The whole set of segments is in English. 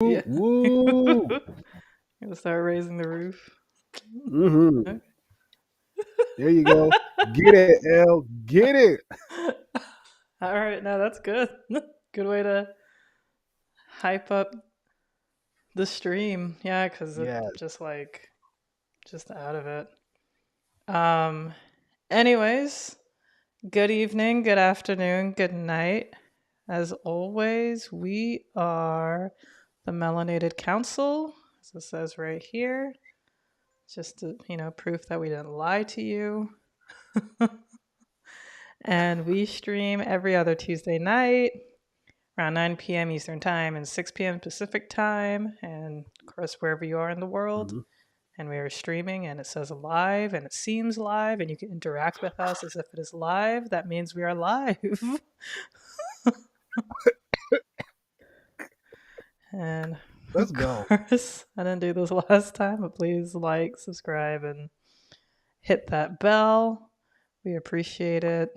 Yeah. Woo! Gonna start raising the roof. Mm-hmm. Okay. There you go. Get it, L. Get it. All right, now that's good. Good way to hype up the stream. Yeah, because it Yeah. just like just out of it. Um. Anyways, good evening, good afternoon, good night. As always, we are the Melanated Council, as it says right here. Just to, proof that we didn't lie to you. And we stream every other Tuesday night around 9 p.m. Eastern Time and 6 p.m. Pacific Time, and of course, wherever you are in the world. Mm-hmm. And we are streaming, and it says live, and it seems live, and you can interact with us as if it is live. That means we are live. And Let's of go. course, I didn't do this last time, but please like, subscribe, and hit that bell. We appreciate it,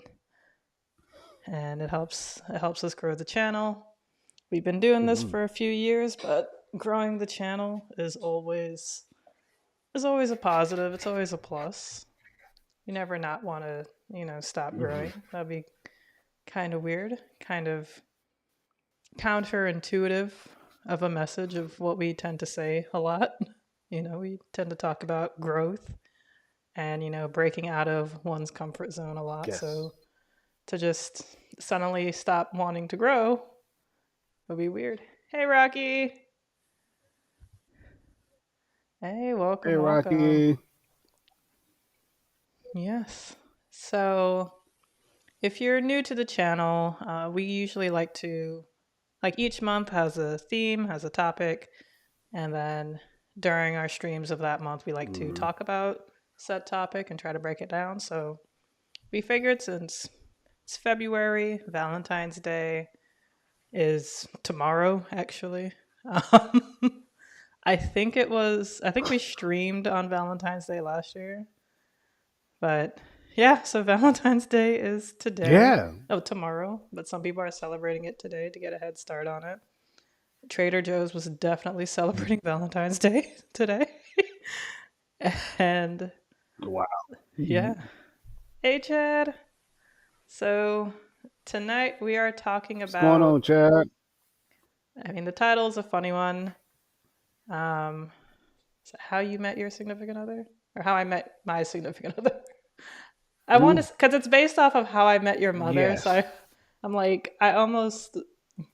and it helps us grow the channel. We've been doing this Mm-hmm. for a few years, but growing the channel is always a positive. It's always a plus. You never not want to, stop Mm-hmm. growing. That'd be kind of weird, kind of counterintuitive of a message of what we tend to say a lot. We tend to talk about growth and, breaking out of one's comfort zone a lot. Yes. So to just suddenly stop wanting to grow would be weird. Hey, Rocky. Hey, Hey, welcome, welcome. Rocky. Yes. So, if you're new to the channel, we usually like each month has a theme, has a topic, and then during our streams of that month, we like to Mm-hmm. talk about said topic and try to break it down. So, we figured since it's February, Valentine's Day is tomorrow, actually. Um, I think we streamed on Valentine's Day last year. But yeah, so Valentine's Day is today. Yeah. Oh, tomorrow. But some people are celebrating it today to get a head start on it. Trader Joe's was definitely celebrating Valentine's Day today. And Wow. yeah. Mm-hmm. Hey, Chad. So tonight we are talking What's going about, on, Chad? the title is a funny one. Um, is it How You Met Your Significant Other? Or How I Met My Significant Other? I want Ooh. to, because it's based off of How I Met Your Mother. So Yes. I'm like, I almost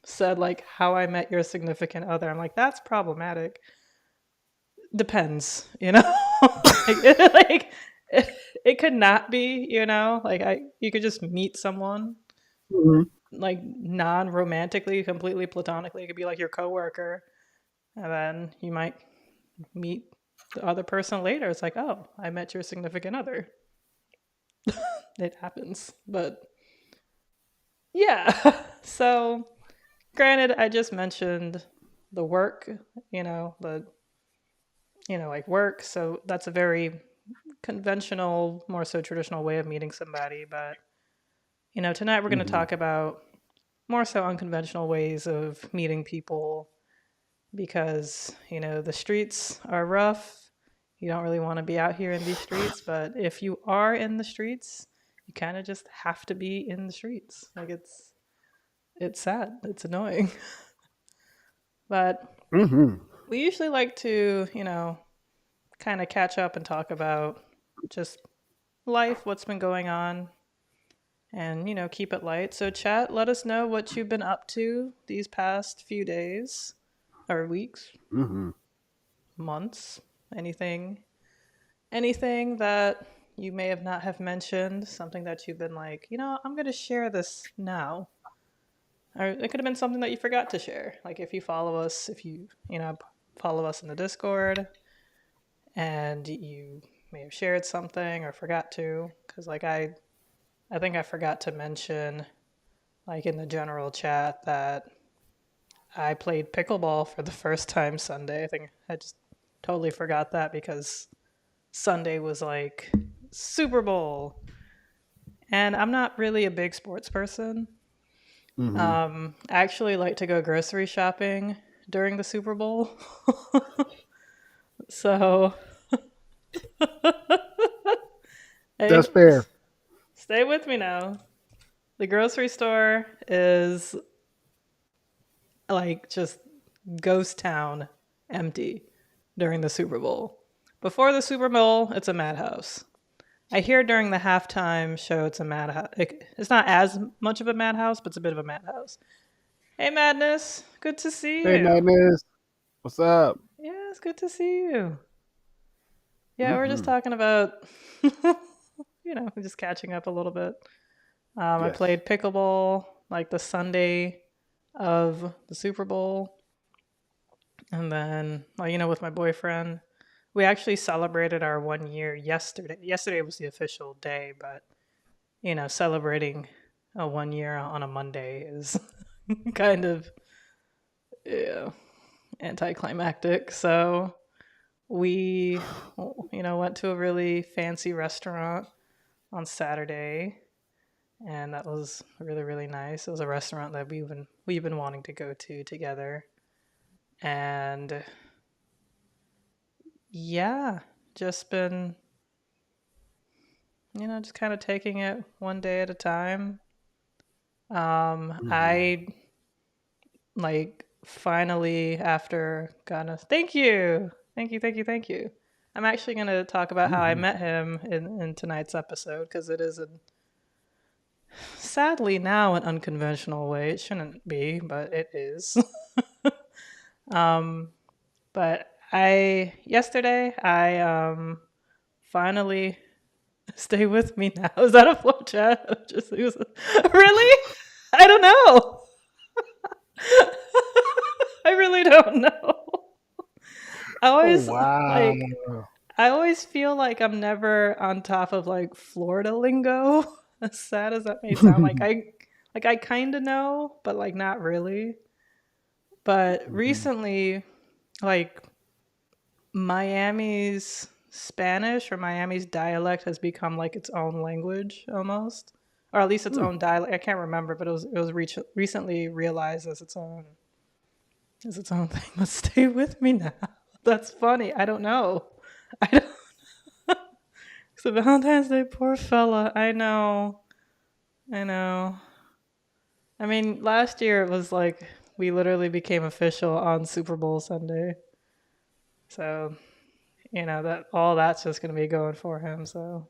said like How I Met Your Significant Other. I'm like, that's problematic. Depends, like, it could not be, like you could just meet someone Mm-hmm. like non-romantically, completely platonically. It could be like your coworker, and then you might meet the other person later. It's like, oh, I met your significant other. It happens, but yeah. So granted, I just mentioned the work, the like work. So that's a very conventional, more so traditional way of meeting somebody. But tonight we're going to Mm-hmm. talk about more so unconventional ways of meeting people because the streets are rough. You don't really want to be out here in these streets, but if you are in the streets, you kind of just have to be in the streets. Like it's sad. It's annoying. But Mm-hmm. we usually like to, kind of catch up and talk about just life, what's been going on, and, keep it light. So, chat, let us know what you've been up to these past few days or weeks, Mm-hmm. months, anything that you may have not have mentioned, something that you've been like, I'm going to share this now. Or it could have been something that you forgot to share. Like if you follow us, if you, follow us in the Discord, and you may have shared something or forgot to, because like I think I forgot to mention like in the general chat that I played pickleball for the first time Sunday. I think I just totally forgot that because Sunday was like Super Bowl, and I'm not really a big sports person. Mm-hmm. I actually like to go grocery shopping during the Super Bowl. So, That's hey, fair. stay with me now. The grocery store is like just ghost town empty during the Super Bowl. Before the Super Bowl, it's a madhouse. I hear during the halftime show it's a madhouse. It's not as much of a madhouse, but it's a bit of a madhouse. Hey, Madness. Good to see Hey, you. Madness. What's up? Yeah, it's good to see you. Yeah, we're just Mm-hmm. talking about, just catching up a little bit. I Yes. played pickleball like the Sunday of the Super Bowl. And then, well, with my boyfriend, we actually celebrated our 1 year yesterday. Yesterday was the official day, but, celebrating a 1 year on a Monday is kind of, yeah, anticlimactic. So we, went to a really fancy restaurant on Saturday, and that was really really nice. It was a restaurant that we've been wanting to go to together, and yeah, just been just kind of taking it one day at a time. Mm-hmm. I like finally after gonna thank you, thank you, thank you, thank you. I'm actually gonna talk about how I Mm-hmm. met him in tonight's episode because it is a sadly now an unconventional way. It shouldn't be, but it is. um, but I yesterday I finally stay with me now. Is that a flow chat? Just it was, really? I don't know. I really don't know. I Oh, always wow. like I always feel like I'm never on top of like Florida lingo. As sad as that may sound, I kind of know, but like not really. But Mhm. recently, like Miami's Spanish or Miami's dialect has become like its own language almost, or at least its Mm. own dialect. I can't remember, but it was recently realized as its own thing. But stay with me now. That's funny. I don't know. I don't. So Valentine's Day, poor fella. I know. I know. I mean, last year it was like we literally became official on Super Bowl Sunday. So that all that's just gonna be going for him. So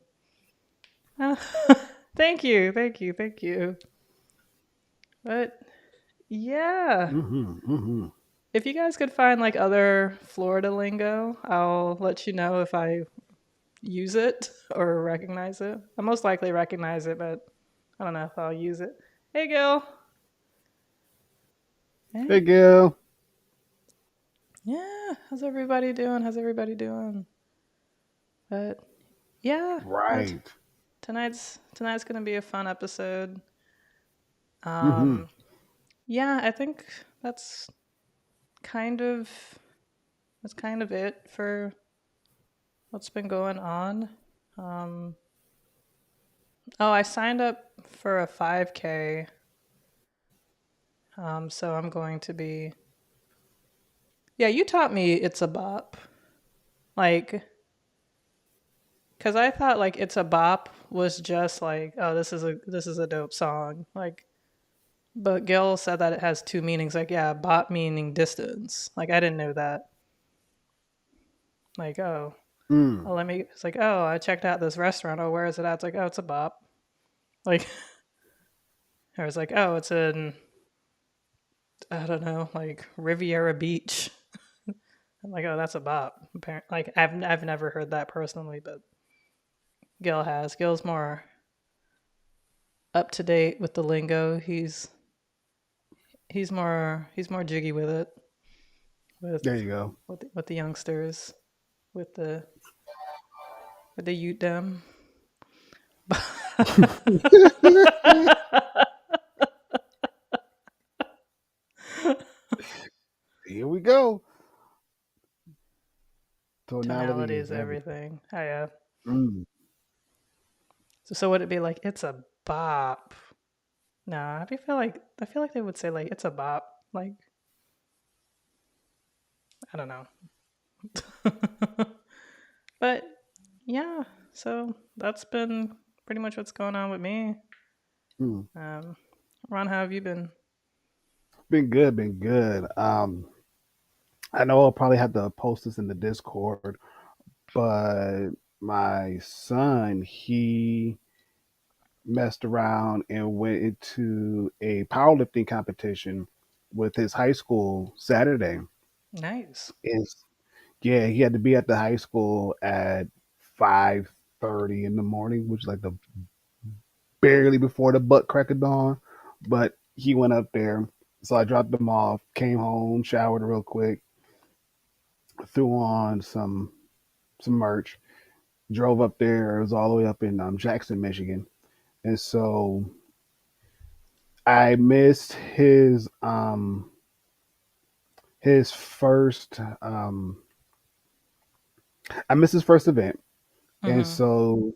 thank you, thank you, thank you. But yeah, Mhm. Mhm. if you guys could find like other Florida lingo, I'll let you know if I use it or recognize it. I most likely recognize it, but I don't know if I'll use it. Hey, Gil. Hey, Hey. Gil. Yeah. How's everybody doing? How's everybody doing? But yeah, Right. tonight's gonna be a fun episode. Mhm. Um, yeah, I think that's kind of that's kind of it for what's been going on. Um, oh, I signed up for a 5K. So I'm going to be. Yeah, you taught me it's a bop. Like, cause I thought like it's a bop was just like, oh, this is a dope song. Like, but Gil said that it has two meanings. Like, yeah, bop meaning distance. Like, I didn't know that. Like, Mm. let me. It's like, oh, I checked out this restaurant. Oh, where is it at? It's like, oh, it's a bop. Like, I was like, oh, it's in I don't know, like Riviera Beach. I'm like, oh, that's a bop. Apparently, like I've never heard that personally, but Gil has. Gil's more up to date with the lingo. He's more jiggy with it There with you go. with the youngsters with the youth dem. Here we go. Tonality Tonality is is everything. everything. Oh, yeah. Mm. So would it be like it's a bop? No, I feel like they would say like it's a bop. Like I don't know. But yeah, so that's been pretty much what's going on with me. Hmm. Um, Ron, how have you been? Been good, been good. I know I'll probably have to post this in the Discord, but my son, he messed around and went into a powerlifting competition with his high school Saturday. Nice. Is Yeah, he had to be at the high school at 5:30 in the morning, which is like the barely before the butt crack of dawn. But he went up there, so I dropped him off, came home, showered real quick, threw on some merch, drove up there. It was all the way up in Jackson, Michigan, and so I missed his first I missed his first event, and Mm-hmm. so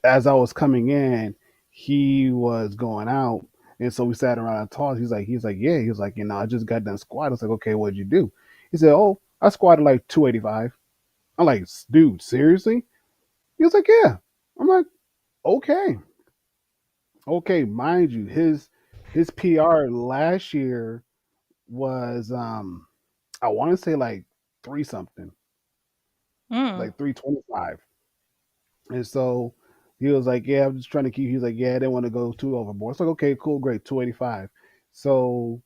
as I was coming in, he was going out, and so we sat around and talked. Yeah. He was like, I just got done squat. I was like, okay, what'd you do? He said, oh, I squatted like 285. I'm like, dude, seriously? He was like, yeah. I'm like, okay, okay. Mind you, his PR last year was I want to say like three something, Mm. like 325. And so he was like, yeah, I'm just trying to keep. He was like, yeah, I didn't want to go too overboard. It's like, okay, cool, great, 285. So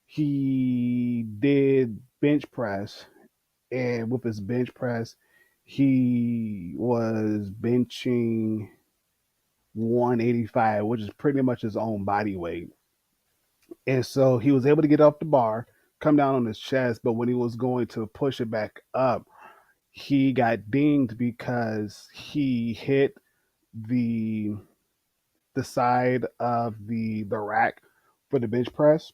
he did bench press, and with his bench press, he was benching 185, which is pretty much his own body weight. And so he was able to get off the bar, come down on his chest, but when he was going to push it back up, he got dinged because he hit the the side of the rack for the bench press.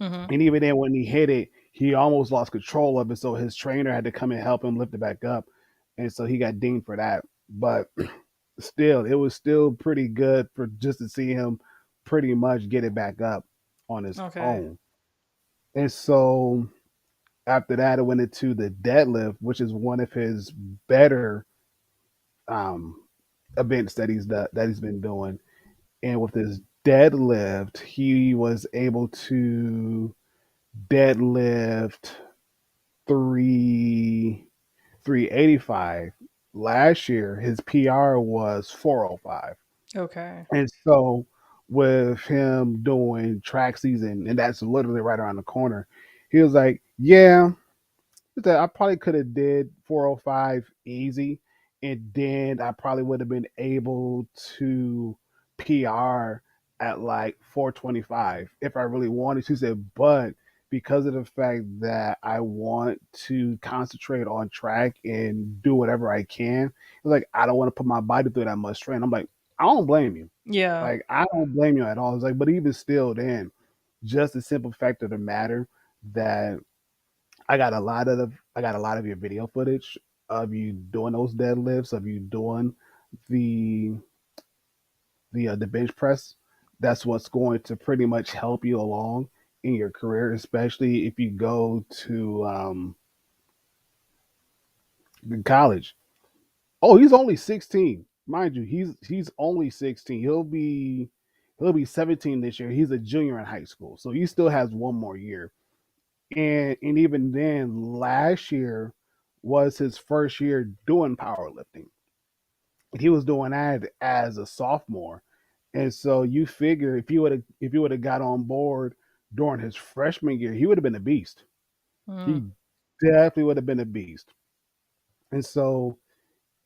Mm-hmm. And even then, when he hit it, he almost lost control of it. So his trainer had to come and help him lift it back up. And so he got dinged for that. But still, it was still pretty good for just to see him pretty much get it back up on his Okay. own. And so after that, it went into the deadlift, which is one of his better um, events that he's been doing. And with his deadlift, he was able to deadlift three 385. Last year, his PR was 405. Okay. And so with him doing track season, and that's literally right around the corner, he was like, yeah, that I probably could have did 405 easy, and then I probably would have been able to PR at like 425 if I really wanted to. Say, but because of the fact that I want to concentrate on track and do whatever I can, like I don't want to put my body through that much strain. I'm like, I don't blame you. Yeah. Like I don't blame you at all. It's like, but even still, then just the simple fact of the matter that I got a lot of your video footage of you doing those deadlifts, of you doing the the bench press. That's what's going to pretty much help you along in your career, especially if you go to college. Oh, he's only 16, mind you. He's only 16. He'll be 17 this year. He's a junior in high school, so he still has one more year. And even then, last year was his first year doing powerlifting. He was doing that as a sophomore, and so you figure if he would have got on board during his freshman year, he would have been a beast. Mm. He definitely would have been a beast. And so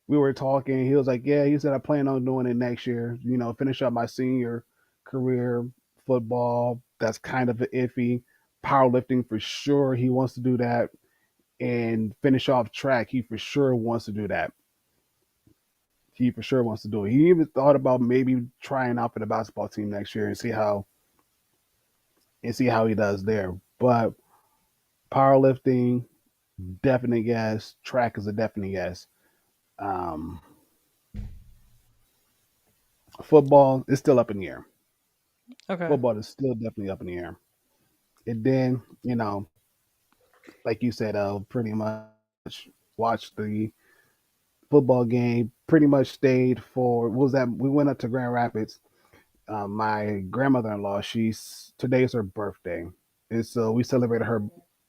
we were talking. He was like, "Yeah," he said, "I plan on doing it next year. Finish up my senior career. Football, that's kind of iffy. Powerlifting for sure. He wants to do that." And finish off track, he for sure wants to do that. He for sure wants to do it. He even thought about maybe trying out for the basketball team next year and see how he does there. But powerlifting, definite yes. Track is a definite yes. Um, Football is still up in the air. Okay. Football is still definitely up in the air. And then, like you said, pretty much watched the football game. Pretty much stayed for what was that? We went up to Grand Rapids. My grandmother-in-law, she's today's her birthday, and so we celebrated her.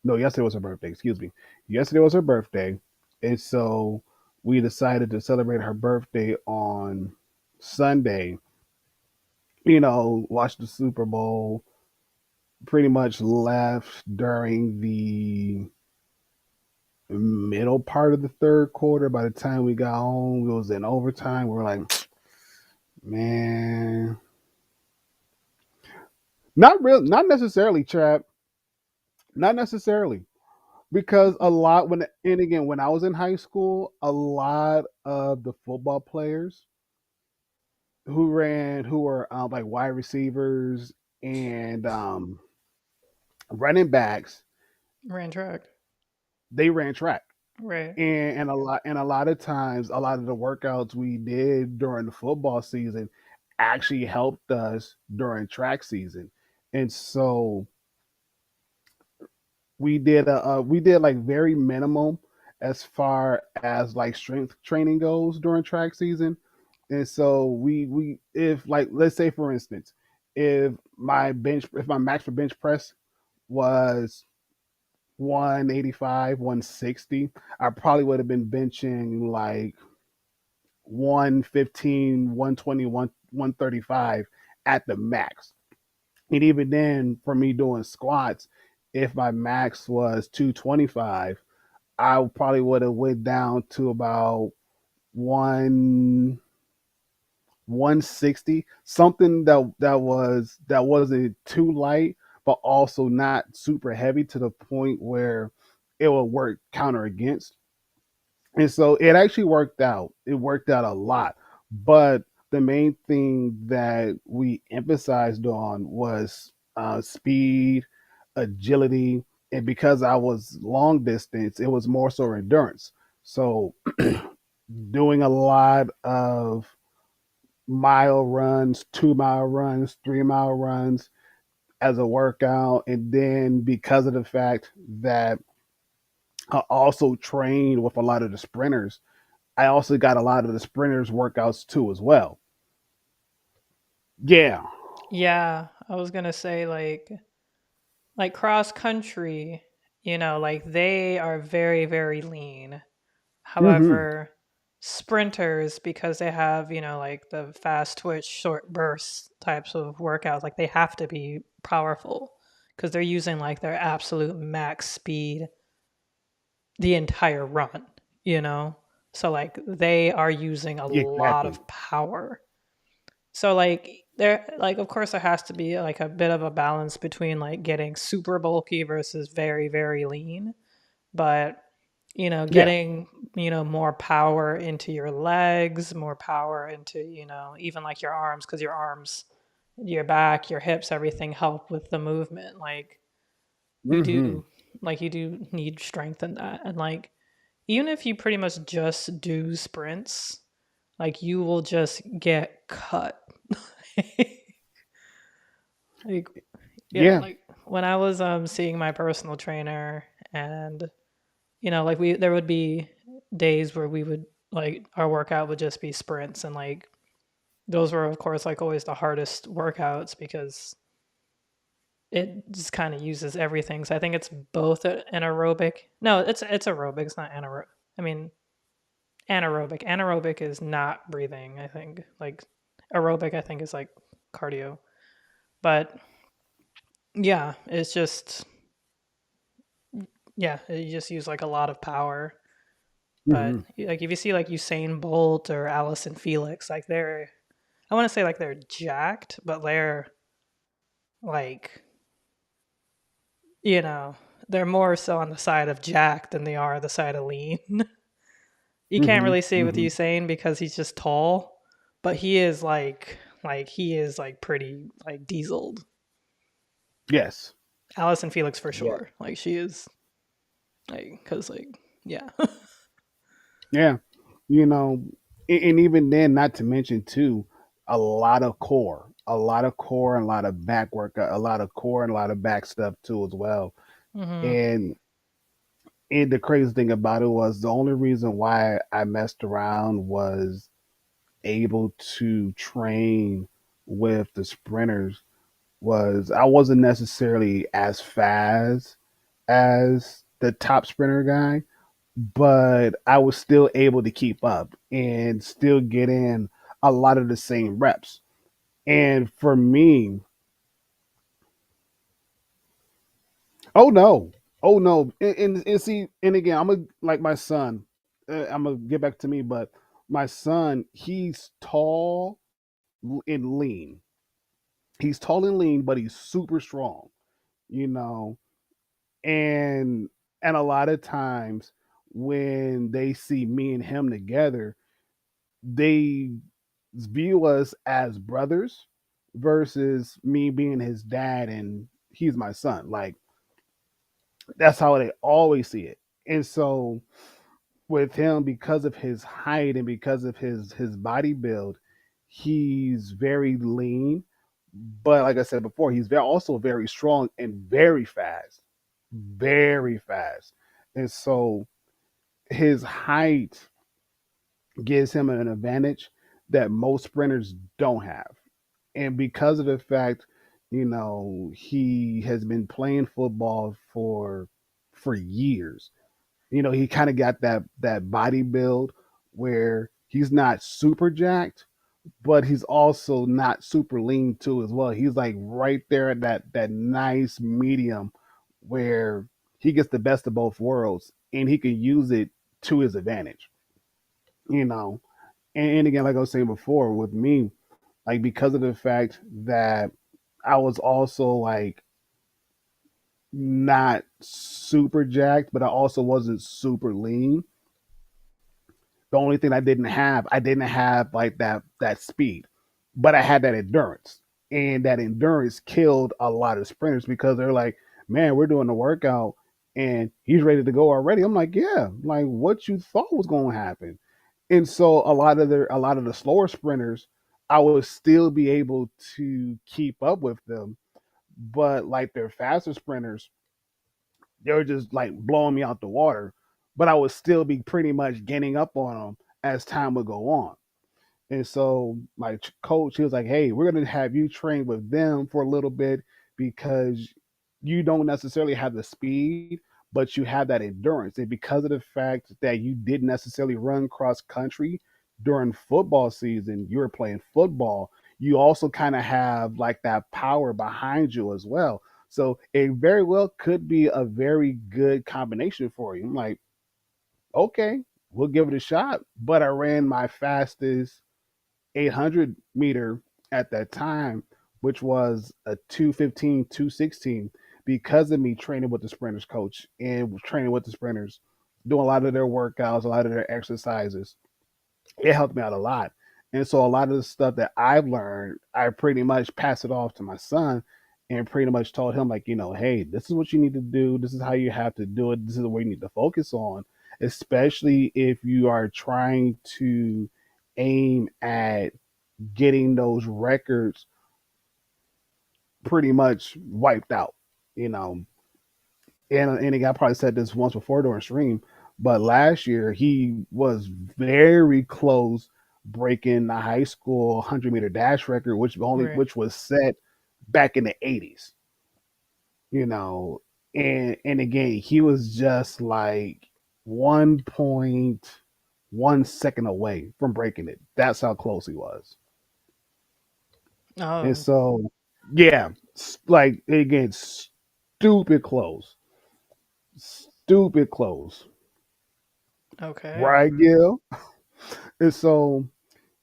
No, yesterday was her birthday. Excuse me. Yesterday was her birthday, and so we decided to celebrate her birthday on Sunday. Watch the Super Bowl. Pretty much left during the middle part of the third quarter. By the time we got home, it was in overtime. We were like, man, not real, not necessarily, trap, not necessarily, because a lot when and again when I was in high school, a lot of the football players who were like wide receivers and running backs, Ran track. they ran track. Right. And a lot of times a lot of the workouts we did during the football season actually helped us during track season. And so we did like very minimum as far as like strength training goes during track season. And so we if like let's say for instance, if my max for bench press was 185, 160, I probably would have been benching like 115, 120, 135 at the max. And even then, for me doing squats, if my max was 225, I probably would have went down to about one 160, something that wasn't too light, but also not super heavy to the point where it will work counter against. And so it actually worked out. It worked out a lot. But the main thing that we emphasized on was speed, agility, and because I was long distance, it was more so endurance. So doing a lot of mile runs, 2 mile runs, 3 mile runs as a workout. And then because of the fact that I also trained with a lot of the sprinters, I also got a lot of the sprinters workouts too as well. Yeah. Yeah, I was gonna say like cross country, like they are very, very lean. Mm-hmm. However, sprinters, because they have, like the fast twitch, short burst types of workouts, like they have to be powerful because they're using like their absolute max speed the entire run, you know? So like they are using a lot Exactly. of power. So like there like of course there has to be like a bit of a balance between like getting super bulky versus very, very lean. But Yeah. getting more power into your legs, more power into even like your arms, because your arms, your back, your hips, everything help with the movement. Like you Mm-hmm. do you do need strength in that. And like even if you pretty much just do sprints, like you will just get cut. Like yeah, Yeah. like when I was seeing my personal trainer, and like we there would be days where we would like our workout would just be sprints, and like those were of course like always the hardest workouts because it just kind of uses everything. So I think it's both an aerobic. No, it's aerobic. It's not anaerobic. I mean anaerobic. Anaerobic is not breathing. I think like aerobic. I think is like cardio. But yeah, it's just yeah, you just use like a lot of power. But Mm-hmm. like if you see like Usain Bolt or Allison Felix, like I want to say like they're jacked, but they're like, you know, they're more so on the side of jacked than they are the side of lean. You can't Mm-hmm. really see it with Mm-hmm. Usain because he's just tall, but he is like he is like pretty like dieseled. Yes. Allison Felix for Yeah. sure. Like she is like cuz like yeah. Yeah. You know, and even then, not to mention too, a lot of core and a lot of back work, a lot of core and a lot of back stuff too as well. Mhm. And And the crazy thing about it was the only reason why I messed around was able to train with the sprinters was I wasn't necessarily as fast as the top sprinter guy, but I was still able to keep up and still get in a lot of the same reps. And for me, oh no, oh no, and see, and again, I'm a like my son. I'm gonna get back to me, but my son, he's tall and lean. He's tall and lean, but he's super strong. You know, and a lot of times when they see me and him together, they view us as brothers versus me being his dad and he's my son. Like that's how they always see it. And so with him, because of his height and because of his body build, he's very lean. But like I said before, he's also very strong and very fast, very fast. And so his height gives him an advantage that most sprinters don't have. And because of the fact, he has been playing football for years. He kind of got that body build where he's not super jacked, but he's also not super lean too as well. He's like right there at that nice medium where he gets the best of both worlds and he can use it to his advantage. You know, and again, like I was saying before, with me, like because of the fact that I was also like not super jacked, but I also wasn't super lean. The only thing I didn't have like that speed, but I had that endurance, and that endurance killed a lot of sprinters because they're like, "Man, we're doing the workout, and he's ready to go already." I'm like, "Yeah, like what you thought was going to happen," and so a lot of the slower sprinters, I would still be able to keep up with them, but like their faster sprinters, they were just like blowing me out the water, but I would still be pretty much gaining up on them as time would go on. And so my coach, he was like, "Hey, we're going to have you train with them for a little bit because you don't necessarily have the speed, but you have that endurance. And because of the fact that you didn't necessarily run cross country during football season, you were playing football, you also kind of have like that power behind you as well. So it very well could be a very good combination for you." I'm like, "Okay, we'll give it a shot." But I ran my fastest 800-meter at that time, which was a 2:15, 2:16, because of me training with the sprinters coach and training with the sprinters, doing a lot of their workouts, a lot of their exercises. It helped me out a lot. And so a lot of the stuff that I've learned, I pretty much pass it off to my son and pretty much told him, like, hey, this is what you need to do. This is how you have to do it. This is what you need to focus on, especially if you are trying to aim at getting those records pretty much wiped out, you know. And again, I probably said this once before during stream, but last year he was very close breaking the high school 100-meter dash record, Right. which was set back in the 80s, you know. And again, he was just like 1.1 second away from breaking it. That's how close he was. And Oh, so, yeah, like again, stupid close, stupid close, okay. right, Gil? And so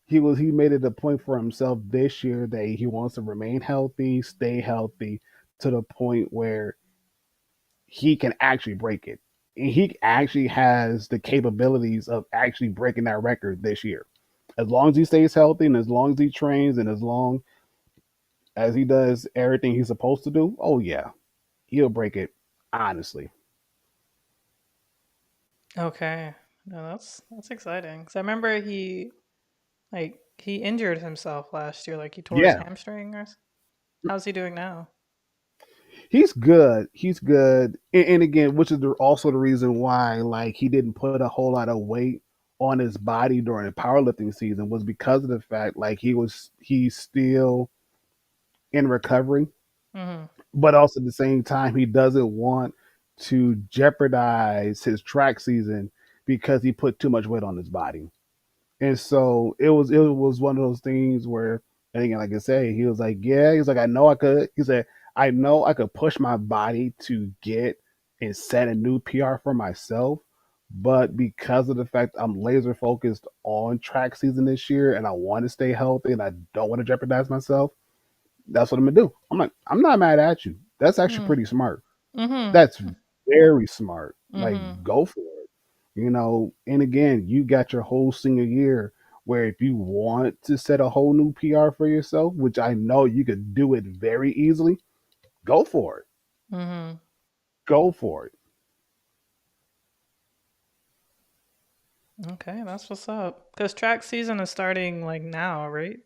he made it a point for himself this year that he wants to remain healthy, stay healthy, to the point where he can actually break it. And he actually has the capabilities of actually breaking that record this year. As long as he stays healthy and as long as he trains and as long as he does everything he's supposed to do, oh yeah, he'll break it. Honestly, Okay. No, that's exciting. Cause I remember he injured himself last year. Like he tore his yeah, hamstring. How's he doing now? He's good. He's good. And again, which is also the reason why like he didn't put a whole lot of weight on his body during the powerlifting season was because of the fact like he's still in recovery, Mm-hmm. but also at the same time he doesn't want to jeopardize his track season because he put too much weight on his body. And so it was one of those things where, and again, like I say, he was like, yeah, he's like, I know I could. He said, I know I could push my body to get and set a new PR for myself, but because of the fact I'm laser focused on track season this year, and I want to stay healthy, and I don't want to jeopardize myself, that's what I'm gonna do. I'm like, I'm not mad at you. That's actually pretty smart. Mm-hmm. That's very smart. Like, Mm-hmm. go for it. And again, you got your whole senior year where if you want to set a whole new PR for yourself, which I know you could do it very easily, go for it. Mm-hmm. Go for it. Okay, that's what's up. Because track season is starting like now, right?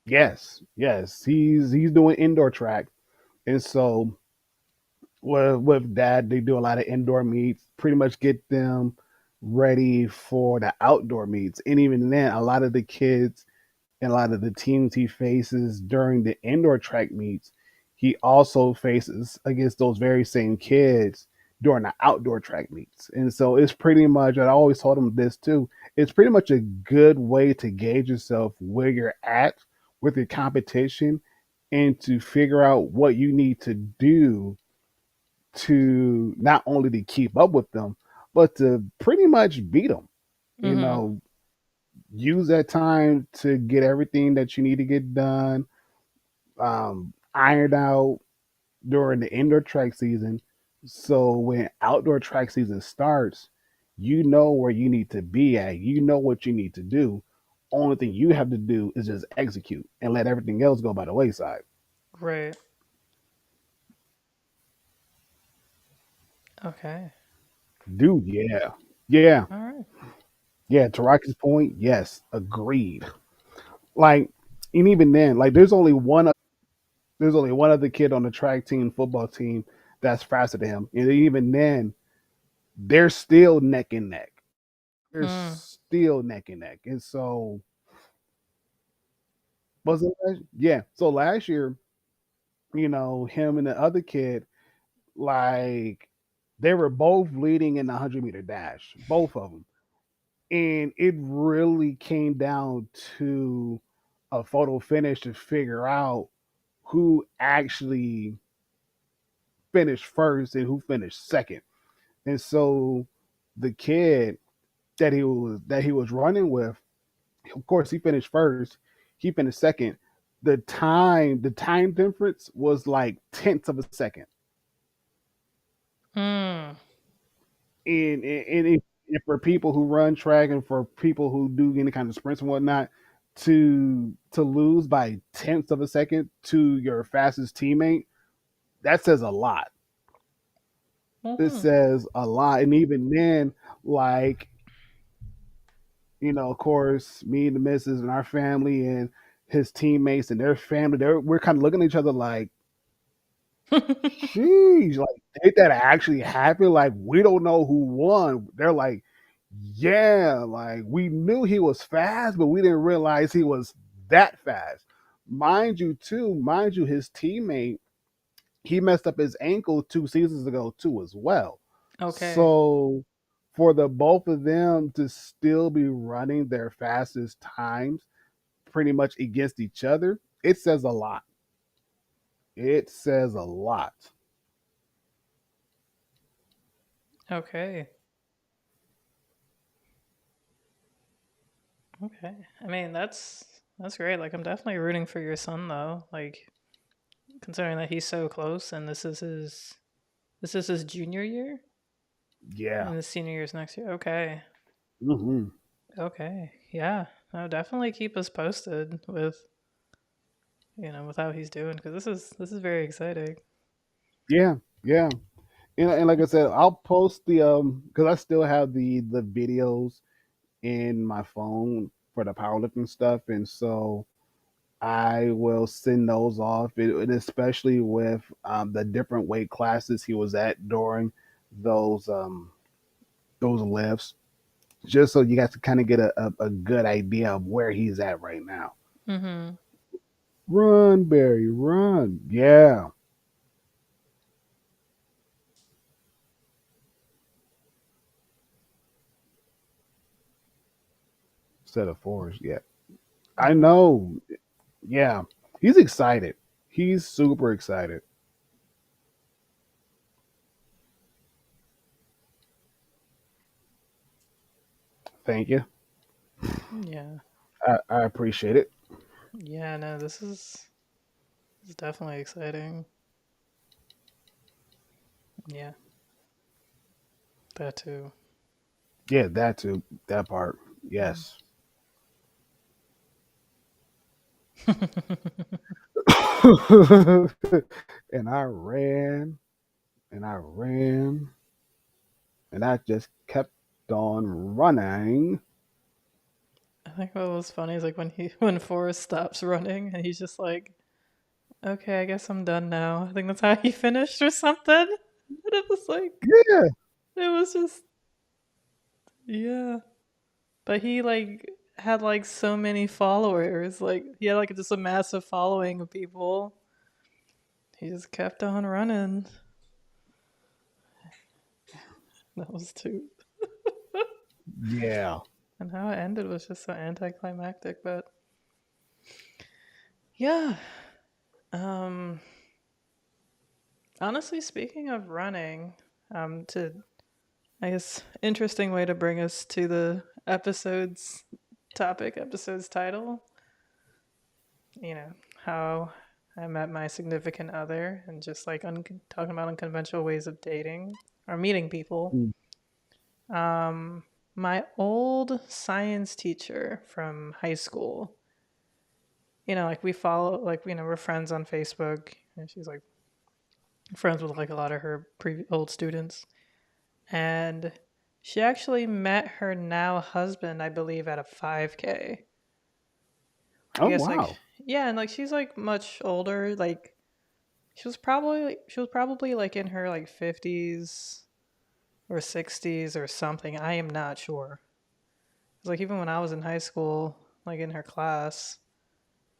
Yes, yes. He's doing indoor track. And so with that, they do a lot of indoor meets, pretty much get them ready for the outdoor meets. And even then, a lot of the kids and a lot of the teams he faces during the indoor track meets, he also faces against those very same kids during the outdoor track meets. And so it's pretty much, I always told him this too, it's pretty much a good way to gauge yourself where you're at with your competition and to figure out what you need to do to not only to keep up with them, but to pretty much beat them. You Mm-hmm. know, use that time to get everything that you need to get done, ironed out during the indoor track season. So when outdoor track season starts, you know where you need to be at. You know what you need to do. Only thing you have to do is just execute and let everything else go by the wayside. Right. Okay. Dude, yeah. Yeah. All right. Yeah. To Rocky's point, yes, agreed. Like, and even then, like there's only one other kid on the track team, football team that's faster than him. And even then, they're still neck and neck. They're Mm. still neck and neck. And so was it yeah. So last year, him and the other kid, like they were both leading in the 100-meter dash, both of them. And it really came down to a photo finish to figure out who actually finished first and who finished second. And so the kid that he was running with, of course, he finished first. He finished second. The time difference was like tenths of a second. Mm. And for people who run track and for people who do any kind of sprints and whatnot, to lose by tenths of a second to your fastest teammate, that says a lot. It Mm-hmm. says a lot. And even then, like, of course, me and the missus and our family and his teammates and their family, we're kind of looking at each other like, sheesh, like, did that actually happen? Like, we don't know who won. They're like, yeah, like, we knew he was fast, but we didn't realize he was that fast. Mind you, his teammate, he messed up his ankle 2 seasons ago, too, as well. Okay. So, for the both of them to still be running their fastest times pretty much against each other, it says a lot. It says a lot. Okay. Okay. I mean, that's great. Like, I'm definitely rooting for your son, though. Like, considering that he's so close, and this is his junior year, Yeah. and his senior year's next year. Okay. Hmm. Okay. Yeah. No, definitely keep us posted with with how he's doing, because this is very exciting. Yeah. Yeah. And like I said, I'll post the because I still have the videos in my phone for the powerlifting stuff, and so I will send those off, and especially with the different weight classes he was at during those um, those lifts, just so you guys can kind of get a good idea of where he's at right now. Mm-hmm. Run, Barry, run! Yeah, instead of fours. Yeah, I Yeah. know. Yeah, he's excited. He's super excited. Thank you. Yeah. I appreciate it. Yeah, no, this is definitely exciting. Yeah, that too. Yeah, that too. That part. Mm. Yes. And I ran and I ran and I just kept on running. I think what was funny is like when Forrest stops running and he's just like, "Okay, I guess I'm done now." I think that's how he finished or something. And it was like Yeah. it was just yeah. But he like had like so many followers. Like he had like just a massive following of people. He just kept on running. That was too. Yeah. And how it ended was just so anticlimactic. But yeah. Um. Honestly, speaking of running, to I guess interesting way to bring us to the episode's topic, episode's title. You know how I met my significant other, and just like talking about unconventional ways of dating or meeting people. Mm. Um, my old science teacher from high school. Like we follow, like we're friends on Facebook, and she's like friends with like a lot of her old students, and she actually met her now husband, I believe, at a 5K. I Oh guess like wow. yeah, and like she's like much older, like she was probably like in her like 50s or 60s or something. I am not sure. 'Cause, like even when I was in high school, like in her class,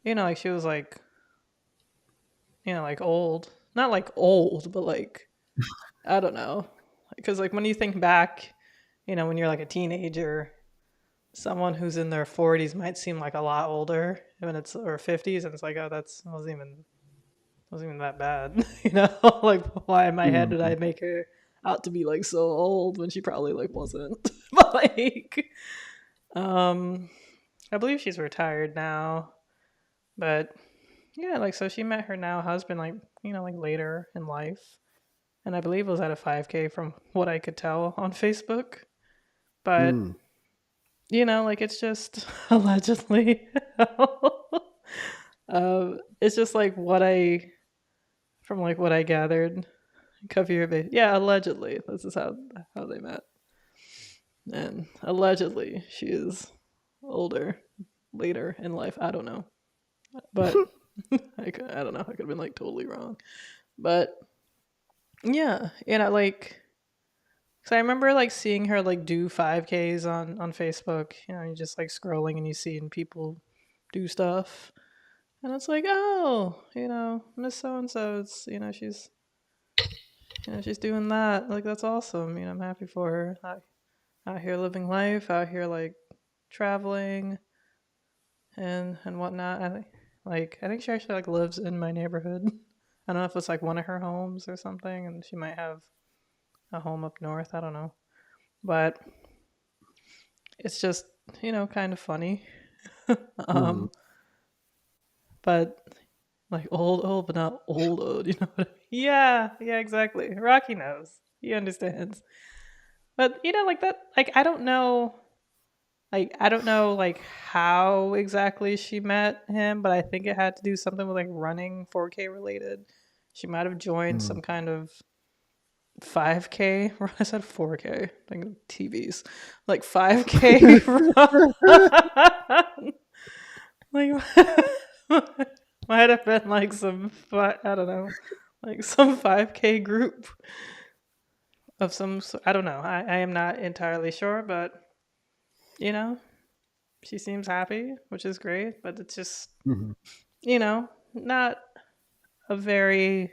like she was like, like old. Not like old, but like I don't know. Because like when you think back, when you're like a teenager, someone who's in their 40s might seem like a lot older when it's or 50s, and it's like, oh, that's wasn't even that bad. Like why in my head did Mm. I make her out to be like so old when she probably like wasn't. But like um I believe she's retired now. But yeah, like so she met her now husband like, like later in life. And I believe it was at a 5K from what I could tell on Facebook. But Mm. like it's just allegedly. It's just like what I from like what I gathered. Cover your base. Yeah, allegedly. This is how they met. And allegedly she is older later in life. I don't know. But I don't know. I could have been like totally wrong. But yeah, like cause I remember like seeing her like do 5Ks on Facebook. You just like scrolling and you seeing people do stuff. And it's like, oh, Miss So and so, it's she's doing that. Like that's awesome. I'm happy for her. Out here living life, out here like traveling and whatnot. I think she actually like lives in my neighborhood. I don't know if it's like one of her homes or something, and she might have a home up north. I don't know, but it's just kind of funny. Mm. um, but like old, but not old. You know what I mean? Yeah, yeah, exactly. Rocky knows. He understands. But like that. Like I don't know like how exactly she met him, but I think it had to do something with like running 4K related. She might have joined Mm. some kind of 5K. I said 4K. Thinking of TVs, like 5K run. Like Might have been like I don't know, like some 5K group of I don't know. I am not entirely sure, but you know, she seems happy, which is great. But it's just, Mhm. not a very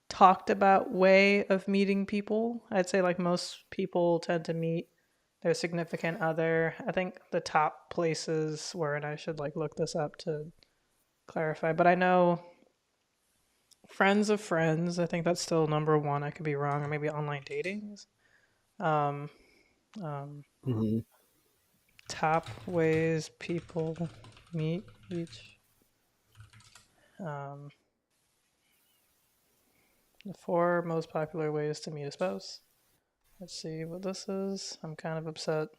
talked about way of meeting people. I'd say like most people tend to meet their significant other. I think the top places were, and I should like look this up to clarify, but I know friends of friends. I think that's still number one. I could be wrong, or maybe online dating. Um, um, Mhm. top ways people meet each. Um, the four most popular ways to meet a spouse. Let's see what this is. I'm kind of upset.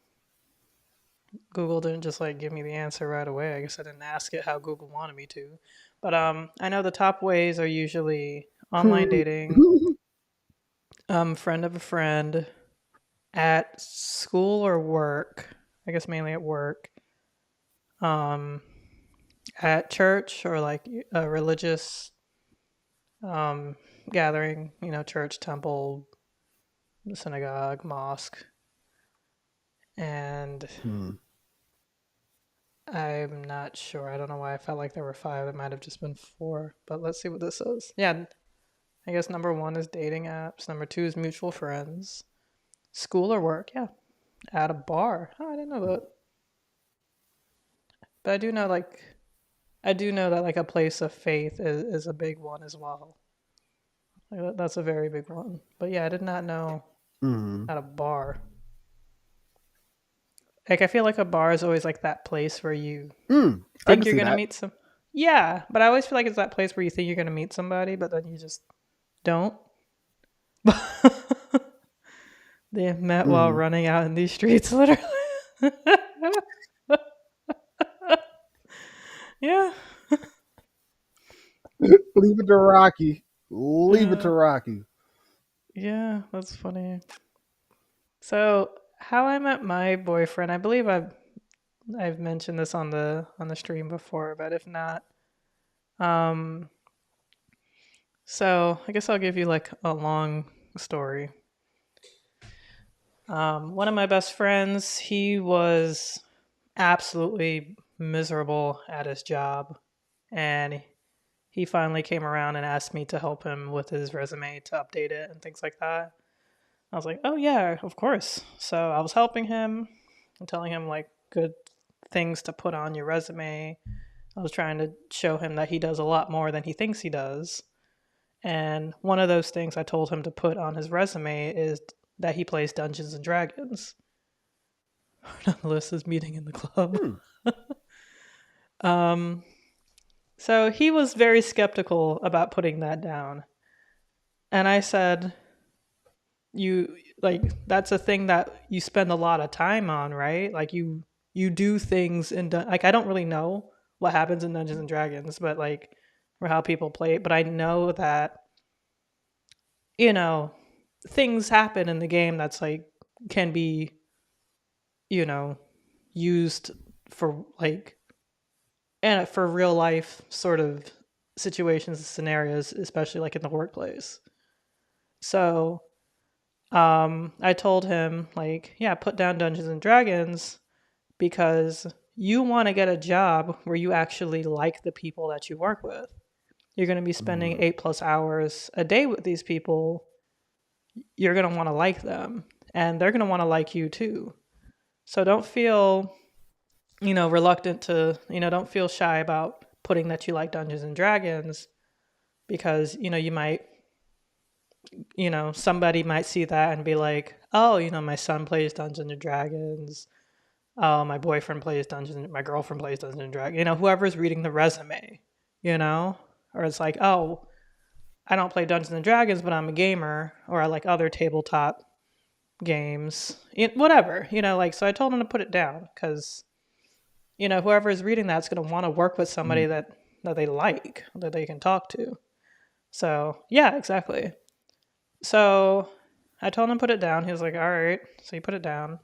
Google didn't just like give me the answer right away. I guess I didn't ask it how Google wanted me to. But I know the top ways are usually online dating, friend of a friend, at school or work. I guess mainly at work. Um, at church or like a religious um, gathering, church, temple, synagogue, mosque. And Mhm. I'm not sure. I don't know why I felt like there were five. It might have just been four. But let's see what this is. Yeah, I guess number one is dating apps. Number two is mutual friends. School or work. Yeah. At a bar. Oh, I didn't know that. But I do know that like a place of faith is a big one as well. Like that's a very big one. But yeah, I did not know Mhm. at a bar. Like I feel like a bar is always like that place where you Mm. I can think you're see gonna that. meet some. Yeah, but I always feel like it's that place where you think you're gonna meet somebody, but then you just don't. They met while Mhm. running out in these streets, literally. Yeah. Leave it to Rocky. Leave it Uh, to Rocky. yeah, that's funny. So, how I met my boyfriend, I believe I've mentioned this on the stream before, but if not, um, so I guess I'll give you like a long story. One of my best friends, he was absolutely miserable at his job, and he finally came around and asked me to help him with his resume to update it and things like that. I was like, oh yeah, of course. So I was helping him and telling him like good things to put on your resume. I was trying to show him that he does a lot more than he thinks he does. And one of those things I told him to put on his resume is that he plays Dungeons and Dragons. Alyssa's meeting in the club. Hmm. Um, so he was very skeptical about putting that down. And I said, you like that's a thing that you spend a lot of time on, right? Like you do things in like I don't really know what happens in Dungeons and Dragons, but like or how people play it, but I know that you know things happen in the game that's like can be you know used for like and for real life sort of situations and scenarios, especially like in the workplace. So I told him like, yeah, put down Dungeons and Dragons because you want to get a job where you actually like the people that you work with. You're going to be spending Mhm. 8+ hours a day with these people. You're going to want to like them, and they're going to want to like you too. So don't feel, reluctant to, don't feel shy about putting that you like Dungeons and Dragons because, you might, somebody might see that and be like, oh, my son plays Dungeons and Dragons. Oh, my boyfriend plays Dungeons, my girlfriend plays Dungeons and Dragons. Whoever's reading the resume, you know, or it's like, oh, I don't play Dungeons and Dragons, but I'm a gamer, or I like other tabletop games, whatever, like. So I told him to put it down because whoever is reading that's going to want to work with somebody Mhm. that they like, that they can talk to. So yeah, exactly. So I told him to put it down. He was like, all right. So he put it down,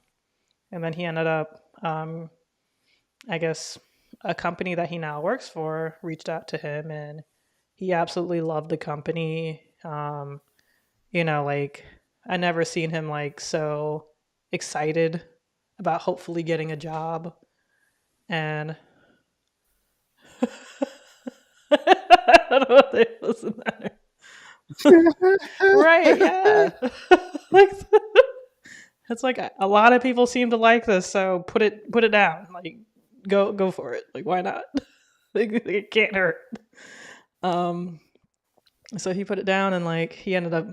and then he ended up, I guess, a company that he now works for reached out to him, and he absolutely loved the company. Like I never seen him like so excited about hopefully getting a job. And I don't know what they was the matter. Right, yeah. Like it's like a lot of people seem to like this, so put it down. Like go for it. Like why not? Like, it can't hurt. Um so he put it down, and like he ended up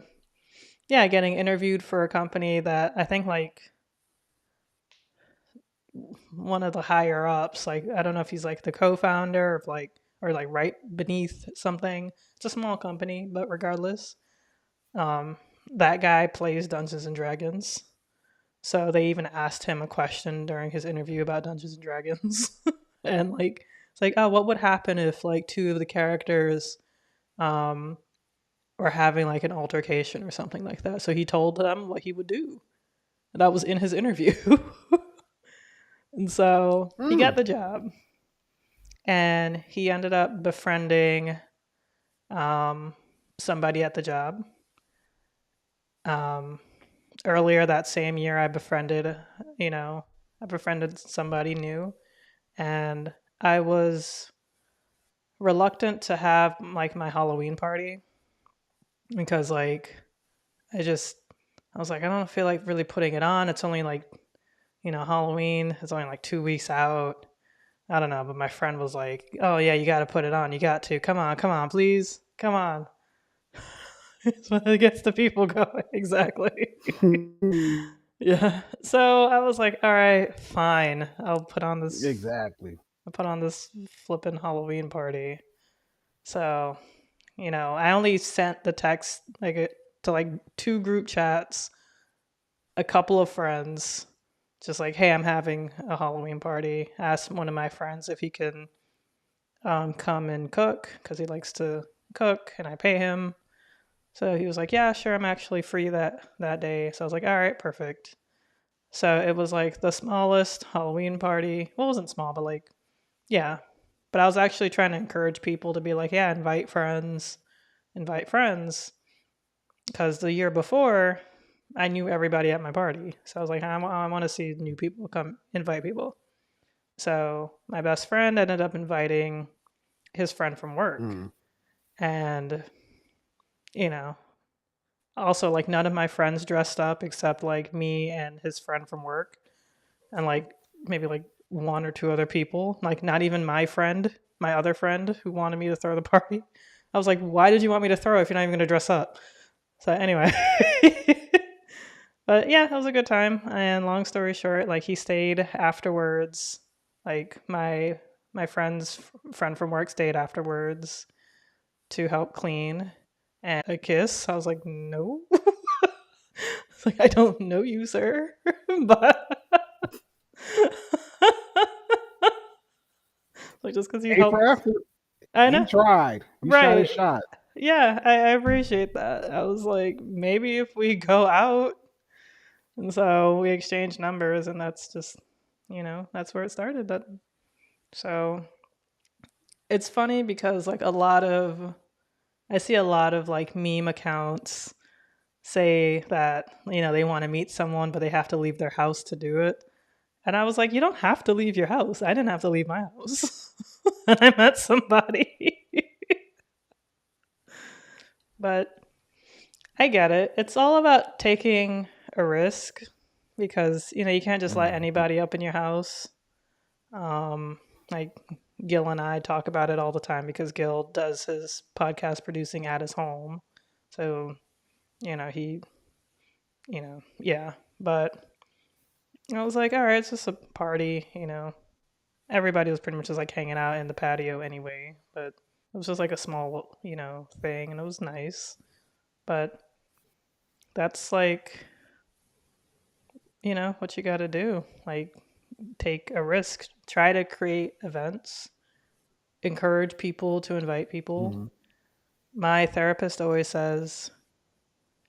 getting interviewed for a company that I think like one of the higher ups. Like I don't know if he's like the co-founder of like or like right beneath something. It's a small company, but regardless, um, that guy plays Dungeons and Dragons. So they even asked him a question during his interview about Dungeons and Dragons, and like it's like, oh, what would happen if like two of the characters um, were having like an altercation or something like that? So he told them what he would do. And that was in his interview. And so he got Mm. the job, and he ended up befriending um, somebody at the job. Um, Earlier that same year, you know, I befriended somebody new, and I was reluctant to have like my Halloween party because like I just I was like I don't feel like really putting it on. It's only like Halloween. It's only like 2 weeks out. I don't know, but my friend was like, "Oh yeah, you got to put it on. You got to. Come on, please. Come on." It's what gets the people going. Exactly. Yeah. So I was like, "All right, fine. Exactly. I'll put on this flippin' Halloween party." So, I only sent the text to like two group chats, a couple of friends, just like, "Hey, I'm having a Halloween party." Asked one of my friends if he can come and cook because he likes to cook and I pay him. So he was like, "Yeah, sure, I'm actually free that day." So I was like, "All right, perfect." So it was like the smallest Halloween party. Well, it wasn't small, but like, yeah. But I was actually trying to encourage people to be like, "Yeah, invite friends." Because the year before, I knew everybody at my party. So I was like, I want to see new people come invite people. So my best friend ended up inviting his friend from work. Mm. And, you know, also like none of my friends dressed up except like me and his friend from work. And like maybe like one or two other people, like not even my other friend who wanted me to throw the party. I was like, why did you want me to throw if you're not even going to dress up? So anyway, but yeah, that was a good time. And long story short, like he stayed afterwards. Like my friend from work stayed afterwards to help clean and a kiss. I was like, no. It's like I don't know you, sir, but like just because you A for help, effort. I He know, tried. He shot his right? shot. Yeah, I appreciate that. I was like, maybe if we go out, and so we exchanged numbers, and that's just, that's where it started. That so it's funny because like I see a lot of like meme accounts say that they want to meet someone, but they have to leave their house to do it. And I was like, you don't have to leave your house. I didn't have to leave my house. And I met somebody. But I get it. It's all about taking a risk because, you can't just let Mm. anybody up in your house. Um, like Gil and I talk about it all the time because Gil does his podcast producing at his home. So, he, yeah. But I was like, all right, it's just a party. Everybody was pretty much just like hanging out in the patio anyway. But it was just like a small, thing, and it was nice. But that's like, what you got to do. Like, take a risk, try to create events, encourage people to invite people. Mm. My therapist always says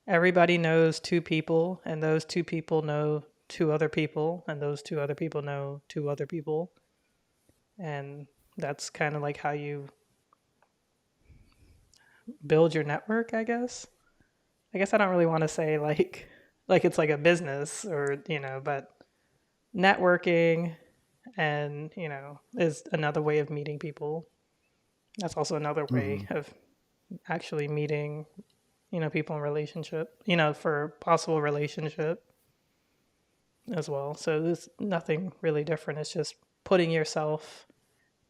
everybody knows two people, and those two people know two other people, and those two other people know two other people. and that's kind of like how you build your network, I guess. I guess I don't really want to say like it's like a business or, but networking and, is another way of meeting people. That's also another way Hmm. of actually meeting, people in relationship, for possible relationship as well. So there's nothing really different. It's just putting yourself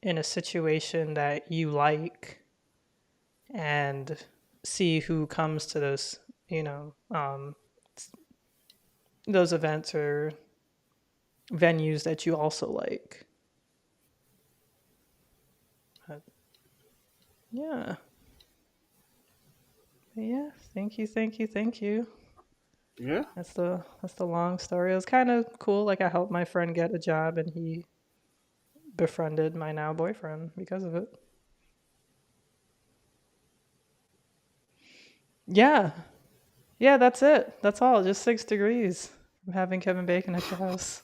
in a situation that you like and see who comes to those events or venues that you also like. But yeah, yeah. Thank you, thank you, thank you. Yeah. That's the long story. It was kind of cool. Like I helped my friend get a job, and he befriended my now boyfriend because of it. Yeah, yeah. That's it. That's all. Just 6 degrees from having Kevin Bacon at your house.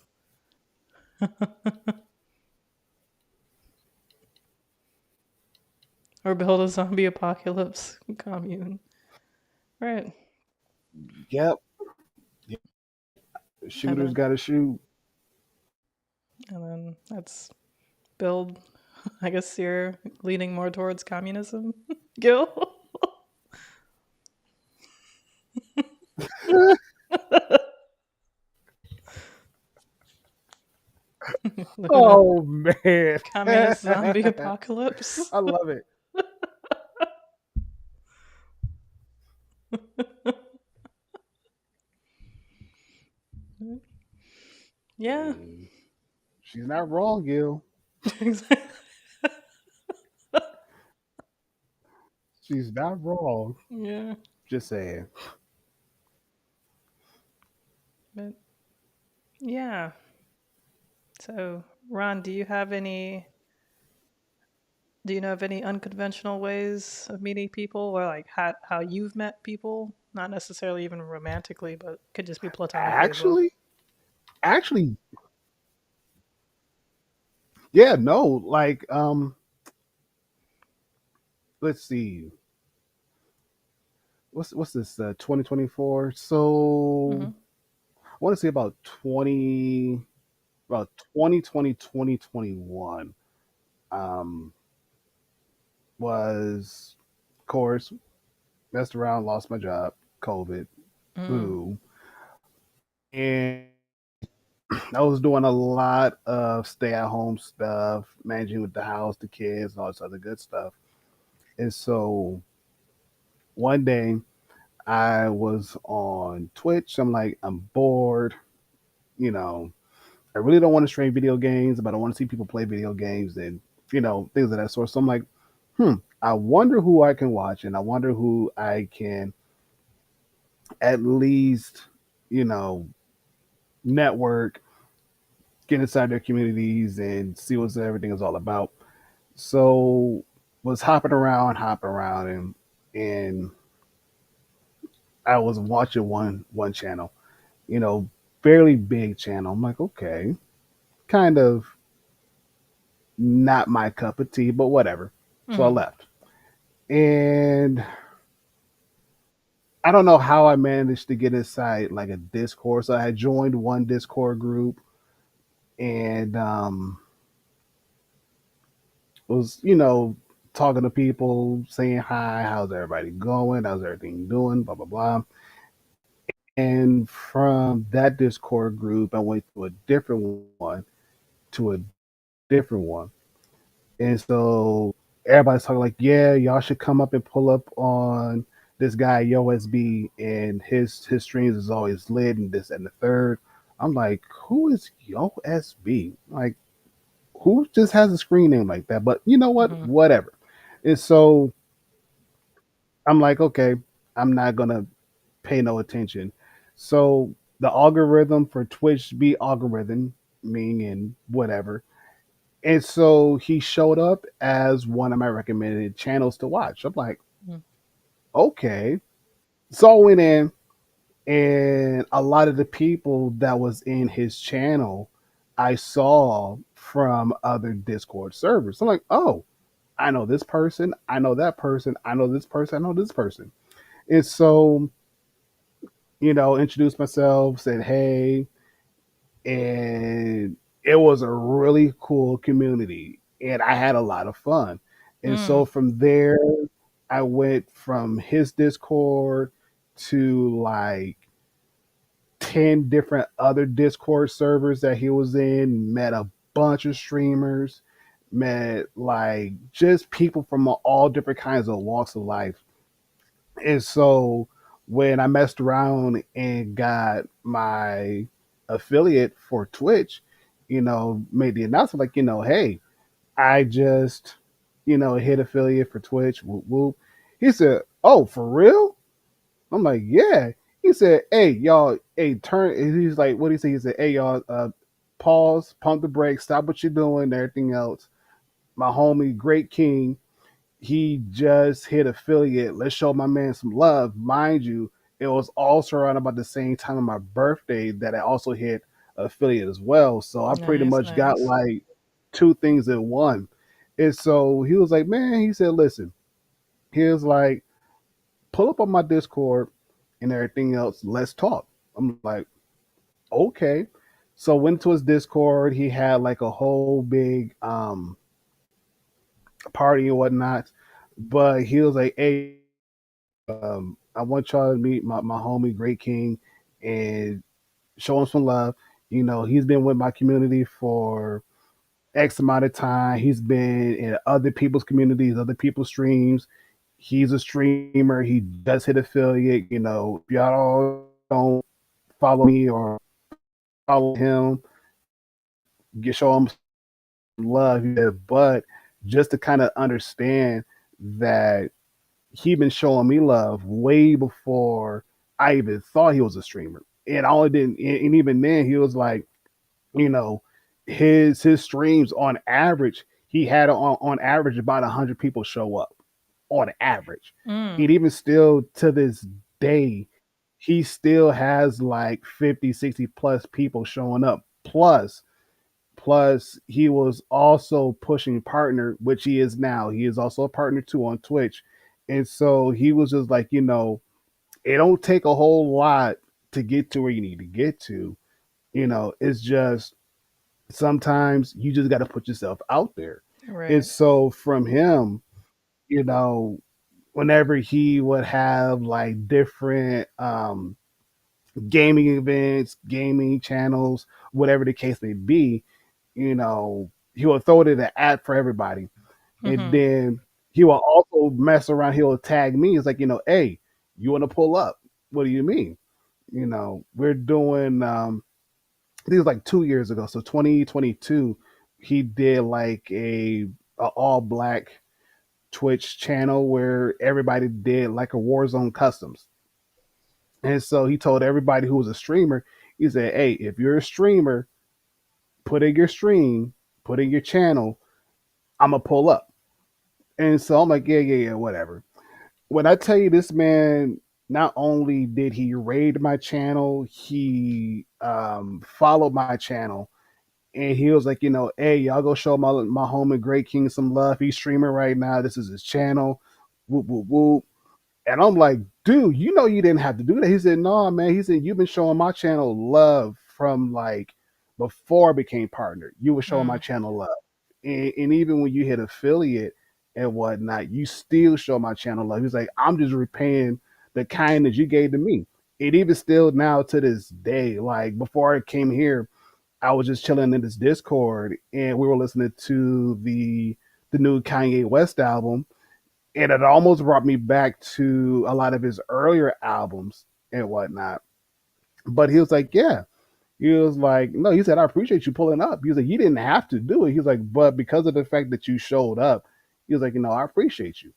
Or build a zombie apocalypse commune. Right. Yep. And Shooters then got to shoot. that's build. I guess you're leaning more towards communism, Gil. Living a Oh man, communist zombie I apocalypse. love it. Yeah. Hey, she's not wrong, Gil. She's not wrong. Yeah. Just saying. But yeah. So, Ron, do you know of any unconventional ways of meeting people or like how you've met people? Not necessarily even romantically, but could just be platonically as well. Actually, actually, yeah, no, like, let's see, what's this? 2024. So Mm-hmm. I want to say about 2020, 2021. Um, was, of course, messed around, lost my job, COVID, Mm. boo, and I was doing a lot of stay at home stuff, managing with the house, the kids, and all this other good stuff. And so one day I was on Twitch. I'm like, I'm bored. You know, I really don't want to stream video games, but I want to see people play video games and, things of that sort. So I'm like, I wonder who I can watch and I wonder who I can at least, you know, network, get inside their communities and see what everything is all about. So was hopping around, and I was watching one channel, you know, fairly big channel. I'm like, okay, kind of not my cup of tea, but whatever. So I Mm-hmm. left. And I don't know how I managed to get inside like a Discord. So I had joined one Discord group and was, talking to people, saying hi, how's everybody going, how's everything doing, blah blah blah. And from that Discord group, I went to a different one, to a different one. And so everybody's talking like, yeah, y'all should come up and pull up on this guy YoSB, and his streams is always lit and this and the third. I'm like, who is YoSB? Like, who just has a screen name like that? But you know what? Mm-hmm. Whatever. And so I'm like, okay, I'm not gonna pay no attention. So the algorithm for Twitch be algorithm, meaning whatever. And so he showed up as one of my recommended channels to watch. I'm like, okay. So I went in, and a lot of the people that was in his channel I saw from other Discord servers. So I'm like, oh, I know this person, I know that person, I know this person, I know this person. And so, introduced myself, said hey, and it was a really cool community, and I had a lot of fun. And Mm. so from there, I went from his Discord to like 10 different other Discord servers that he was in, met a bunch of streamers, met like just people from all different kinds of walks of life. And so when I messed around and got my affiliate for Twitch, made the announcement like, hey, I just, hit affiliate for Twitch. Whoop, whoop. He said, oh, for real? I'm like, yeah. He said, hey, y'all, hey, turn. He's like, what did he say? He said, hey, y'all, pause, pump the brakes, stop what you're doing, everything else. My homie, Great King, he just hit affiliate. Let's show my man some love. Mind you, it was also around about the same time of my birthday that I also hit affiliate as well. So I pretty Nice, much got nice. like two things in one. And so he was like, man, he said, listen, he was like, pull up on my Discord and everything else. Let's talk. I'm like, okay. So went to his Discord. He had like a whole big party and whatnot. But he was like, hey, I want y'all to meet my homie Great King and show him some love. He's been with my community for X amount of time. He's been in other people's communities, other people's streams. He's a streamer. He does hit affiliate. If y'all don't follow me or follow him, get show him love. Yeah, but just to kind of understand that he been showing me love way before I even thought he was a streamer. And I only didn't, and even then, he was like, you know, his streams on average, he had on average about 100 people show up on average. Mm. And even still to this day, he still has like 50, 60 plus people showing up. Plus, he was also pushing partner, which he is now. He is also a partner too on Twitch. And so he was just like, it don't take a whole lot to get to where you need to get to. It's just sometimes you just got to put yourself out there. And Right. so from him, you know, whenever he would have like different gaming events, gaming channels, whatever the case may be, he will throw it in an ad for everybody. And Mm-hmm. then he will also mess around. He will tag me. It's like, hey, you want to pull up? What do you mean? We're doing, I think it was like 2 years ago. So 2022, he did like a all black Twitch channel where everybody did like a Warzone customs. And so he told everybody who was a streamer, he said, hey, if you're a streamer, put in your stream, put in your channel, I'm gonna pull up. And so I'm like, yeah, yeah, yeah, whatever. When I tell you this man, not only did he raid my channel, he followed my channel, and he was like, hey, y'all go show my homie Great King some love. He's streaming right now. This is his channel. Whoop whoop whoop. And I'm like, dude, you didn't have to do that. He said, no, man. He said, you've been showing my channel love from like before I became partner. You were showing my Mm. channel love. And even when you hit affiliate and whatnot, you still show my channel love. He's like, I'm just repaying the kindness you gave to me. It even still now to this day, like before I came here, I was just chilling in this Discord and we were listening to the new Kanye West album, and it almost brought me back to a lot of his earlier albums and whatnot. But he was like, yeah. He was like, no, he said, I appreciate you pulling up. He was like, you didn't have to do it. He was like, but because of the fact that you showed up, he was like, I appreciate you.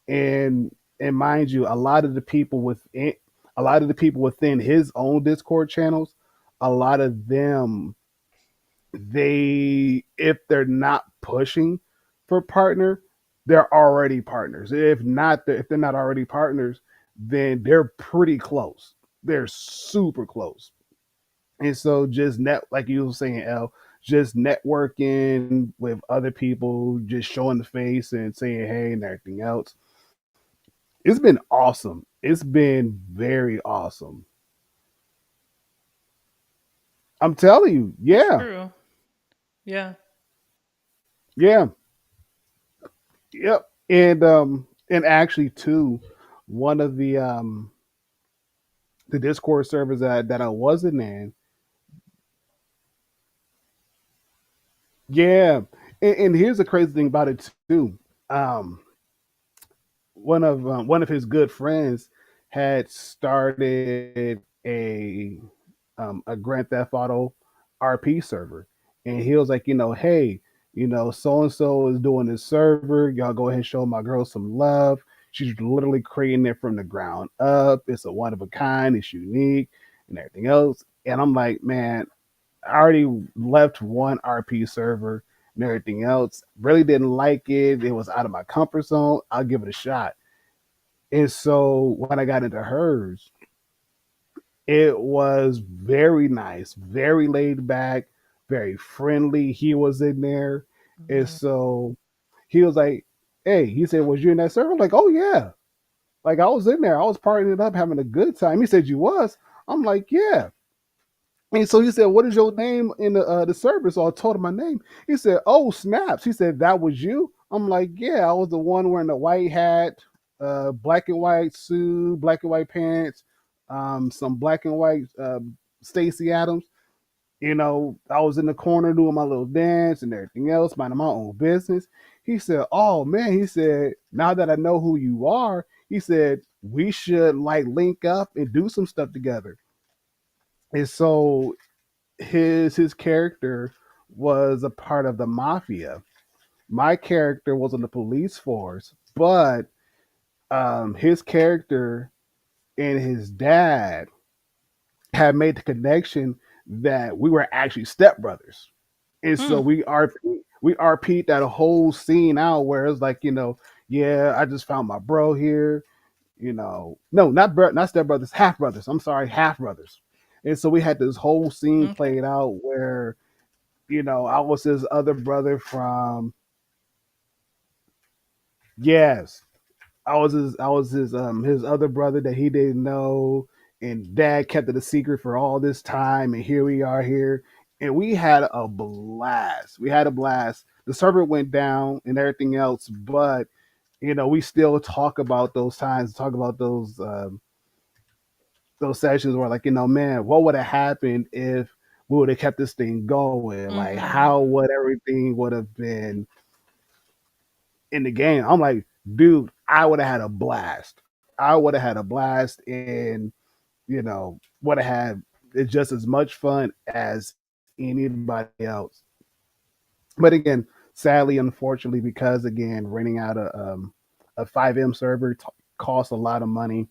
And mind you, a lot of the people within his own Discord channels, a lot of them, if they're not pushing for partner, they're already partners. If they're not already partners, then they're pretty close. They're super close. And so just net like you were saying, L, just networking with other people, just showing the face and saying hey and everything else. It's been awesome. It's been very awesome. I'm telling you, That's yeah, true. Yeah. yeah, yep. And actually too, one of the Discord servers that I wasn't in, yeah. And here's the crazy thing about it too. Um, one of his good friends had started a Grand Theft Auto RP server, and he was like, hey, so and so is doing this server. Y'all go ahead and show my girl some love. She's literally creating it from the ground up. It's a one of a kind. It's unique and everything else. And I'm like, man, I already left one RP server and everything else. Really didn't like it. It was out of my comfort zone. I'll give it a shot. And so when I got into hers, it was very nice, very laid back, very friendly. He was in there. And Hmm. so he was like, hey, he said, was you in that server? I'm like, oh, yeah. Like I was in there. I was partying it up, having a good time. He said, you was? I'm like, yeah. And so he said, what is your name in the service? So I told him my name. He said, oh, snaps. He said, that was you? I'm like, yeah, I was the one wearing the white hat, black and white suit, black and white pants, some black and white Stacy Adams. I was in the corner doing my little dance and everything else, minding my own business. He said, oh, man, he said, now that I know who you are, he said, we should like link up and do some stuff together. And so his character was a part of the mafia. My character was in the police force, but his character and his dad had made the connection that we were actually stepbrothers, and so Mm. we RP'd that whole scene out where it's like yeah, I just found my bro here, no, not stepbrothers, half brothers. I'm sorry, half brothers. And so we had this whole scene Okay. played out where I was his other brother from yes, I was his other brother that he didn't know, and dad kept it a secret for all this time, and here we are here, and we had a blast. We had a blast. The server went down and everything else, but we still talk about those times, talk about those sessions where like man, what would have happened if we would have kept this thing going? Like Hmm. how would everything would have been in the game? I'm like, dude, I would have had a blast. I would have had a blast and, would have had just as much fun as anybody else. But again, sadly, unfortunately, because again, renting out a 5M server costs a lot of money.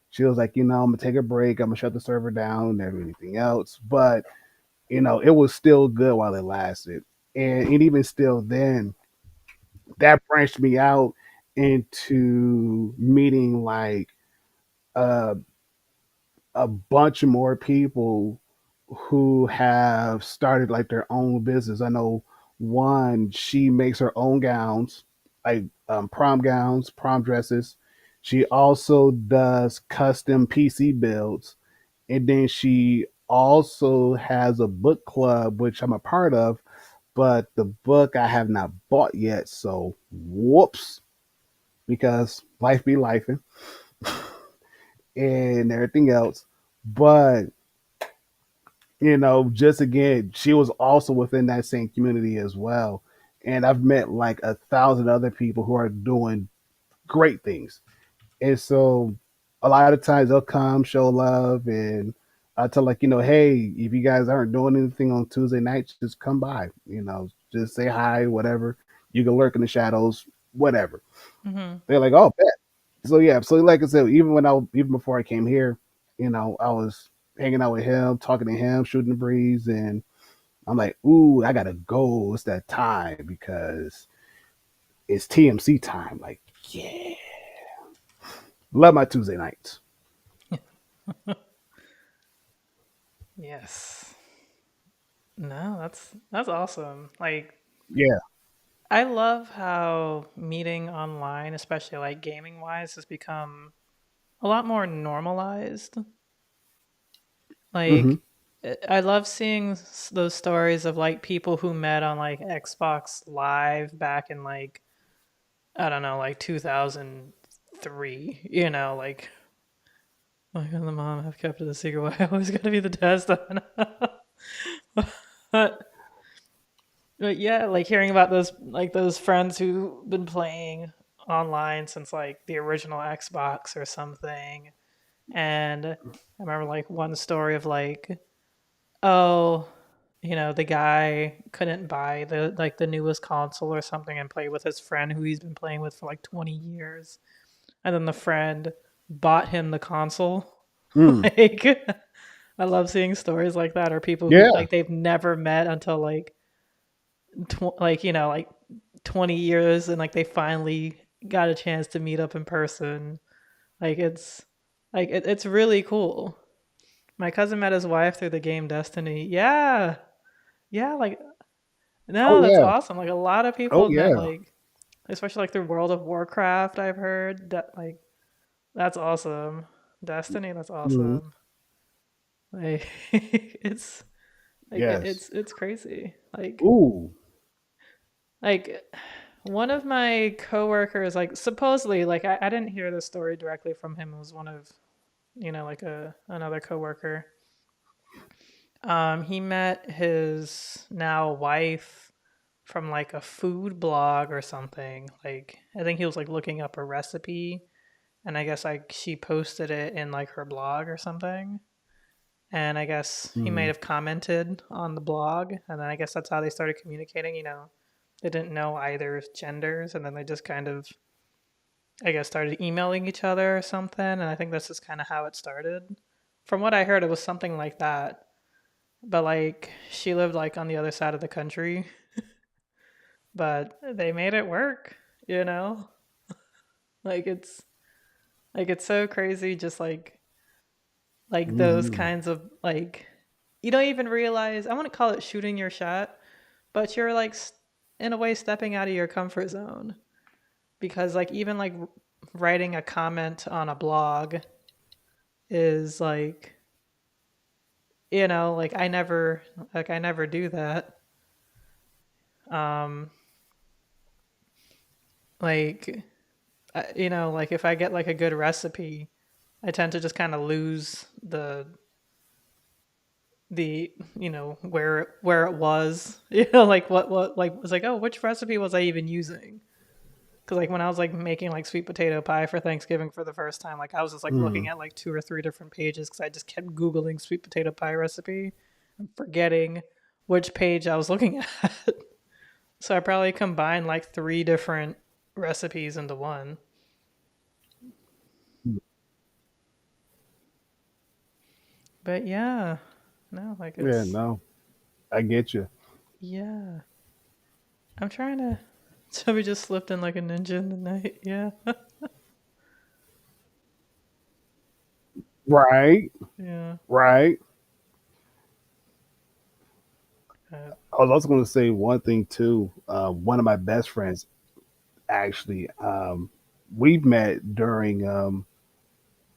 She was like, I'm gonna take a break. I'm gonna shut the server down and everything else. But it was still good while it lasted. And even still, then that branched me out into meeting like uh, a bunch of more people who have started like their own business. I know one, she makes her own gowns, like prom gowns, prom dresses. She also does custom PC builds. And then she also has a book club, which I'm a part of, but the book I have not bought yet. So, whoops, because life be life and everything else. But just again, she was also within that same community as well. And I've met like 1,000 other people who are doing great things. And so a lot of times they'll come, show love, and I tell like, hey, if you guys aren't doing anything on Tuesday nights, just come by. Just say hi, whatever. You can lurk in the shadows, whatever. Hmm. They're like, oh, bet. So yeah, so like I said, even before I came here, I was hanging out with him, talking to him, shooting the breeze, and I'm like, ooh, I gotta go. It's that time because it's TMC time. Like, yeah, love my Tuesday nights. Yes. No, that's awesome. Like Yeah. I love how meeting online, especially like gaming wise, has become a lot more normalized. Hmm. Like I love seeing those stories of like people who met on like Xbox Live back in like I don't know, like 2003, like the mom have kept it a secret why I always got to be the test on. but But yeah, like hearing about those friends who've been playing online since like the original Xbox or something. And I remember like one story of like, oh, the guy couldn't buy the newest console or something and play with his friend who he's been playing with for like 20 years. And then the friend bought him the console. Mm. like I love seeing stories like that or people who Yeah. like they've never met until like 20 years and like they finally got a chance to meet up in person. Like it's really cool. My cousin met his wife through the game Destiny. Yeah. Yeah, like Oh no, that's yeah. awesome. Like a lot of Oh people have met yeah. like especially like through World of Warcraft, I've heard that like that's awesome. Destiny, that's Hmm. awesome. Like it's Yes. it's crazy. Ooh. Like one of my coworkers, like supposedly, like I didn't hear the story directly from him. It was one of, like a another coworker. He met his now wife from like a food blog or something. Like I think he was like looking up a recipe, and I guess like she posted it in like her blog or something. And I guess he might Mm. have commented on the blog, and then I guess that's how they started communicating. They didn't know either's genders, and then they just kind of I guess started emailing each other or something, and I think this is kind of how it started. From what I heard, it was something like that. But like she lived like on the other side of the country, but they made it work, you know? Like it's so crazy just like those Hmm. kinds of like you don't even realize, I wouldn't call it shooting your shot, but you're like in a way stepping out of your comfort zone because like even like writing a comment on a blog is like I never do that. Um, like like if I get like a good recipe, I tend to just kind of lose the where it was, like what like was like, oh, which recipe was I even using? Because like when I was like making like sweet potato pie for Thanksgiving for the first time, like I was just like looking Mm. at like two or three different pages because I just kept googling sweet potato pie recipe and forgetting which page I was looking at. So I probably combined like three different recipes into one. But yeah, no, like Yeah. it's No, I get you. yeah. I'm trying to. So we just slipped in like a ninja in the night. Yeah, Right. yeah. Right. Uh, I was also going to say one thing too. One of my best friends actually, we've met during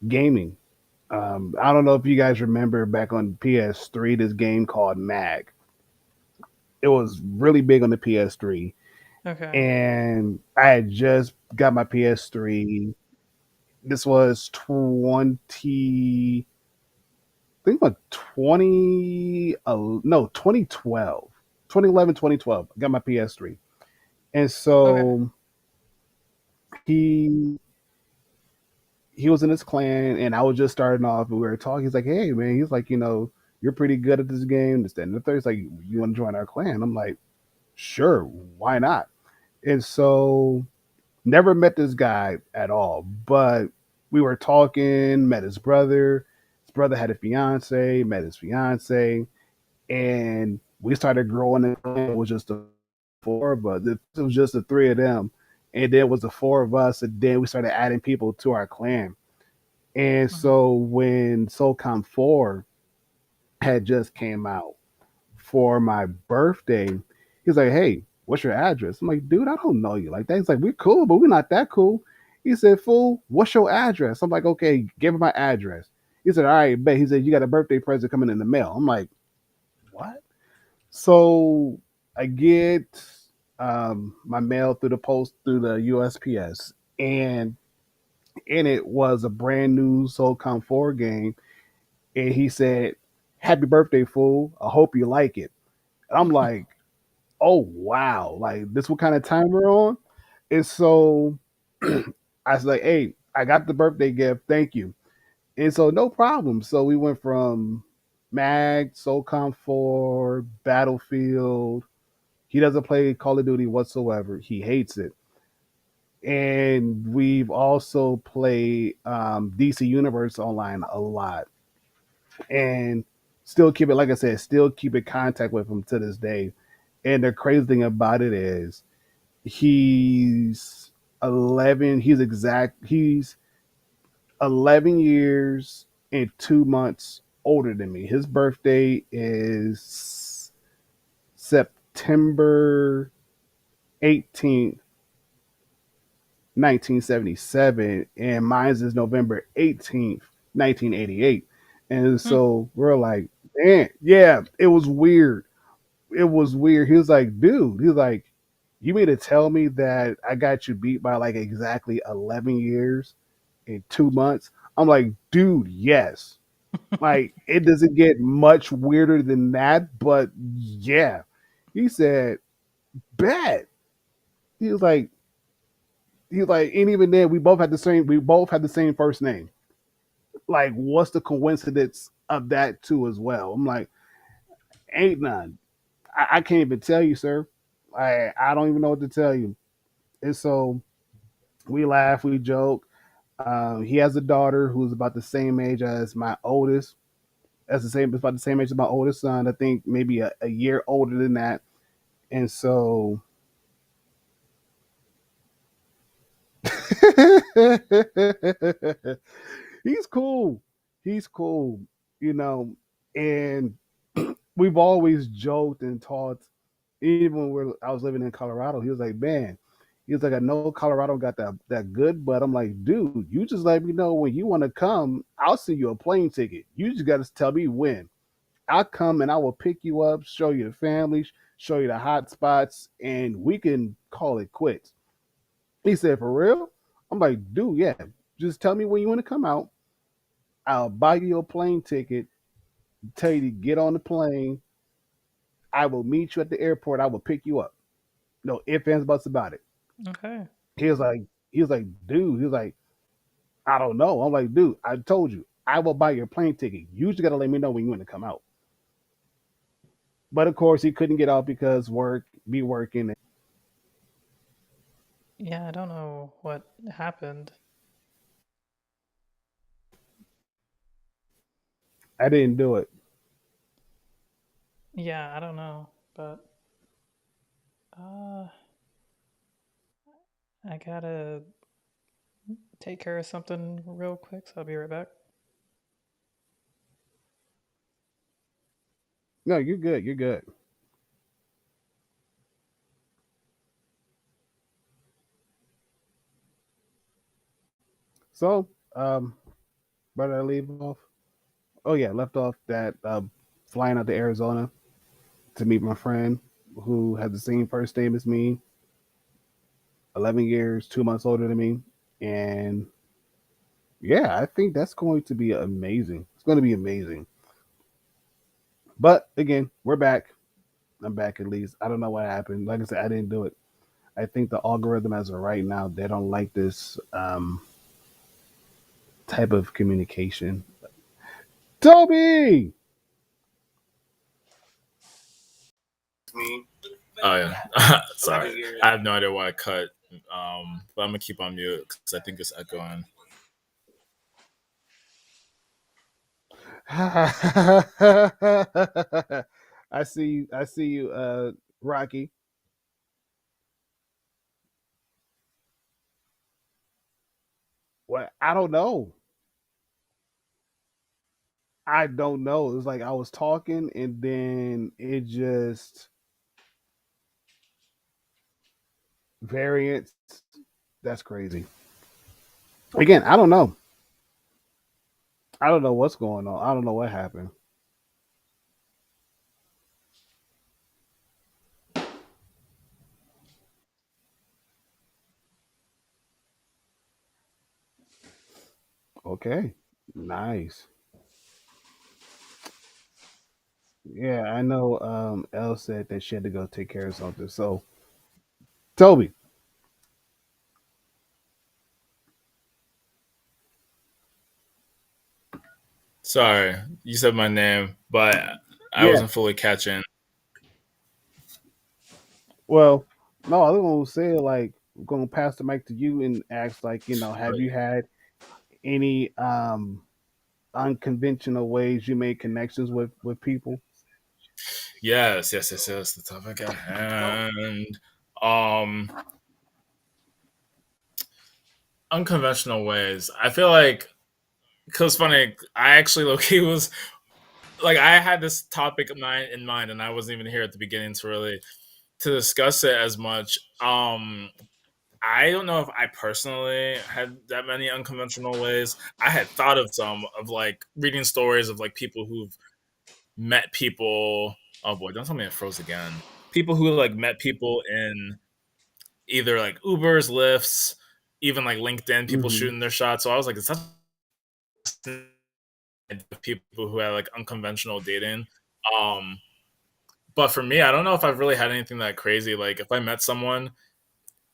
gaming. I don't know if you guys remember back on PS3, this game called Mag. It was really big on the PS3, okay. and I had just got my PS3. This was 20, I think about 20, no, 2012, 2011, 2012. I got my PS3. And Okay. so he he was in his clan, and I was just starting off, and we were talking. He's like, "Hey, man," he's like, "You're pretty good at this game." This, that, and the third. He's like, "You want to join our clan?" I'm like, "Sure, why not?" And so, never met this guy at all, but we were talking. Met his brother. His brother had a fiance. Met his fiance, and we started growing. The clan. It was just the four of us. It was just the three of them, and then it was the four of us, and then we started adding people to our clan. And Mhm. so when SOCOM 4 had just came out, for my birthday. He's like, "Hey, what's your address?" I'm like, "Dude, I don't know you like that." He's like, "We're cool, but we're not that cool." He said, "Fool, what's your address?" I'm like, "Okay, give him my address." He said, "All right, bet." He said, "You got a birthday present coming in the mail." I'm like, "What?" So I get my mail through the post through the USPS, and in it was a brand new SOCOM 4 game, and he said, "Happy birthday, fool! I hope you like it." And I'm like, "Oh wow! Like this, what kind of time we're on?" And so I was like, "Hey, I got the birthday gift. Thank you." And so no problem. So we went from Mag, SOCOM 4, Battlefield. He doesn't play Call of Duty whatsoever. He hates it. And we've also played DC Universe online a lot, and still keep it, like I said, still keep in contact with him to this day. And the crazy thing about it is he's 11. He's 11 years and 2 months older than me. His birthday is September 18th, 1977, and mine's is November 18th, 1988. And Hmm. so we're like, man, yeah, it was weird. It was weird. He was like, dude, he was like, you mean to tell me that I got you beat by like exactly 11 years in 2 months? I'm like, dude, yes. Like, it doesn't get much weirder than that, but yeah. He said, bet. He was like, and even then, we both had the same first name. Like, what's the coincidence of that too as well? I'm like, ain't none. I can't even tell you, sir. I don't even know what to tell you. And so we laugh, we joke. He has a daughter who's about the same age as my oldest. That's the same, about the same age as my oldest son. I think maybe a year older than that. And so he's cool. He's cool, you know. And we've always joked and talked. Even when I was living in Colorado, he was like, "Man," he was like, "I know Colorado got that good, but I'm like, dude, you just let me know when you want to come. I'll send you a plane ticket. You just got to tell me when. I'll come and I will pick you up, show you the family, show you the hot spots, and we can call it quits." He said, "For real?" I'm like, "Dude, yeah. Just tell me when you want to come out. I'll buy you a plane ticket, tell you to get on the plane. I will meet you at the airport. I will pick you up. No ifs, ands, buts about it." Okay. He was like, dude, he was like, "I don't know." I'm like, "Dude, I told you, I will buy your plane ticket. You just gotta let me know when you want to come out." But of course, he couldn't get out because be working. Yeah, I don't know what happened. I didn't do it. Yeah, I don't know, but uh, I gotta take care of something real quick, so I'll be right back. No, you're good. You're good. So, where did I leave off? Oh yeah, left off that flying out to Arizona to meet my friend who had the same first name as me, 11 years, 2 months older than me, and yeah, I think that's going to be amazing. It's going to be amazing. But again, we're back. I'm back at least. I don't know what happened. Like I said, I didn't do it. I think the algorithm, as of right now, they don't like this type of communication. Toby, Oh yeah, sorry. I have no idea why I cut. But I'm gonna keep on mute because I think it's echoing. I see you. I see you, Rocky. Well, I don't know. I don't know. It was like I was talking and then it just variance. That's crazy. Again, I don't know. I don't know what's going on. I don't know what happened. Okay. Nice. Yeah, I know Elle said that she had to go take care of something. So Toby. Sorry, you said my name, but I Yeah. wasn't fully catching. Well, no, I was gonna say like I'm gonna pass the mic to you and ask like, have you had any unconventional ways you made connections with people? Yes. The topic at hand. Um, Unconventional ways. I feel like because funny, I actually low-key was like I had this topic of mine in mind, and I wasn't even here at the beginning to really to discuss it as much. I don't know if I personally had that many unconventional ways. I had thought of some of like reading stories of like people who've met people. Oh boy, don't tell me it froze again. People who like met people in either like Ubers, Lyfts, even like LinkedIn, people Hmm. shooting their shots. So I was like, it's such people who had like unconventional dating. Um, but for me, I don't know if I've really had anything that crazy. Like if I met someone,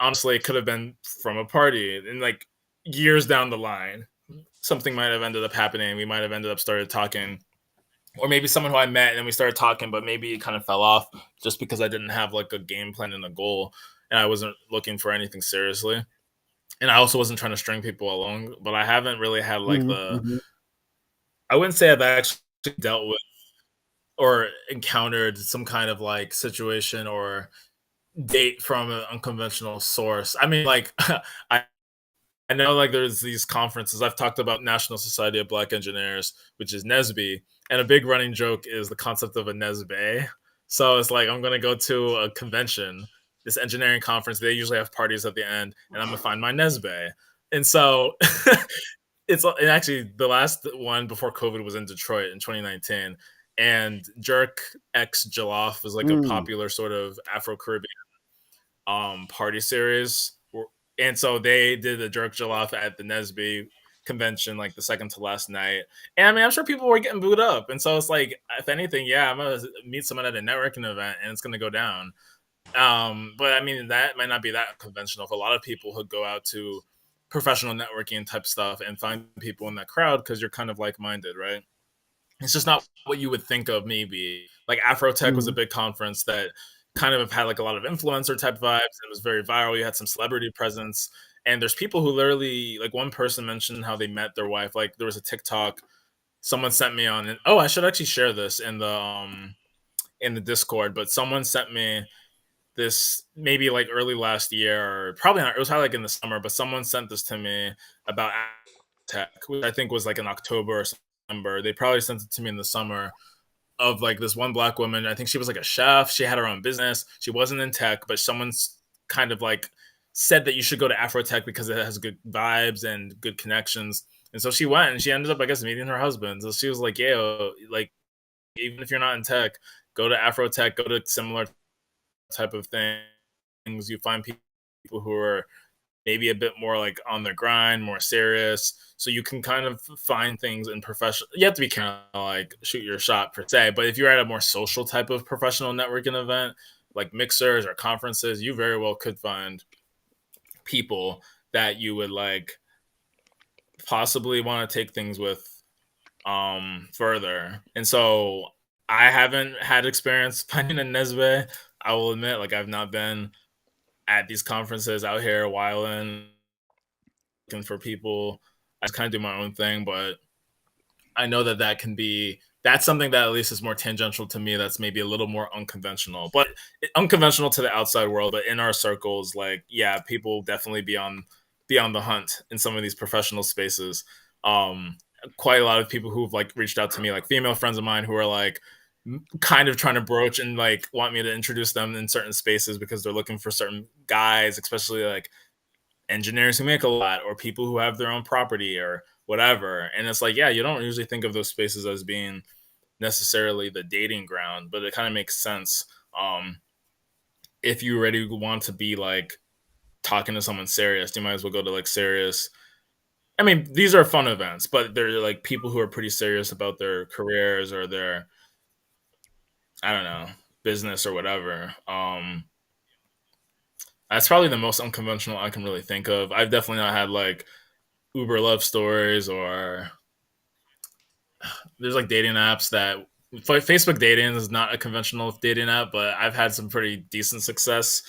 honestly, it could have been from a party and like years down the line, something might have ended up happening. We might have ended up started talking, or maybe someone who I met and then we started talking, but maybe it kind of fell off just because I didn't have like a game plan and a goal, and I wasn't looking for anything seriously. And I also wasn't trying to string people along, but I haven't really had like Hmm. the. Hmm. I wouldn't say I've actually dealt with or encountered some kind of like situation or date from an unconventional source. I mean, like I I know like there's these conferences. I've talked about National Society of Black Engineers, which is NESB, and a big running joke is the concept of a NESBE. So it's like I'm gonna go to a convention, this engineering conference. They usually have parties at the end, and I'm gonna find my NESBE. And so and actually the last one before COVID was in Detroit in 2019, and Jerk X Jollof was like a Mm. popular sort of Afro Caribbean party series, and so they did the jerk jollof at the Nesby convention like the second to last night. And I mean, I'm sure people were getting booed up, and so it's like, if anything, yeah, I'm gonna meet someone at a networking event, and it's gonna go down. But I mean, that might not be that conventional for a lot of people who go out to professional networking type stuff and find people in that crowd because you're kind of like minded, right? It's just not what you would think of maybe. Like Afrotech was a Hmm. big conference that kind of had like a lot of influencer type vibes. It was very viral. You had some celebrity presence. And there's people who literally like one person mentioned how they met their wife. Like there was a TikTok someone sent me on and oh, I should actually share this in the Discord, but someone sent me this maybe like early last year or probably not, it was probably like in the summer, but someone sent this to me about tech, which I think was like in October or September. They probably sent it to me in the summer of like this one black woman. I think she was like a chef. She had her own business. She wasn't in tech, but someone's kind of like said that you should go to Afrotech because it has good vibes and good connections. And so she went and she ended up, I guess, meeting her husband. So she was like, yeah, like even if you're not in tech, go to Afrotech, go to similar type of things. You find people who are maybe a bit more like on the grind, more serious. So you can kind of find things in professional. You have to be kind of like shoot your shot per se. But if you're at a more social type of professional networking event, like mixers or conferences, you very well could find people that you would like possibly want to take things with further. And so I haven't had experience finding a Nesbe. I will admit, like I've not been at these conferences out here whiling looking for people. I just kind of do my own thing, but I know that that's something that at least is more tangential to me. That's maybe a little more unconventional, but unconventional to the outside world. But in our circles, like yeah, people definitely be on the hunt in some of these professional spaces. quite a lot of people who've like reached out to me, like female friends of mine who are like kind of trying to broach and like want me to introduce them in certain spaces because they're looking for certain guys, especially like engineers who make a lot or people who have their own property or whatever. And it's like, yeah, you don't usually think of those spaces as being necessarily the dating ground, but it kind of makes sense. If you already want to be like talking to someone serious, you might as well go to like serious. I mean, these are fun events, but they're like people who are pretty serious about their careers or their, I don't know, business or whatever. That's probably the most unconventional I can really think of. I've definitely not had like Uber love stories or there's like dating apps that Facebook dating is not a conventional dating app, but I've had some pretty decent success.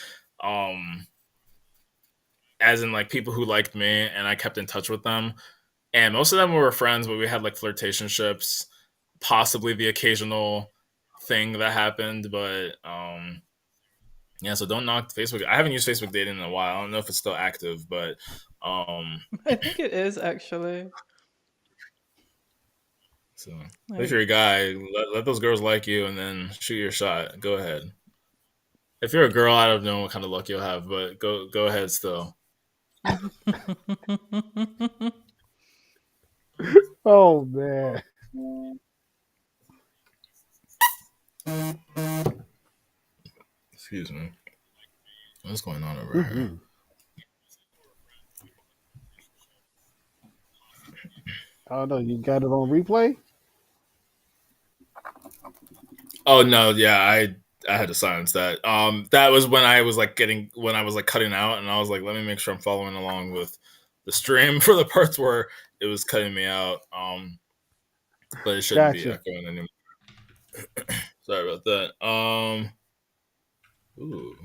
Um, as in like people who liked me and I kept in touch with them. And most of them were friends, but we had like flirtationships, possibly the occasional thing that happened, but yeah, so don't knock Facebook. I haven't used Facebook dating in a while. I don't know if it's still active, but um I think it is actually. so if Like, you're a guy, let those girls like you and then shoot your shot. Go ahead. If you're a girl, I don't know what kind of luck you'll have, but go ahead still. Oh man. Excuse me. What's going on over here? Hmm. I don't know. You got it on replay? Oh no, yeah, I had to silence that. That was when I was like when I was like cutting out, and I was like, let me make sure I'm following along with the stream for the parts where it was cutting me out. But it shouldn't be Gotcha. echoing anymore. Sorry about that. Ooh,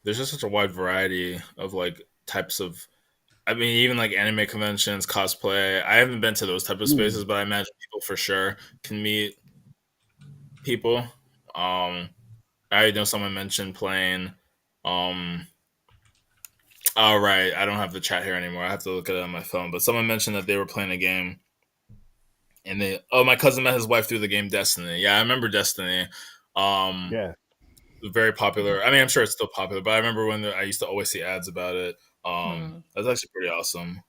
there's just such a wide variety of like types of. I mean, even like anime conventions, cosplay. I haven't been to those type of Mm. spaces, but I imagine people for sure can meet people. I know someone mentioned playing. Um, all right, I don't have the chat here anymore. I have to look at it on my phone. But someone mentioned that they were playing a game, and my cousin met his wife through the game Destiny. Yeah, I remember Destiny. Um, Yeah. very popular. I mean, I'm sure it's still popular, but I remember when I used to always see ads about it. hmm. That's actually pretty awesome.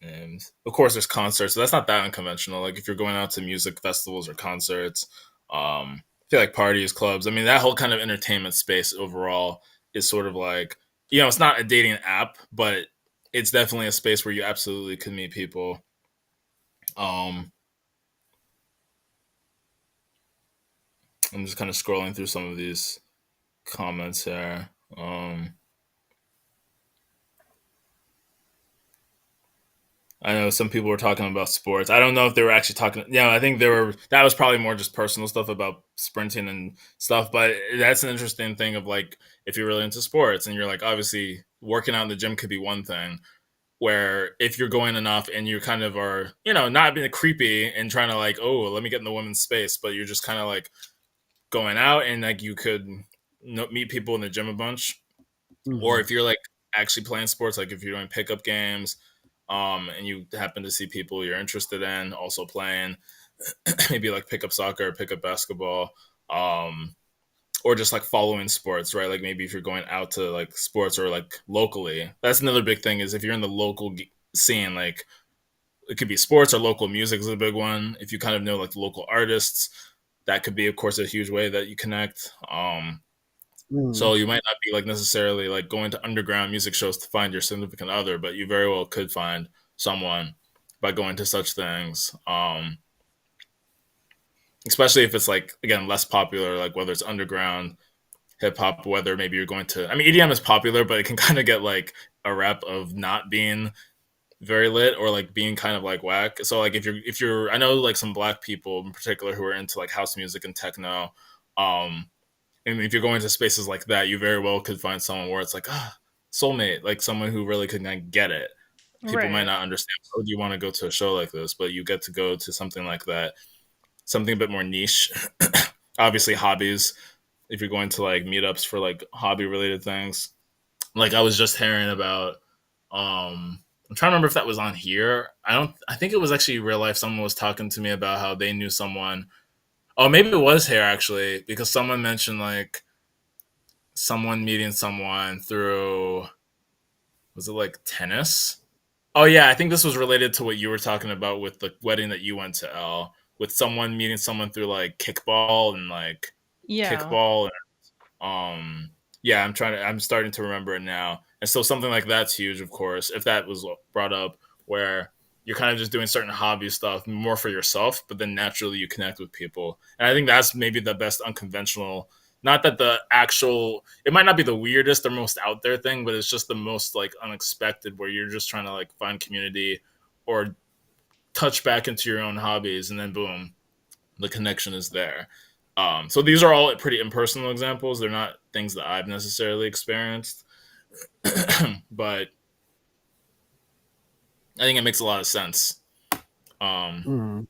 And of course, there's concerts, so that's not that unconventional. Like if you're going out to music festivals or concerts, I feel like parties, clubs. I mean, that whole kind of entertainment space overall is sort of like it's not a dating app, but it's definitely a space where you absolutely could meet people. Um, I'm just kind of scrolling through some of these comments here. I know some people were talking about sports. I don't know if they were actually talking. Yeah, I think they were. That was probably more just personal stuff about sprinting and stuff. But that's an interesting thing of like if you're really into sports and you're like obviously working out in the gym could be one thing. Where if you're going enough and you kind of are not being creepy and trying to like let me get in the women's space, but you're just kind of like going out and like you could meet people in the gym a bunch. Or Hmm. if you're like actually playing sports, like if you're doing pickup games, and you happen to see people you're interested in also playing, maybe like pickup soccer, pickup basketball, um, or just like following sports, right? Like maybe if you're going out to like sports or like locally, that's another big thing is if you're in the local scene, like it could be sports or local music is a big one. If you kind of know like the local artists, that could be, of course, a huge way that you connect. Mm. So you might not be like necessarily like going to underground music shows to find your significant other, but you very well could find someone by going to such things. Especially if it's like again less popular, like whether it's underground hip hop, whether maybe you're going to. I mean, EDM is popular, but it can kind of get like a rep of not being very lit or like being kind of like whack. So like if you're I know like some black people in particular who are into like house music and techno. And if you're going to spaces like that, you very well could find someone where it's like, soulmate, like someone who really could like, get it. People might Right. not understand, oh, do you want to go to a show like this? But you get to go to something like that, something a bit more niche. Obviously, hobbies. if you're going to like meetups for like hobby related things. Like I was just hearing about I'm trying to remember if that was on here. I think it was actually real life. Someone was talking to me about how they knew someone. Oh, maybe it was here actually, because someone mentioned like someone meeting someone through, was it like tennis? Oh yeah, I think this was related to what you were talking about with the wedding that you went to, L, with someone meeting someone through like kickball and like Yeah. kickball. Yeah, I'm starting to remember it now. And so something like that's huge, of course, if that was brought up, where you're kind of just doing certain hobby stuff more for yourself, but then naturally you connect with people. And I think that's maybe the best unconventional, not that the actual, it might not be the weirdest or most out there thing, but it's just the most like unexpected, where you're just trying to like find community or touch back into your own hobbies, and then boom, the connection is there. So these are all pretty impersonal examples. They're not things that I've necessarily experienced, but I think it makes a lot of sense. Um, Mm-hmm.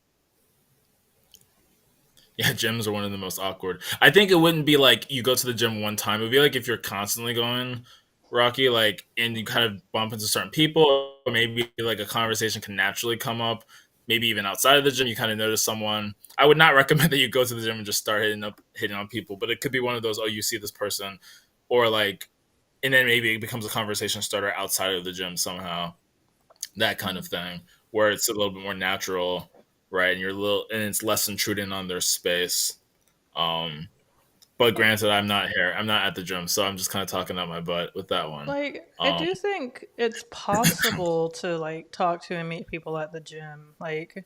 yeah, gyms are one of the most awkward. I think it wouldn't be like you go to the gym one time. It would be like if you're constantly going, Rocky, like, and you kind of bump into certain people, or maybe like a conversation can naturally come up. Maybe even outside of the gym, you kind of notice someone. I would not recommend that you go to the gym and just start hitting on people, but it could be one of those. Oh, you see this person, or like, and then maybe it becomes a conversation starter outside of the gym somehow. That kind of thing, where it's a little bit more natural, right? And you're a little, and it's less intruding on their space. Um, but granted, I'm not here. I'm not at the gym, so I'm just kind of talking out my butt with that one. Like, I Um, do think it's possible to like talk to and meet people at the gym. Like,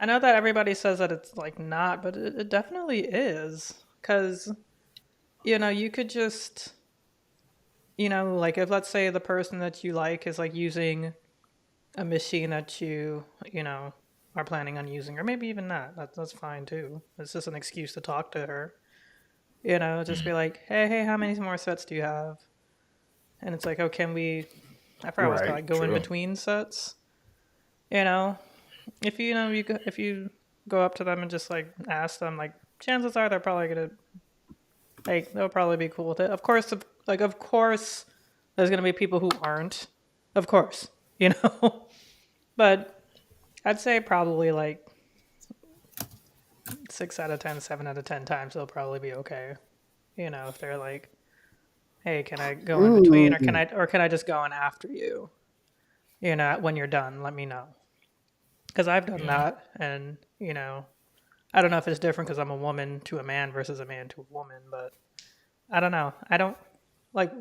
I know that everybody says that it's like not, but it definitely is. Because, you could just, like if let's say the person that you like is like using a machine that you are planning on using, or maybe even not. That's fine too. It's just an excuse to talk to her. Just be like, hey, how many more sets do you have? And it's like, oh, can we? I forgot what's called, Right. like go in true. between sets. You know, if if you go up to them and just like ask them, like chances are they're probably gonna like they'll probably be cool with it. Of course, of course, there's gonna be people who aren't. Of course, but I'd say probably like 6 out of 10, 7 out of 10 times they'll probably be okay. If they're like, hey, can I go in between, or can Mm. I just go in after you? When you're done, let me know. Because I've done Yeah. that, and I don't know if it's different because I'm a woman to a man versus a man to a woman, but I don't know. I don't like.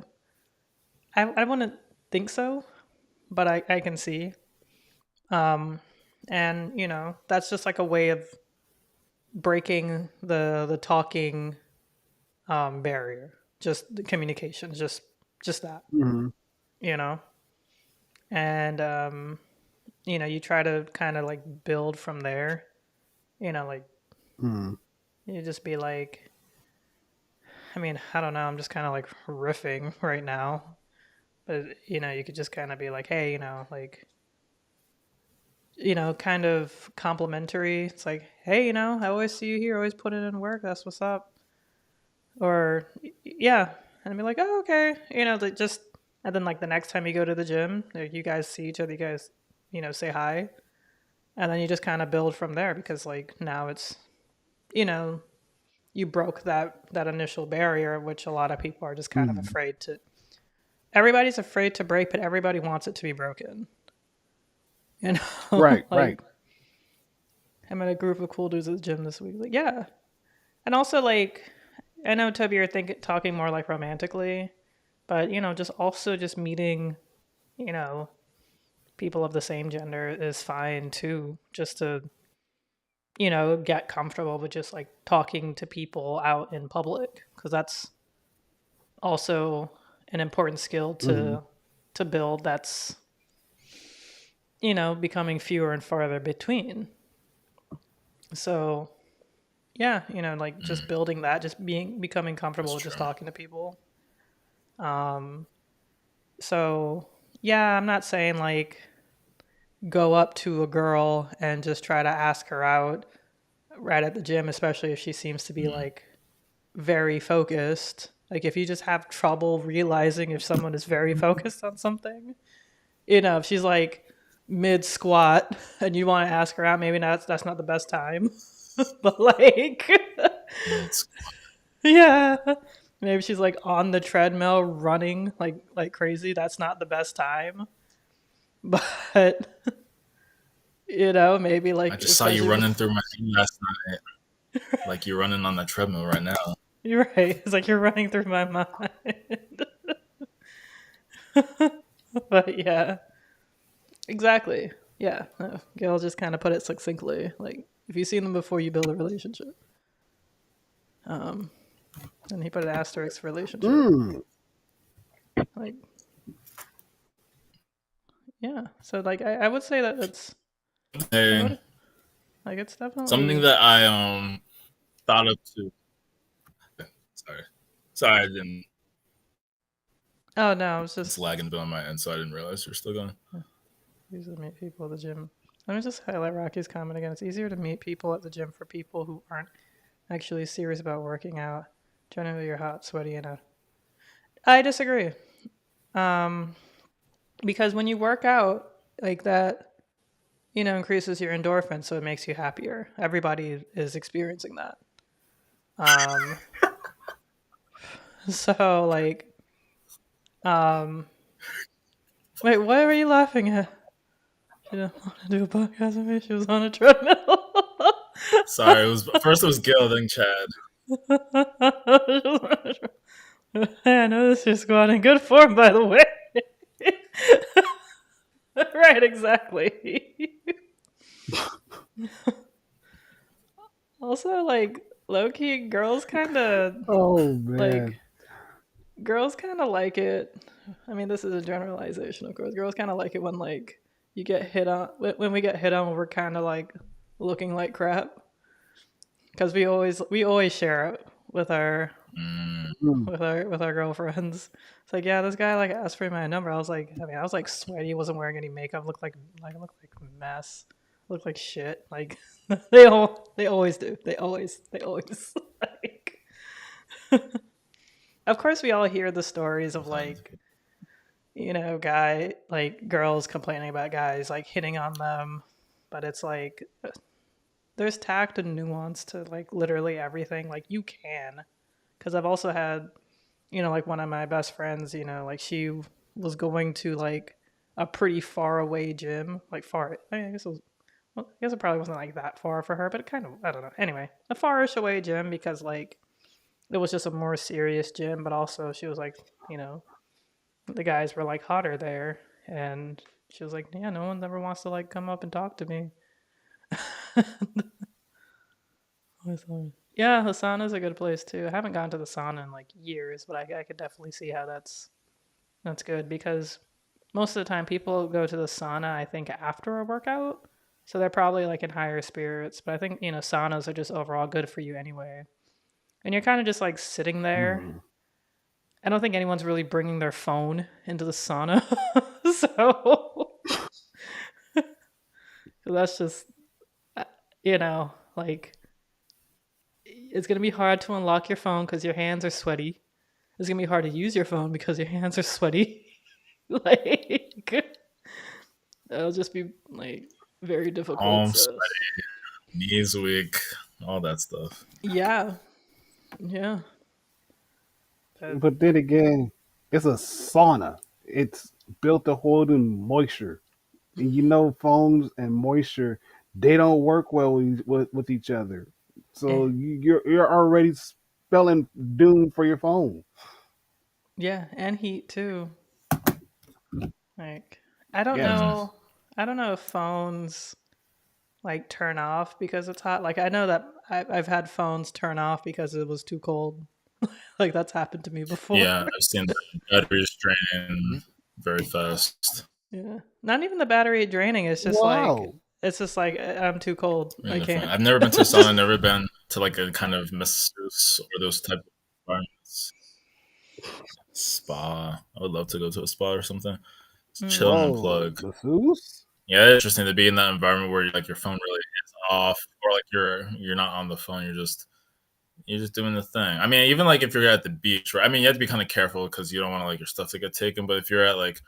I wouldn't think so, but I can see. Um, and that's just like a way of breaking the talking barrier, just the communication, just that, Mm-hmm. you know. And you try to kind of like build from there. Like Mm-hmm. you just be like, I mean, I don't know. I'm just kind of like riffing right now, but you could just kind of be like, hey, like kind of complimentary. It's like, hey, I always see you here, always put it in work. That's what's up. Or yeah, and I'd be like, oh, okay, like just, and then like the next time you go to the gym, like, you guys see each other, you guys, say hi, and then you just kind of build from there because like now it's, you know, you broke that initial barrier, which a lot of people are just kind of Mm-hmm. afraid to. Everybody's afraid to break, but everybody wants it to be broken. You Right. know, Right. like I met a group of cool dudes at the gym this week. Like, yeah, and also like I know Toby, you're talking more like romantically, but just also just meeting, you know, people of the same gender is fine too. Just to get comfortable with just like talking to people out in public because that's also an important skill Mm-hmm. to build. That's becoming fewer and farther between. So yeah, like just building that, just becoming That's comfortable with just true. talking to people. Um, so yeah, I'm not saying like go up to a girl and just try to ask her out right at the gym, especially if she seems to be Mm. like very focused, like if you just have trouble realizing if someone is very focused on something, if she's like mid squat and you want to ask her out, maybe that's not the best time. But like, It's yeah, maybe she's like on the treadmill running like crazy. That's not the best time. But maybe I like just saw you especially running with through my feet last night, like you're running on the treadmill right now. you're right. It's like you're running through my mind. But yeah, exactly. Yeah, Gail just kind of put it succinctly. Like if you've seen them before, you build a relationship. Um, and he put an asterisk for relationship. Mm. Like yeah, so like I would say that I Hey, would like it's something definitely. that I thought of too. Sorry, sorry, I didn't. Oh no, I was It's just lagging a bit on my end, so I didn't realize you're still going. usually meet people at the gym. Let me just highlight Rocky's comment again. It's easier to meet people at the gym for people who aren't actually serious about working out. Generally, you're hot, sweaty, and I disagree. Um, because when you work out like that, increases your endorphin, so it makes you happier. Everybody is experiencing that. Um, so like, um, wait, what were you laughing at? She didn't want to do a podcast with me. She was on a treadmill. Sorry, it was first it was Gil, then Chad. I noticed you're squatting. Good form, by the way. Right, exactly. Also, like low key, Oh like man. girls kind of like it. I mean, this is a generalization, of course. Girls kind of like it when like you get hit on. When we get hit on, we're kind of like looking like crap because we always share it with our Mm, Mm. with our girlfriends. It's like, yeah, this guy like asked for my number. I was like sweaty, wasn't wearing any makeup, I looked like a mess, looked like shit. Like they always do. They always like. Of course, we all hear the stories of sometimes. like guy like girls complaining about guys like hitting on them, but it's like there's tact and nuance to like literally everything. Like you can, because I've also had like one of my best friends, like she was going to like a pretty far away gym, like far. I guess it was. Well, I guess it probably wasn't like that far for her, but it kind of. I don't know. Anyway, a farish away gym because like it was just a more serious gym, but also she was like, the guys were like hotter there, and she was like, yeah, no one ever wants to like come up and talk to me. Yeah, the sauna's a good place too. I haven't gone to the sauna in like years, but I could definitely see how that's good because most of the time people go to the sauna, I think, after a workout. So they're probably like in higher spirits. But I think, saunas are just overall good for you anyway. And you're kind of just like sitting there. Mm. I don't think anyone's really bringing their phone into the sauna. So that's just, uh, like it's going to be hard to unlock your phone because your hands are sweaty. It's going to be hard to use your phone because your hands are sweaty. Like, it'll just be like very difficult. Arms, So sweaty, knees weak, all that stuff. yeah, yeah. But But then again, it's a sauna. It's built to hold in moisture. And phones and moisture, they don't work well with each other. eh, So you're already spelling doom for your phone. yeah, and heat too. Like I don't Yes. Mm, know. I don't know if phones like turn off because it's hot. Like I know that I've had phones turn off because it was too cold. Like that's happened to me before. yeah, I've seen the batteries drain very fast. Yeah, not even the battery draining. Wow. It's just like I'm too cold. In I the phone. can't. I've never been to a sauna, Just never been to like a kind of masseuse or those type of environments. Spa. I would love to go to a spa or something. Just chill and Oh, unplug. masseuse? Yeah, it's interesting to be in that environment where like your phone really is off, or like you're not on the phone. You're just you're just doing the thing. I mean, even like if you're at the beach, right? I mean, you have to be kind of careful because you don't want to like your stuff to get taken. But if you're at like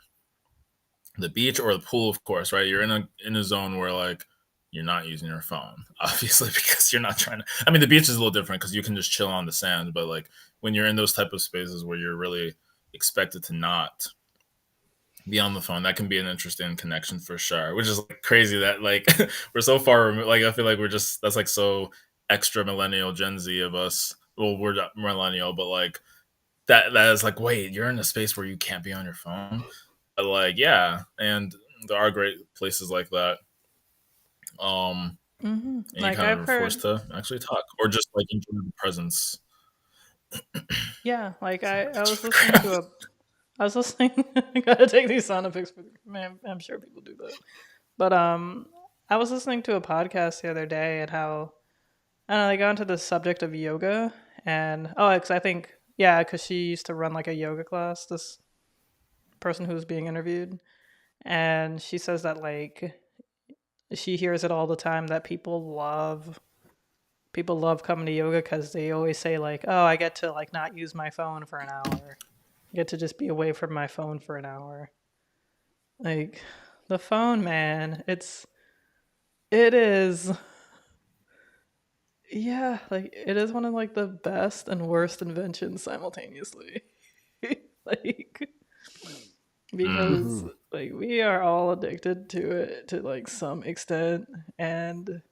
the beach or the pool, of course, right? You're in a zone where like you're not using your phone, obviously, because you're not trying to. I mean, the beach is a little different because you can just chill on the sand, but like when you're in those type of spaces where you're really expected to not be on the phone, that can be an interesting connection for sure. Which is like crazy that like we're so far removed. Like I feel like we're just that's like so extra millennial Gen Z of us. Well, we're not millennial, but like that is like, wait, you're in a space where you can't be on your phone. But like, yeah, and there are great places like that. And you Like kind of I've are forced heard, to actually talk or just like enjoy the presence. yeah, like I was listening Crap. to a, I was listening. I gotta take these sound effects for, man. I'm sure people do that, but I was listening to a podcast the other day and how I don't know, they got into the subject of yoga and oh, because I think yeah, because she used to run like a yoga class. This person who was being interviewed, and she says that like she hears it all the time that people love coming to yoga because they always say like, oh, I get to like not use my phone for an hour, I get to just be away from my phone for an hour. Like the phone, man, it is, yeah, like it is one of like the best and worst inventions simultaneously. Like Mm. because like we are all addicted to it to like some extent, and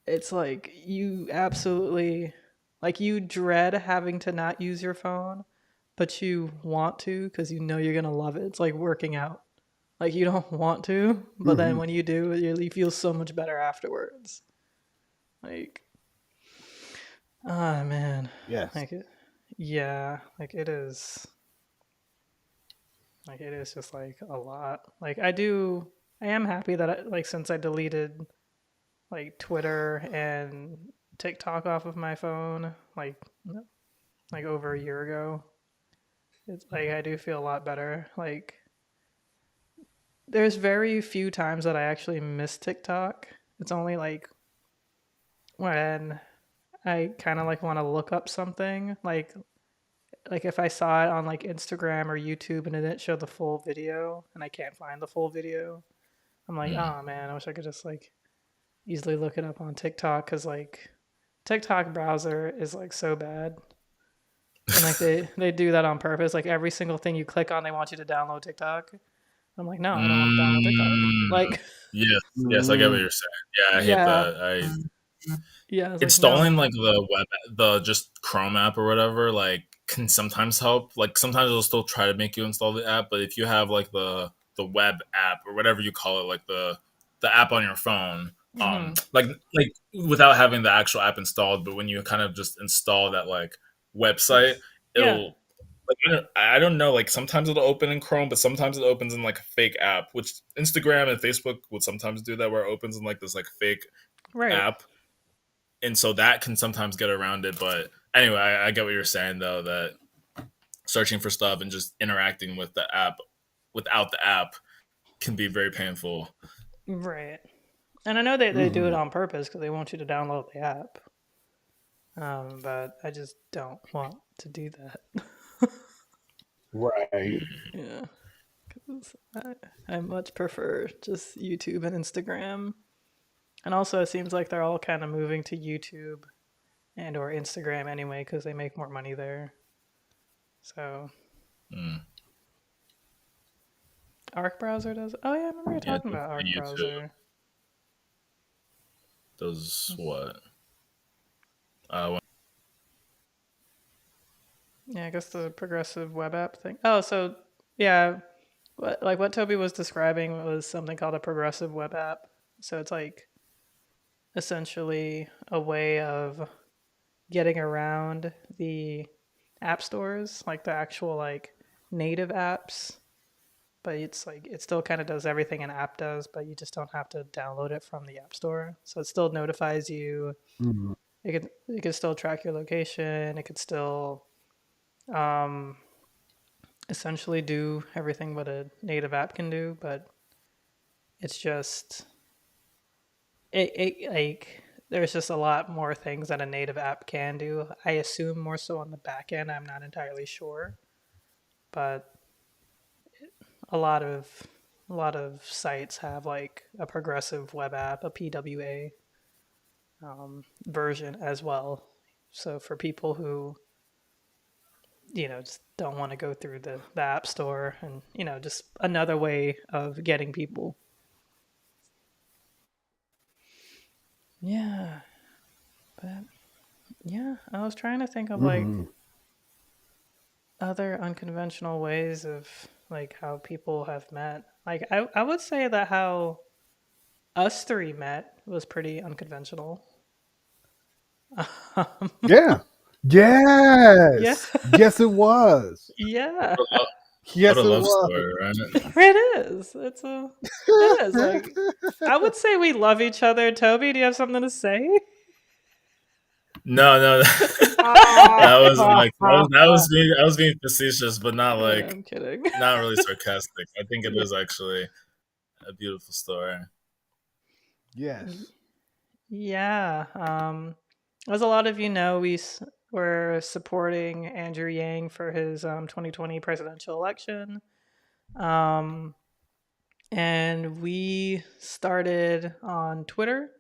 it's like you absolutely, like you dread having to not use your phone, but you want to because you know you're gonna love it. It's like working out. Like you don't want to, but then Hmm. when you do, you feel so much better afterwards. Like, ah man, Yes. like it, yeah, like it is, like it is just like a lot. Like I am happy that like since I deleted like Twitter and TikTok off of my phone, like over a year ago. It's like I do feel a lot better. Like there's very few times that I actually miss TikTok. It's only like when I kind of like want to look up something, like if I saw it on like Instagram or YouTube and it didn't show the full video and I can't find the full video, I'm like, Mm. oh man, I wish I could just like easily look it up on TikTok because like TikTok browser is like so bad. And like they do that on purpose. Like every single thing you click on, they want you to download TikTok. I'm like, no, I don't want to download TikTok. Mm. Like, Yes, yes, I get what Mm. you're saying. Yeah, I hate yeah, that. I yeah. It's like no. installing like the just Chrome app or whatever like can sometimes help. Like sometimes it'll still try to make you install the app, but if you have like the web app or whatever you call it, like the app on your phone, Hmm. like without having the actual app installed, but when you kind of just install that like website, It's yeah, it'll like I don't know, like sometimes it'll open in Chrome, but sometimes it opens in like a fake app, which Instagram and Facebook would sometimes do that where it opens in like this like fake right, app, and so that can sometimes get around it. But anyway, I get what you're saying though, that searching for stuff and just interacting with the app without the app can be very painful. right. And I know they do it Hmm. on purpose because they want you to download the app. But I just don't want to do that. Right. Yeah, 'cause I much prefer just YouTube and Instagram. And also, it seems like they're all kind of moving to YouTube and or Instagram anyway because they make more money there. So Mm. Arc browser does. Oh yeah, I remember you Yeah, talking about Arc YouTube browser. does what? When, Yeah, I guess the progressive web app thing. Oh, so yeah, what Toby was describing was something called a progressive web app. So it's like essentially a way of getting around the app stores, like the actual like native apps. But it's like it still kind of does everything an app does, but you just don't have to download it from the app store. So it still notifies you. Hmm. It could still track your location. It could still um, essentially do everything what a native app can do, but it's just it like there's just a lot more things that a native app can do. I assume more so on the back end. I'm not entirely sure, but a lot of a lot of sites have like a progressive web app, a PWA version as well. So for people who just don't want to go through the app store, and just another way of getting people. Yeah, but yeah, I was trying to think of like Hmm. other unconventional ways of like how people have met. Like I would say that how us three met was pretty unconventional. Yeah. Yeah. Yes. Yes, it was. Yeah. What a Yes, it love was. story, right? It is. It is like I would say we love each other. Toby, do you have something to say? No, no, Ah, that was ah, like ah, ah. I was being facetious, but not Yeah, like I'm kidding. not really sarcastic. I think it Yeah. is actually a beautiful story. Yes. Yeah. As a lot of you know, were supporting Andrew Yang for his 2020 presidential election. Um, and we started on Twitter.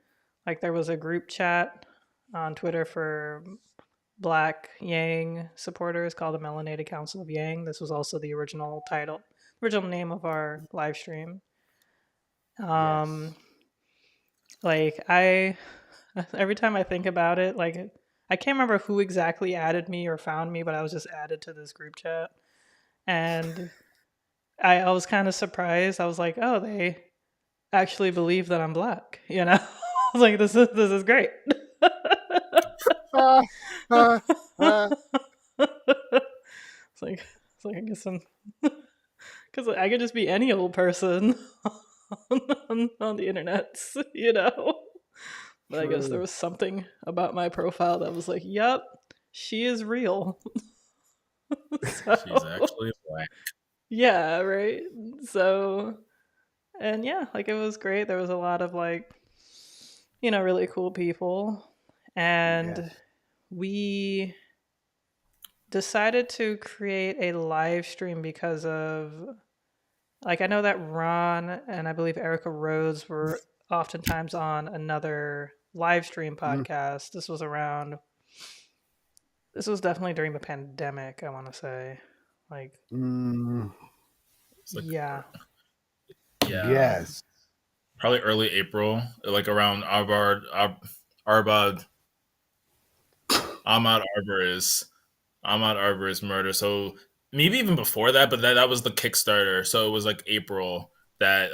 Like there was a group chat on Twitter for Black Yang supporters called the Melanated Council of Yang. This was also the original name of our live stream. Yes. Um, like I every time I think about it, like I can't remember who exactly added me or found me, but I was just added to this group chat, and I was kind of surprised. I was like, oh, they actually believe that I'm black. I was like, this is great. Ah, ah, ah. It's like I guess I'm because I could just be any old person on the internet, you know. But I guess there True. was something about my profile that was like, "Yep, she is real." She's So actually black. yeah, right. So and yeah, like it was great. There was a lot of like really cool people, and Yes. we decided to create a live stream because of like I know that Ron and I believe Erica Rhodes were oftentimes on another live stream Mm, podcast. This was definitely during the pandemic, I want to say. Like mm, It's like yeah. yeah, yes. probably early April, like around Arbad Ahmad Arbery's murder. So maybe even before that, but that was the Kickstarter. So it was like April that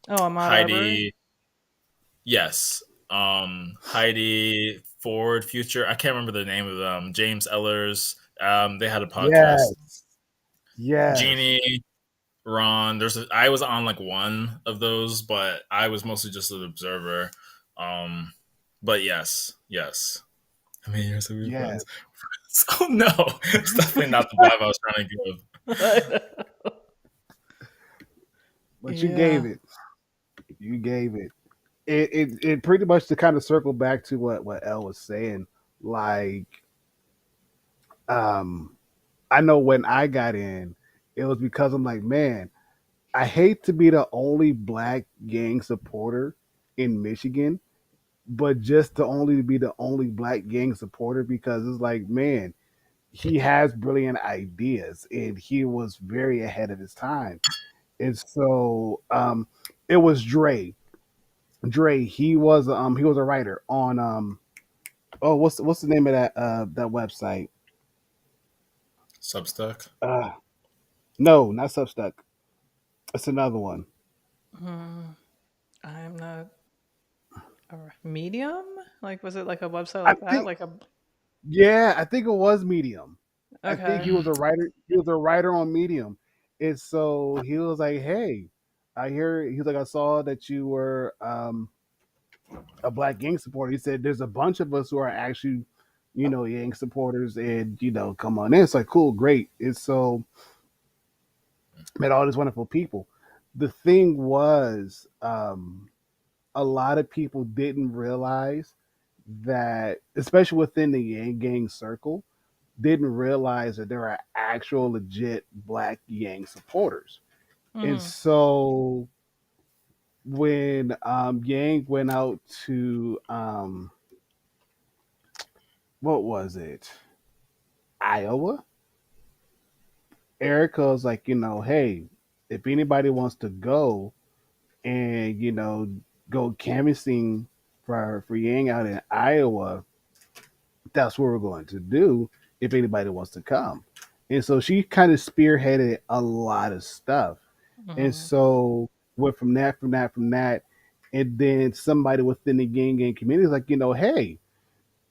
Oh, Ahmad Arbery? Heidi, yes, Heidi Forward Future. I can't remember the name of them. James Ellers. They had a podcast. Yes. Yes. Jeannie, Ron. I was on like one of those, but I was mostly just an observer. Um, but yes, yes. How many years have we been Yes. friends? Oh no, it's definitely not the vibe I was trying to give. But you Yeah. gave it. You gave it. It pretty much to kind of circle back to what Elle was saying. Like, um, I know when I got in, it was because I'm like, man, I hate to be the only black gang supporter in Michigan, but just to only be the only black gang supporter because it's like, man, he has brilliant ideas and he was very ahead of his time. And so it was Dre. Dre, he was a writer on oh what's the name of that website? Substack. Uh no, not Substack. It's another one. Hmm. I'm not a Medium? Like was it like a website I like that? think Like a yeah, I think it was Medium. I think okay. he was a writer. He was a writer on Medium, and so he was like, "Hey, I hear." He's like, "I saw that you were a black gang supporter." He said, "There's a bunch of us who are actually, gang supporters, and come on in." It's like, cool, great. And so met all these wonderful people. The thing was, a lot of people didn't realize that, especially within the Yang Gang circle, didn't realize that there are actual legit Black Yang supporters. And Mm-hmm. so when Yang went out to what was it, Iowa, Erica was like, hey, if anybody wants to go and go canvassing for Yang out in Iowa, that's what we're going to do if anybody wants to come. And so she kind of spearheaded a lot of stuff. And Mm-hmm. so went from that, and then somebody within the gang community is like, hey,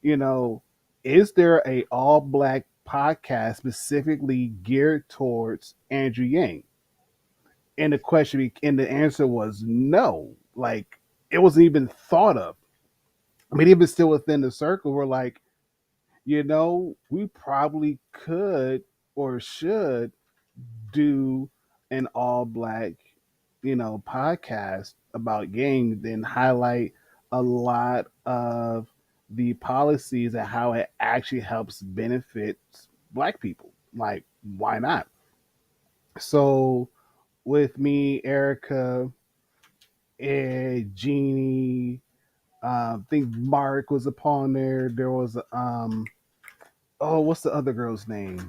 you know, is there a all black podcast specifically geared towards Andrew Yang? And the answer was no. Like it wasn't even thought of. I mean, even still within the circle, we're like, we probably could or should do an all black, podcast about gangs and highlight a lot of the policies and how it actually helps benefit black people. Like, why not? So with me, Erica, Ed, Jeannie, I think Mark was upon there. There was oh, what's the other girl's name?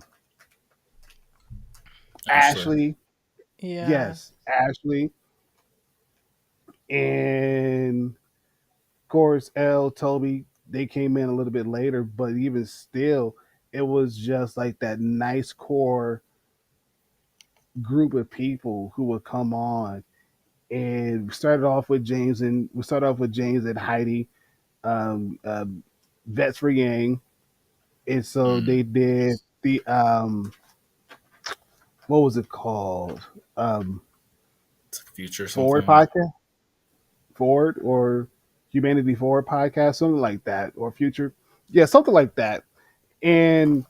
Ashley. Ashley. Yeah. Yes, Ashley. And of course, L, Toby, they came in a little bit later, but even still, it was just like that nice core group of people who would come on. And we started off with James and Heidi, um, um, Vets for Yang. And so Mm. they did the, what was it called? Um, It's like future Forward something. podcast? Forward or Humanity Forward podcast, something like that, or Future. Yeah, something like that. And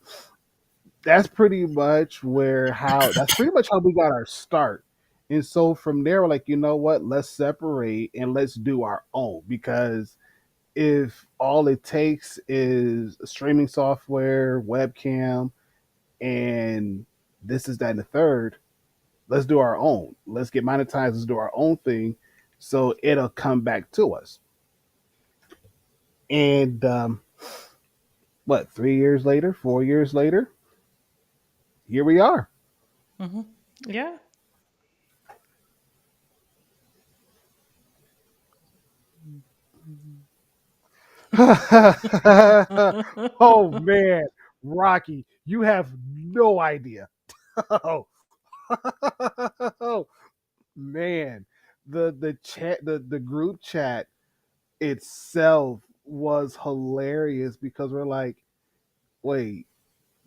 that's pretty much how we got our start. And so from there, we're like, you know what? Let's separate and let's do our own. Because if all it takes is streaming software, webcam, and this is that and the third, let's do our own. Let's get monetized. Let's do our own thing, so it'll come back to us. And what? 3 years later, 4 years later, here we are. Mm-hmm. Yeah. Oh man, Rocky, you have no idea. Oh, oh man, the chat, the group chat itself was hilarious because we're like, wait,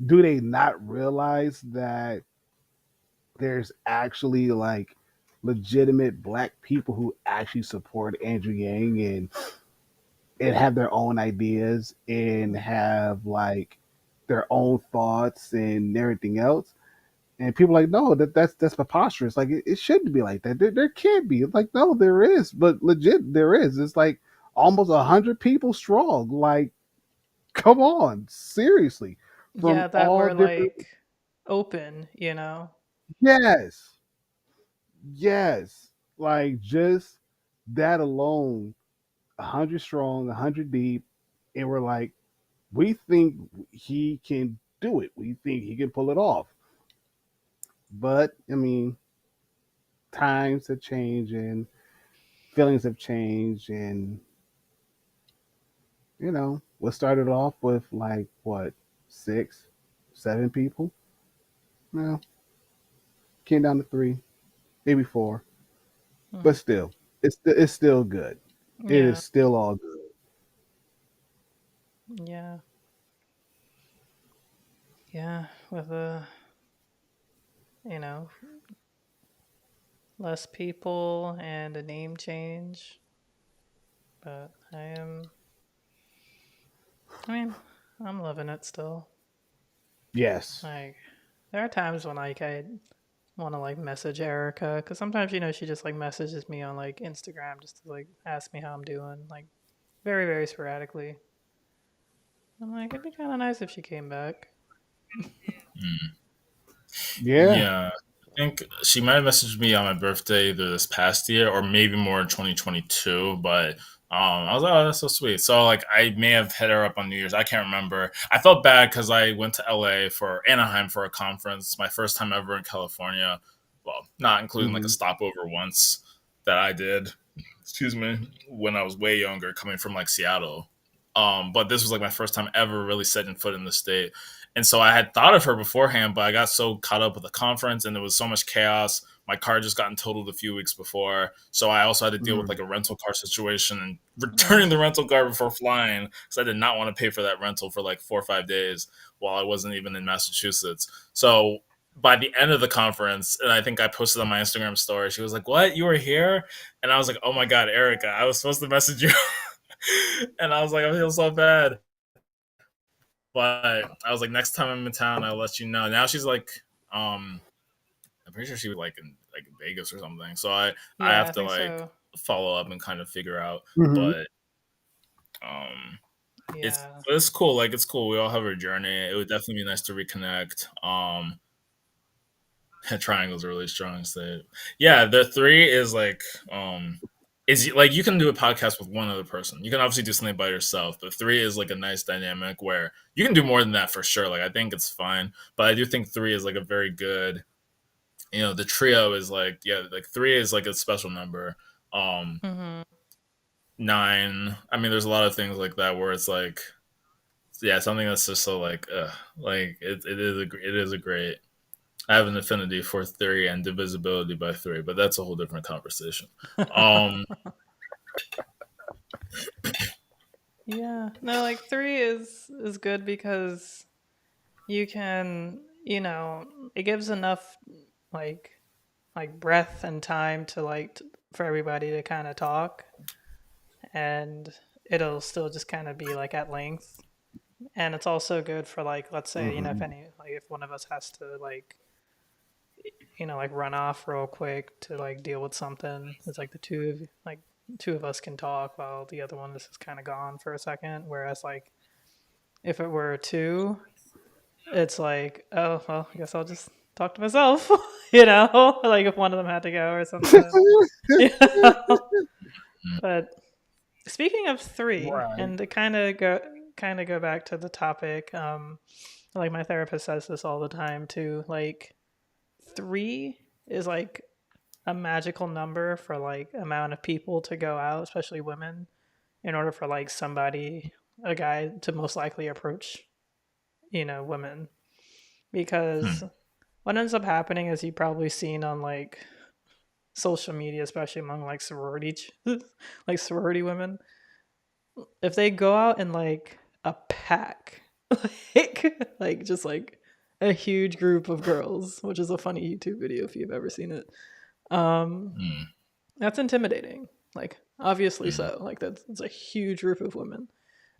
do they not realize that there's actually like legitimate black people who actually support Andrew Yang and have their own ideas and have like their own thoughts and everything else. And people are like, no, that's preposterous. Like it shouldn't be like that. There can't be. Like, no, there is, but legit there is. It's like almost 100 people strong. Like, come on, seriously. From Yeah, that all were different. like open, you know? Yes, yes. Like just that alone, 100 strong, 100 deep, and we're like, we think he can do it. We think he can pull it off. But I mean, times have changed and feelings have changed, and what started off with like what 6, 7 people, well, came down to 3, maybe 4, Mm. but still, it's still good. It is Yeah. still all good. Yeah. Yeah. With you know, less people and a name change. But I mean, I'm loving it still. Yes. Like, there are times when, like, I want to like message Erica because sometimes she just like messages me on like Instagram just to like ask me how I'm doing, like very very sporadically. I'm like, it'd be kind of nice if she came back. Mm. Yeah. Yeah. I think she might have messaged me on my birthday either this past year or maybe more in 2022. But I was like, oh, that's so sweet. So like, I may have hit her up on New Year's. I can't remember. I felt bad because I went to LA for Anaheim for a conference, my first time ever in California. Well, not including like a Hmm. stopover once that I did. Excuse me, when I was way younger, coming from like Seattle. But this was like my first time ever really setting foot in the state. And so I had thought of her beforehand, but I got so caught up with the conference and there was so much chaos. My car just gotten totaled a few weeks before. So I also had to deal with like Hmm. a rental car situation and Ugh. returning the rental car before flying because I did not want to pay for that rental for like 4 or 5 days while I wasn't even in Massachusetts. So by the end of the conference, and I think I posted on my Instagram story, she was like, "What? You were here?" And I was like, "Oh my God, Erica, I was supposed to message you." And I was like, I feel so bad. But I was like, next time I'm in town, I'll let you know. Now she's like, um, I'm pretty sure she was like in Vegas or something. So I Yeah, have I to think like so. follow up and kind of figure out. Hmm. But um, Yeah. it's cool. Like it's cool. We all have our journey. It would definitely be nice to reconnect. Triangle's a really strong state. Yeah, the three is like is like you can do a podcast with one other person. You can obviously do something by yourself, but three is like a nice dynamic where you can do more than that for sure. Like I think it's fine, but I do think three is like a very good. The trio is like yeah, like three is like a special number. Um, Hmm. Nine. I mean, there's a lot of things like that where it's like yeah, something that's just so like it is a great. I have an affinity for three and divisibility by three, but that's a whole different conversation. Um, Yeah. No, like three is good because you can, it gives enough like breath and time to for everybody to kind of talk, and it'll still just kind of be like at length. And it's also good for like, let's say, if Hmm. any like if one of us has to like, like run off real quick to like deal with something, it's like two of us can talk while the other one is just kind of gone for a second. Whereas like if it were two, it's like, oh well, I guess I'll just talk to myself, like if one of them had to go or something. Yeah. But speaking of three, Right. and to kind of go back to the topic, like my therapist says this all the time too. Like three is like a magical number for like amount of people to go out, especially women, in order for like a guy to most likely approach, women. Because hmm, what ends up happening is you've probably seen on like social media, especially among like like sorority women, if they go out in like a pack, like just like a huge group of girls, which is a funny YouTube video if you've ever seen it. Um, hmm, that's intimidating. Like obviously hmm, so. Like that's a huge group of women.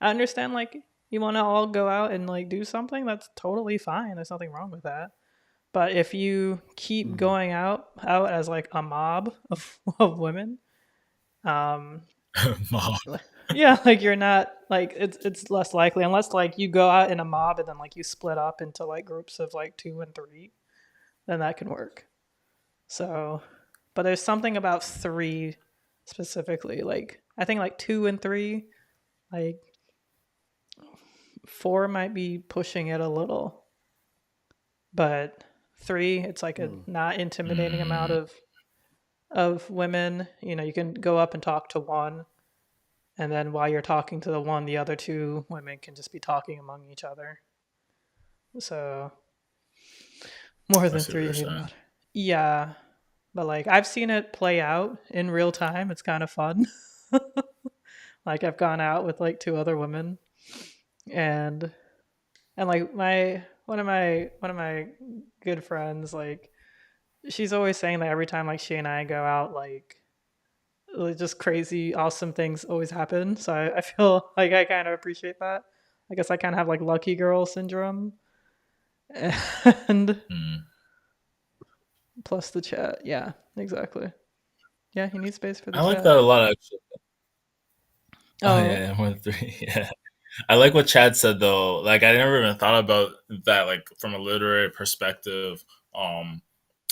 I understand like you want to all go out and like do something. That's totally fine. There's nothing wrong with that. But if you keep Hmm. going out as like a mob of women, um, Mom. yeah, like you're not like it's less likely unless like you go out in a mob and then like you split up into like groups of like two and three, then that can work. So, but there's something about three specifically. Like I think like two and three, like four might be pushing it a little, but three, it's like a Hmm. not intimidating amount Hmm, of women. You can go up and talk to one, and then while you're talking to the one, the other two women can just be talking among each other. So more I than see what three, you're you need saying. about. Yeah, but like I've seen it play out in real time. It's kind of fun. Like I've gone out with like two other women, and like my one of my good friends, like she's always saying that every time like she and I go out, like just crazy awesome things always happen. So I feel like I kind of appreciate that. I guess I kind of have like lucky girl syndrome. And Hmm. plus the chat. Yeah, exactly. Yeah, he needs space for the I like chat. that a lot, actually. Oh Oh, yeah, yeah, 1 3. Yeah, I like what Chad said though. Like, I never even thought about that, like from a literary perspective. Um,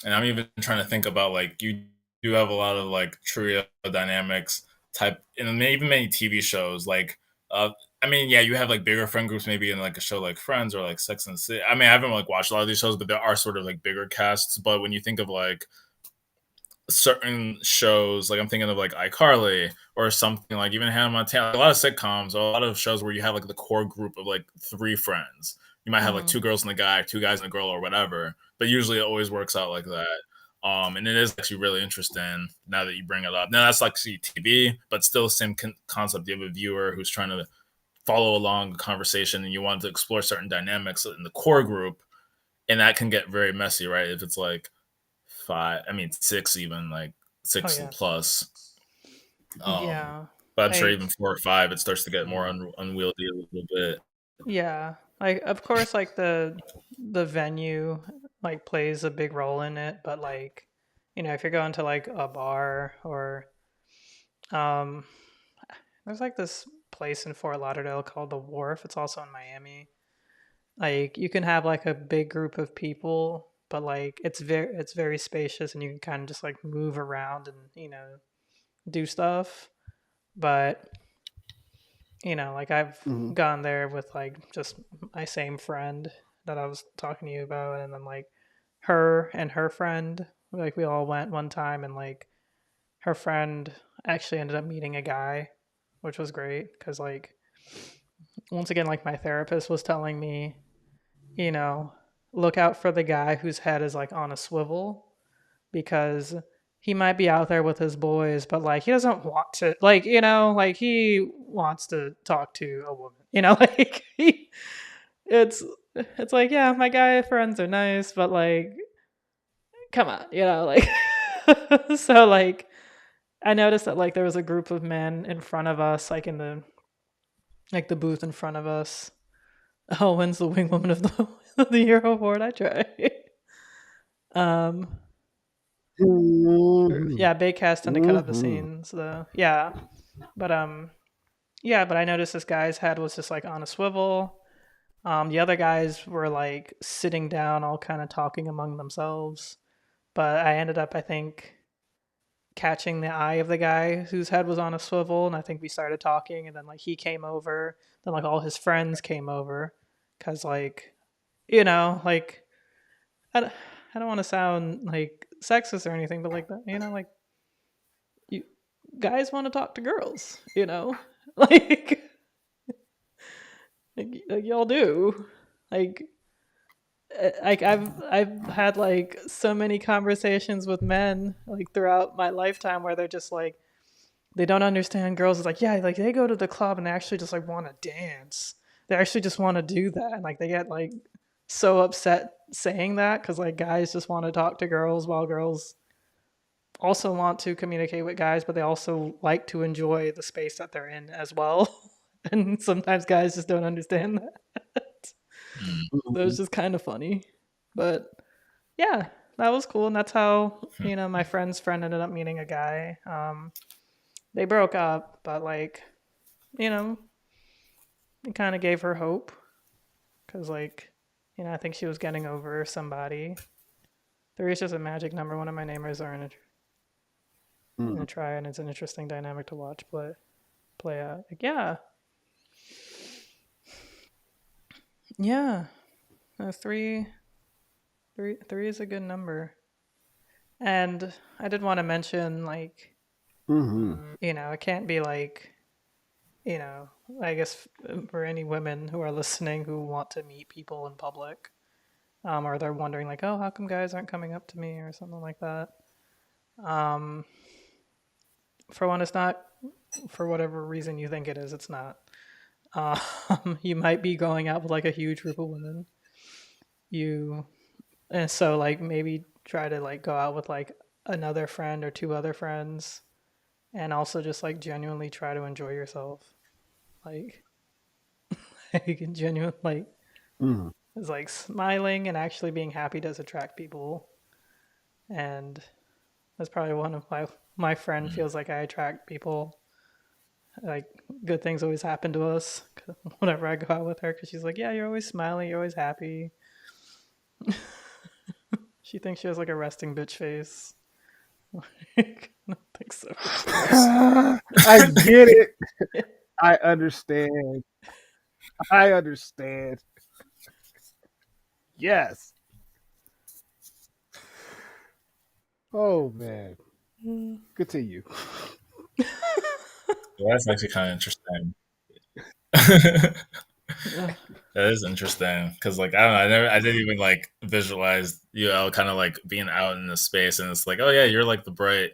and I'm even trying to think about, like, you do have a lot of like trio dynamics type, and even many TV shows. Like, uh, I mean, yeah, you have like bigger friend groups, maybe in like a show like Friends or like Sex and the City. I mean, I haven't like watched a lot of these shows, but there are sort of like bigger casts. But when you think of like certain shows, like I'm thinking of like iCarly or something, like even Hannah Montana, a lot of sitcoms, a lot of shows where you have like the core group of like three friends. You might have like mm-hmm. two girls and a guy, two guys and a girl, or whatever. But usually it always works out like that. And it is actually really interesting now that you bring it up. Now that's like CTV, but still same concept. You have a viewer who's trying to follow along the conversation, and you want to explore certain dynamics in the core group, and that can get very messy, right? If it's like five, I mean six, even like Oh six yeah, plus. Um, yeah. but I'm sure Like even 4 or 5, it starts to get more unwieldy a little bit. yeah, like of course, like the venue like plays a big role in it, but like if you're going to like a bar or um, there's like this place in Fort Lauderdale called the Wharf. It's also in Miami. Like you can have like a big group of people, but like it's very spacious and you can kind of just like move around and do stuff. But like I've Hmm. gone there with like just my same friend that I was talking to you about, and then like her and her friend, like we all went one time, and like her friend actually ended up meeting a guy, which was great because like once again, like my therapist was telling me, you know, look out for the guy whose head is like on a swivel because he might be out there with his boys, but like he doesn't want to, like, like he wants to talk to a woman, like it's, it's like, yeah, my guy friends are nice, but like, come on, like, so like, I noticed that like there was a group of men in front of us, like in the booth in front of us. Oh, when's the wing woman of the the year award? I try. um, Hmm. yeah, Baycast tend to cut out the Hmm. scenes though. Yeah, but yeah, but I noticed this guy's head was just like on a swivel. The other guys were like sitting down, all kind of talking among themselves. But I ended up, I think, catching the eye of the guy whose head was on a swivel, and I think we started talking, and then like he came over, then like all his friends came over, cause like like I, I don't want to sound like sexist or anything, but like that, like you guys want to talk to girls, like, like y'all do, like like I've had like so many conversations with men like throughout my lifetime where they're just like they don't understand girls. It's like, yeah, like they go to the club and they actually just like want to dance. They actually just want to do that, and like they get like so upset saying that because like guys just want to talk to girls while girls also want to communicate with guys, but they also like to enjoy the space that they're in as well. And sometimes guys just don't understand that. Mm. So it's just kind of funny. But yeah, that was cool. And that's how, my friend's friend ended up meeting a guy. They broke up, but like, you know, it kind of gave her hope because, like, I think she was getting over somebody. Three is just a magic number. One of my neighbors are in a try, and it's an interesting dynamic to watch play out. Like, yeah, yeah. Three, three is a good number. And I did want to mention, like, Hmm. it can't be like, you know, I guess for any women who are listening who want to meet people in public, or they're wondering like, oh, how come guys aren't coming up to me or something like that. Um, for one, it's not for whatever reason you think it is. It's not. You might be going out with like a huge group of women. You and so like maybe try to like go out with like another friend or two other friends, and also just like genuinely try to enjoy yourself. Like, you can genuinely like Hmm. it's like smiling and actually being happy does attract people. and that's probably one of my friend Mm. feels like I attract people. Like good things always happen to us whenever I go out with her because she's like, yeah, you're always smiling, you're always happy. She thinks she has like a resting bitch face. I don't think so. I get it. I understand. I understand. Yes. Oh man. Continue. Yeah, that's actually kind of interesting. Yeah. That is interesting because, like, I don't know, I didn't even like visualize you know, kind of like being out in the space, and it's like, oh yeah, you're like the bright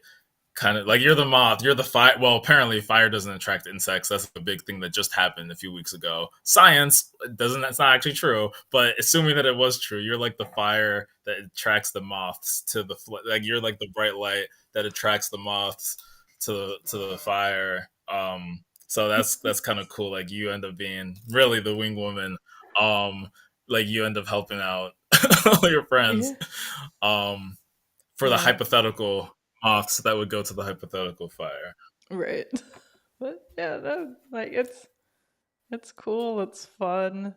kind of like you're the moth, you're the fire. Well, apparently, fire doesn't attract insects. That's a big thing that just happened a few weeks ago. Science doesn't. That's not actually true, but assuming that it was true, you're like the fire that attracts the moths to the like you're like the bright light that attracts the moths to the fire. So that's kind of cool. Like you end up being really the wing woman. Um, like you end up helping out all your friends. Yeah. Um, for the Yeah. hypothetical moths that would go to the hypothetical fire. Right. But yeah, that, like it's cool, it's fun.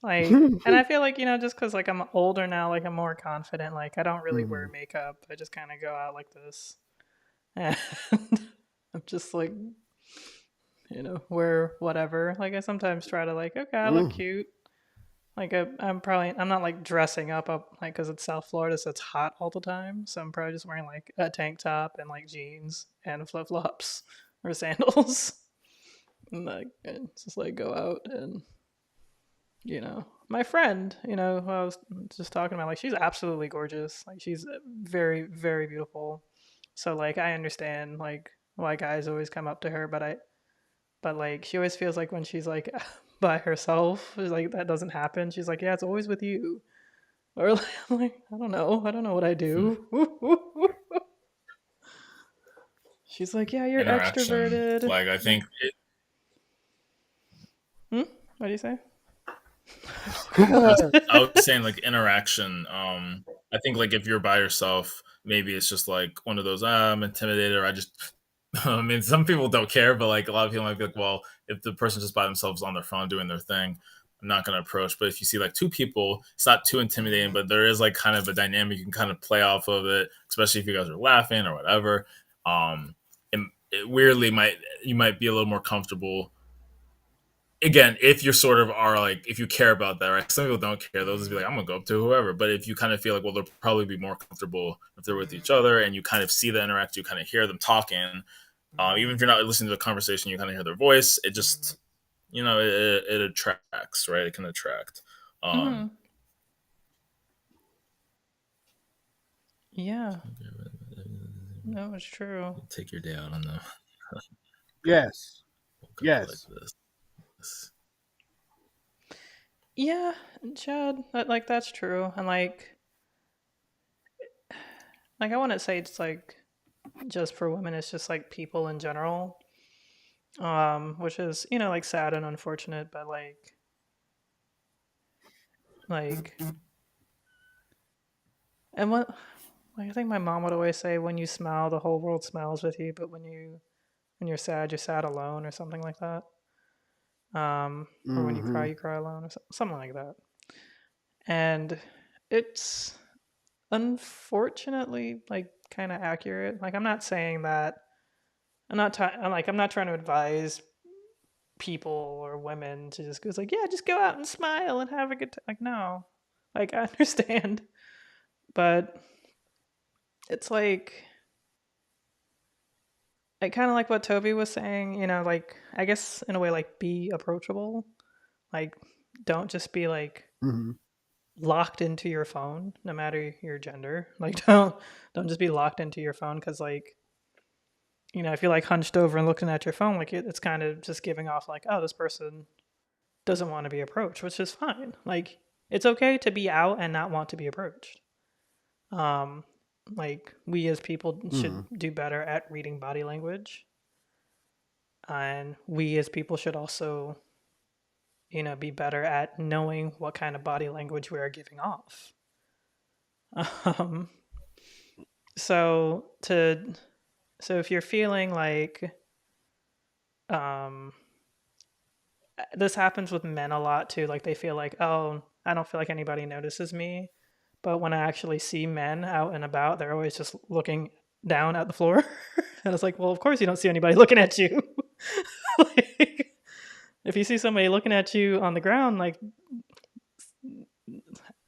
Like, and I feel like, just because like I'm older now, like I'm more confident. Like I don't really wear Mhm. makeup. I just kind of go out like this. And I'm just like, wear whatever. Like I sometimes try to like, okay, I look Mhm. cute. Like I'm not like dressing up like because it's South Florida, so it's hot all the time. So I'm probably just wearing like a tank top and like jeans and flip flops or sandals. And like and just like go out and my friend, who I was just talking about, like she's absolutely gorgeous. Like she's very very beautiful. So like I understand like why guys always come up to her, but like she always feels like when she's like by herself, it's like that doesn't happen. She's like, yeah, it's always with you. Or like, I'm like, I don't know what I Hmm. do. She's like, yeah, you're Interaction. extroverted. Like I think Hmm? What do you say? I was saying like interaction. I think like if you're by yourself, maybe it's just like one of those. I'm intimidated, or I just. I mean, some people don't care, but like a lot of people might be like, well, if the person's just by themselves on their phone doing their thing, I'm not going to approach. But if you see like two people, it's not too intimidating, but there is like kind of a dynamic you can kind of play off of it, especially if you guys are laughing or whatever. Um, it weirdly might you might be a little more comfortable again, if you sort of are like, if you care about that, right? Some people don't care. They'll just be like, I'm gonna go up to whoever. But if you kind of feel like, well, they'll probably be more comfortable if they're with each other, and you kind of see the interaction, you kind of hear them talking. Even if you're not listening to the conversation, you kind of hear their voice. It just, it attracts, right? It can attract. Um, Hmm. Yeah, no, it's true. take your day out on the Yes. woke up like Yes. this. Yeah, Chad, like that's true. And like I wouldn't say it's like just for women, it's just like people in general. Which is, like sad and unfortunate, but like and what like I think my mom would always say when you smile, the whole world smiles with you, but when you're sad, you're sad alone or something like that. Or when Hmm. you cry alone or something like that. And it's unfortunately like kind of accurate. Like I'm not saying that I'm not trying to advise people or women to just go like, yeah, just go out and smile and have a good time. Like no. Like I understand, but it's like kind of like what Toby was saying, like I guess in a way like be approachable. Like don't just be like Hmm. locked into your phone no matter your gender. Like don't just be locked into your phone cuz like if you're like hunched over and looking at your phone like it's kind of just giving off like, oh, this person doesn't want to be approached, which is fine. Like it's okay to be out and not want to be approached. Um like we as people should Hmm. do better at reading body language, and we as people should also be better at knowing what kind of body language we are giving off. um So to so if you're feeling like um this happens with men a lot too, like they feel like, oh, I don't feel like anybody notices me. But when I actually see men out and about, they're always just looking down at the floor. And it's like, well, of course you don't see anybody looking at you. Like, if you see somebody looking at you on the ground, like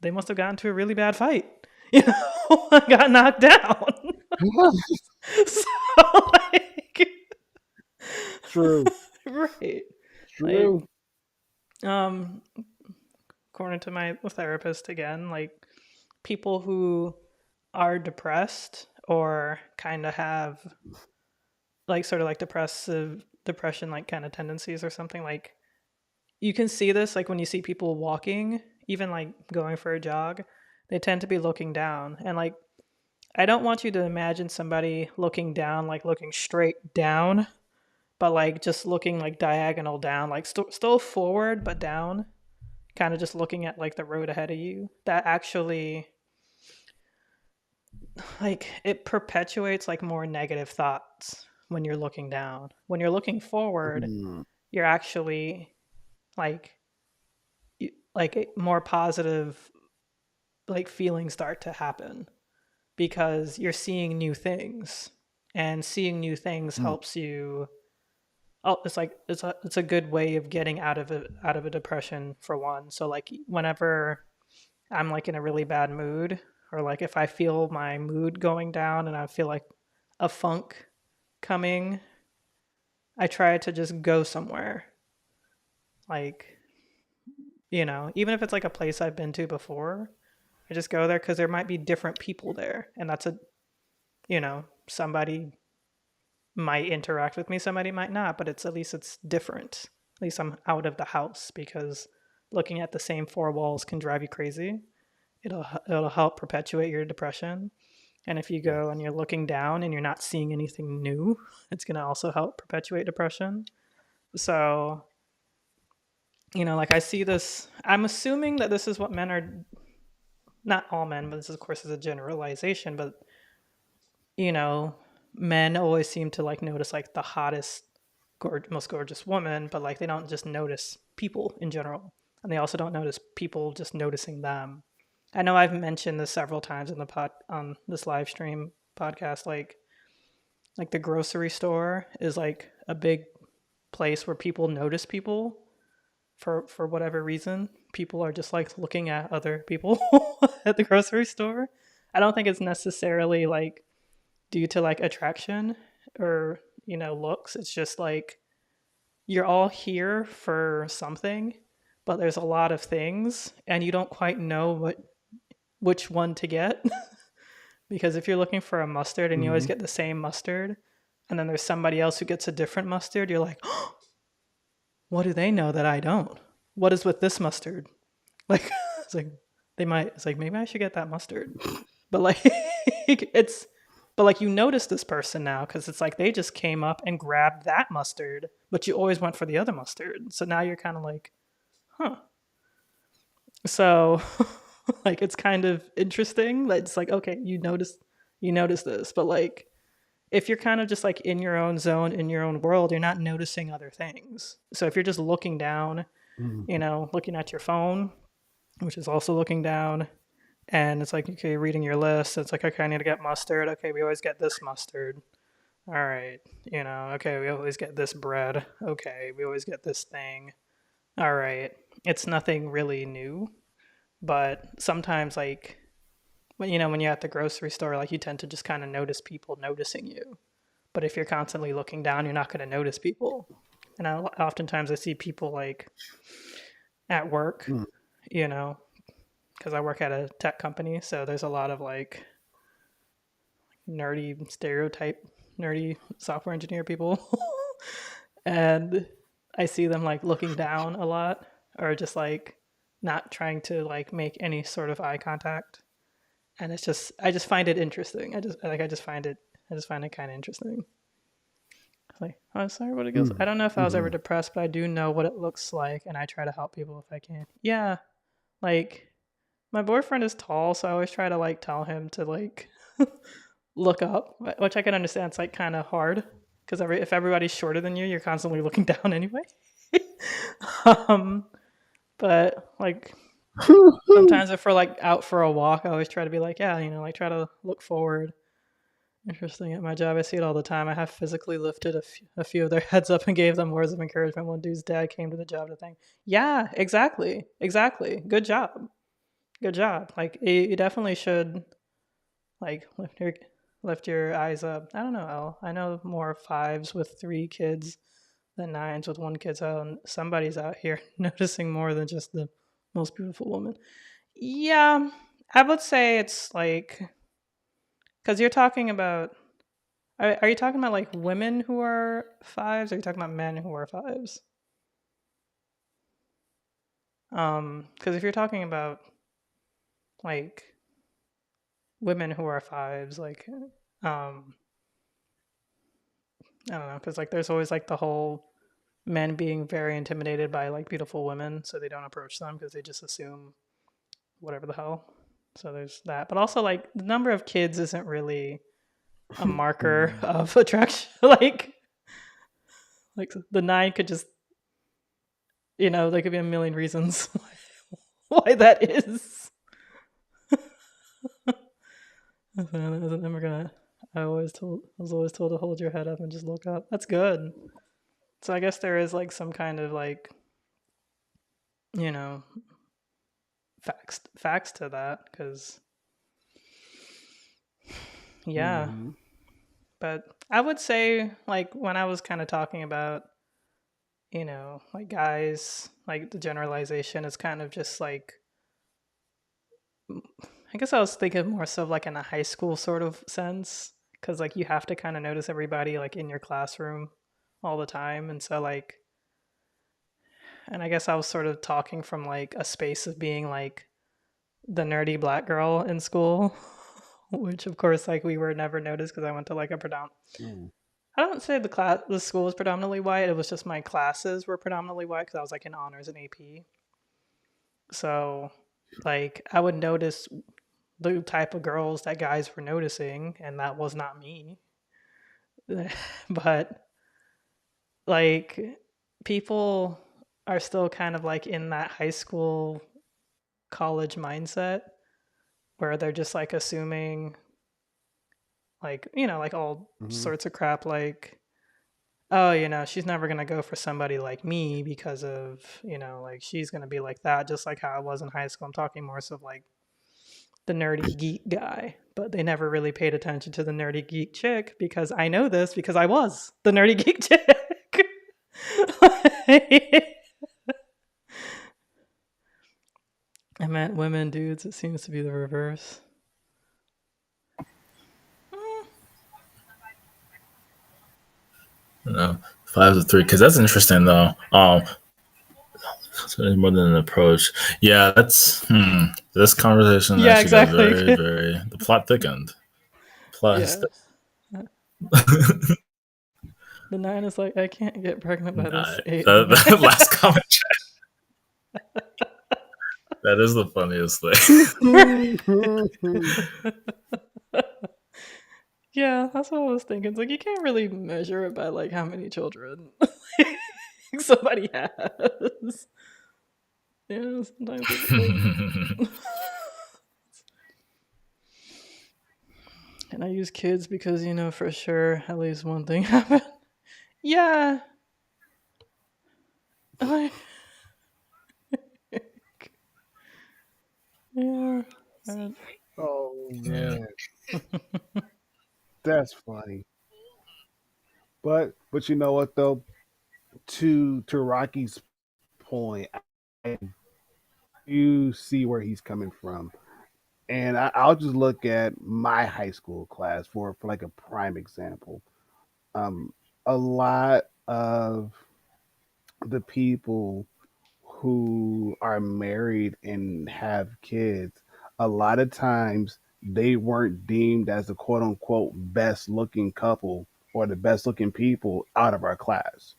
they must have gotten to a really bad fight. You know, got knocked down. So like, True. right. Like, True. um, according to my therapist again, like people who are depressed or kind of have like sort of like depression like kind of tendencies or something, like you can see this like when you see people walking, even like going for a jog, they tend to be looking down. And like I don't want you to imagine somebody looking down, like looking straight down, but like just looking like diagonal down, like still forward but down, kind of just looking at like the road ahead of you. That actually, like, it perpetuates like more negative thoughts when you're looking down. When you're looking forward, Mm, you're actually like like more positive like feelings start to happen because you're seeing new things, and seeing new things mm, helps you. Oh, it's like it's a good way of getting out of a depression for one. So like whenever I'm like in a really bad mood, or like if I feel my mood going down and I feel like a funk coming, I try to just go somewhere. Like, even if it's like a place I've been to before, I just go there because there might be different people there. And that's somebody might interact with me, somebody might not, but at least it's different. At least I'm out of the house, because looking at the same four walls can drive you crazy. It'll help perpetuate your depression. And if you go yes. and you're looking down and you're not seeing anything new, it's going to also help perpetuate depression. So, like I see this, I'm assuming that this is what men are, not all men, but this, of course, is a generalization, but, you know, men always seem to like notice like the hottest, most gorgeous woman, but like they don't just notice people in general. And they also don't notice people just noticing them. I know I've mentioned this several times in the on this live stream podcast, like the grocery store is like a big place where people notice people for whatever reason. People are just like looking at other people at the grocery store. I don't think it's necessarily like due to like attraction or, looks. It's just like you're all here for something, but there's a lot of things and you don't quite know which one to get. Because if you're looking for a mustard and you always Hmm. get the same mustard, and then there's somebody else who gets a different mustard, you're like, oh, what do they know that I don't? What is with this mustard? Like, it's like it's like maybe I should get that mustard. But like, it's, but like you notice this person now because it's like they just came up and grabbed that mustard, but you always went for the other mustard. So now you're kind of like, huh. So like it's kind of interesting. Like it's like, okay, you notice this, but like if you're kind of just like in your own zone, in your own world, you're not noticing other things. So if you're just looking down, Hmm. looking at your phone, which is also looking down, and it's like, okay, reading your list, it's like, okay, I need to get mustard. Okay, we always get this mustard. All right, okay, we always get this bread. Okay, we always get this thing. All right, it's nothing really new, but sometimes like when you're at the grocery store, like you tend to just kind of notice people noticing you. But if you're constantly looking down, you're not going to notice people. And oftentimes I see people like at work, Mm. you know, because I work at a tech company, so there's a lot of like nerdy stereotype, nerdy software engineer people, and I see them like looking down a lot, or just like not trying to like make any sort of eye contact. And I just find it interesting. I just find it kind of interesting. Like, oh, sorry, what it goes. I Mm. don't know if I was ever Hmm. depressed, but I do know what it looks like, and I try to help people if I can. Yeah, like my boyfriend is tall, so I always try to like tell him to like look up, which I can understand. It's like kind of hard because if everybody's shorter than you, you're constantly looking down anyway. um, but like sometimes if we're like out for a walk, I always try to be like, yeah, like try to look forward. Interesting. At my job, I see it all the time. I have physically lifted a few of their heads up and gave them words of encouragement. One dude's dad came to the job to thank. Yeah, exactly, exactly. Good job, good job. Like you definitely should like lift your eyes up. I don't know, Elle. I know more fives with 3 kids than nines with 1 kid. So somebody's out here noticing more than just the most beautiful woman. Yeah, I would say it's like because you're talking about. Are you talking about like women who are fives? Or are you talking about men who are fives? Because if you're talking about like women who are fives, like I don't know, because like there's always like the whole men being very intimidated by like beautiful women, so they don't approach them because they just assume whatever the hell. So there's that, but also like the number of kids isn't really a marker of attraction. Like the 9 could just there could be a million reasons why that is. As an immigrant, I was always told to hold your head up and just look up. That's good. So I guess there is like some kind of like you know facts to that because yeah. Mhm. But I would say like when I was kind of talking about like guys, like the generalization is kind of just like I guess I was thinking more so of like in a high school sort of sense because like you have to kind of notice everybody like in your classroom all the time, and so like and I guess I was sort of talking from like a space of being like the nerdy black girl in school, which of course like we were never noticed because I went to like a predominant. Mm. I don't say the school was predominantly white. It was just my classes were predominantly white because I was like in honors and AP. So like I would notice the type of girls that guys were noticing, and that was not me. But like people are still kind of like in that high school college mindset where they're just like assuming like like all Mhm. sorts of crap like oh she's never going to go for somebody like me because of like she's going to be like that just like how I was in high school. I'm talking more so of like the nerdy geek guy, but they never really paid attention to the nerdy geek chick because I know this because I was the nerdy geek chick. I meant women, dudes. It seems to be the reverse. Mm, No, 5 to 3, because that's interesting though. So more than an approach. Yeah, that's this conversation yeah, actually got exactly. very, very the plot thickened. Plus, Yeah. The 9 is like, I can't get pregnant by this 8. the last comment that is the funniest thing. Yeah, that's what I was thinking. It's like you can't really measure it by like how many children somebody has. Yeah, sometimes it's like and I use kids because for sure at least one thing happened. Yeah. Like, yeah. I- Oh Yeah. man, that's funny. But you know what though? To Rocky's point, I you see where he's coming from, and I'll just look at my high school class for like a prime example. Um, a lot of the people who are married and have kids, a lot of times they weren't deemed as the quote unquote best looking couple or the best looking people out of our class.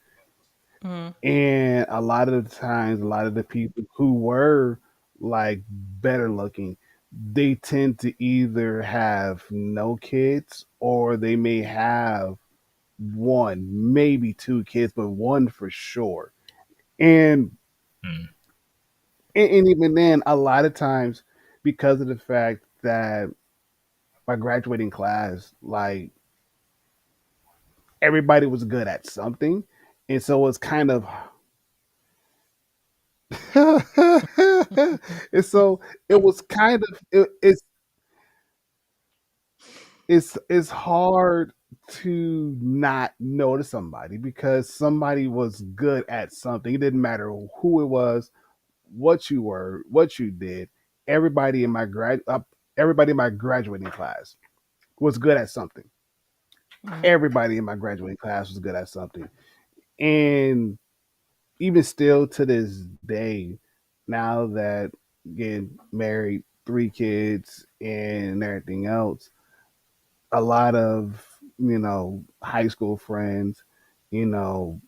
mm, And a lot of the times, a lot of the people who were like better looking, they tend to either have no kids or they may have one, maybe two kids, but one for sure. And Hmm. and even then, a lot of times, because of the fact that my graduating class, like everybody was good at something, and so it's kind of and so it was kind of it's hard to not notice somebody because somebody was good at something. It didn't matter who it was, what you were, what you did. Everybody in my everybody in my graduating class was good at something. Mm. Everybody in my graduating class was good at something. And even still to this day, now that getting married, three kids, and everything else, a lot of high school friends, you know,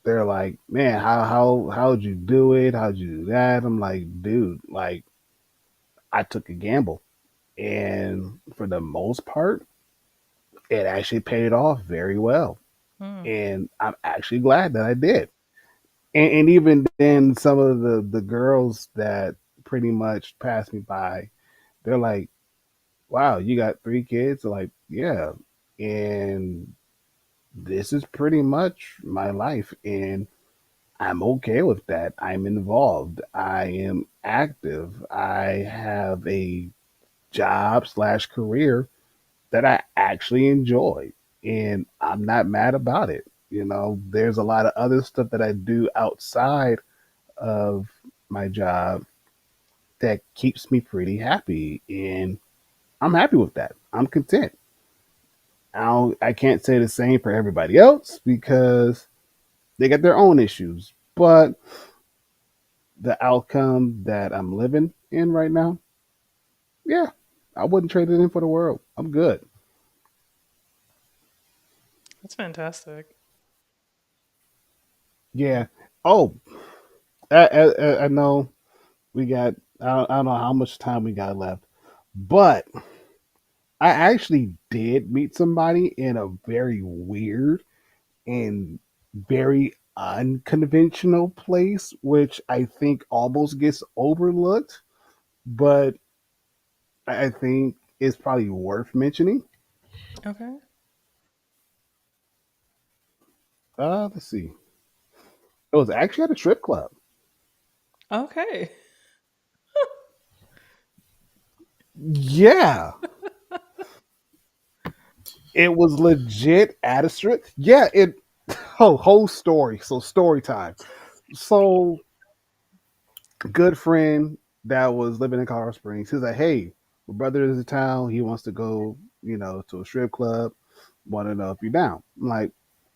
they're like, "Man, how'd you do it? How'd you do that?" I'm like, "Dude, like I took a gamble, and for the most part, it actually paid off very well, Mm. and I'm actually glad that I did." And even then, some of the girls that pretty much passed me by, they're like, "Wow, you got three kids?" I'm like, "Yeah," and this is pretty much my life, and I'm okay with that. I'm involved. I am active. I have a job slash career that I actually enjoy, and I'm not mad about it. There's a lot of other stuff that I do outside of my job that keeps me pretty happy, and I'm happy with that. I'm content. I can't say the same for everybody else because they got their own issues, but the outcome that I'm living in right now, yeah, I wouldn't trade it in for the world. I'm good. That's fantastic. Yeah. Oh, I know we got. I don't know how much time we got left, but I actually did meet somebody in a very weird and very unconventional place, which I think almost gets overlooked, but I think is probably worth mentioning. Okay. Let's see. It was actually at a strip club. Okay. Yeah, it was legit at a strip. Yeah, it. Oh, whole story. So story time. So good friend that was living in Colorado Springs. He's like, "Hey, my brother is in town. He wants to go, to a strip club. Want to know if you're down?" I'm like,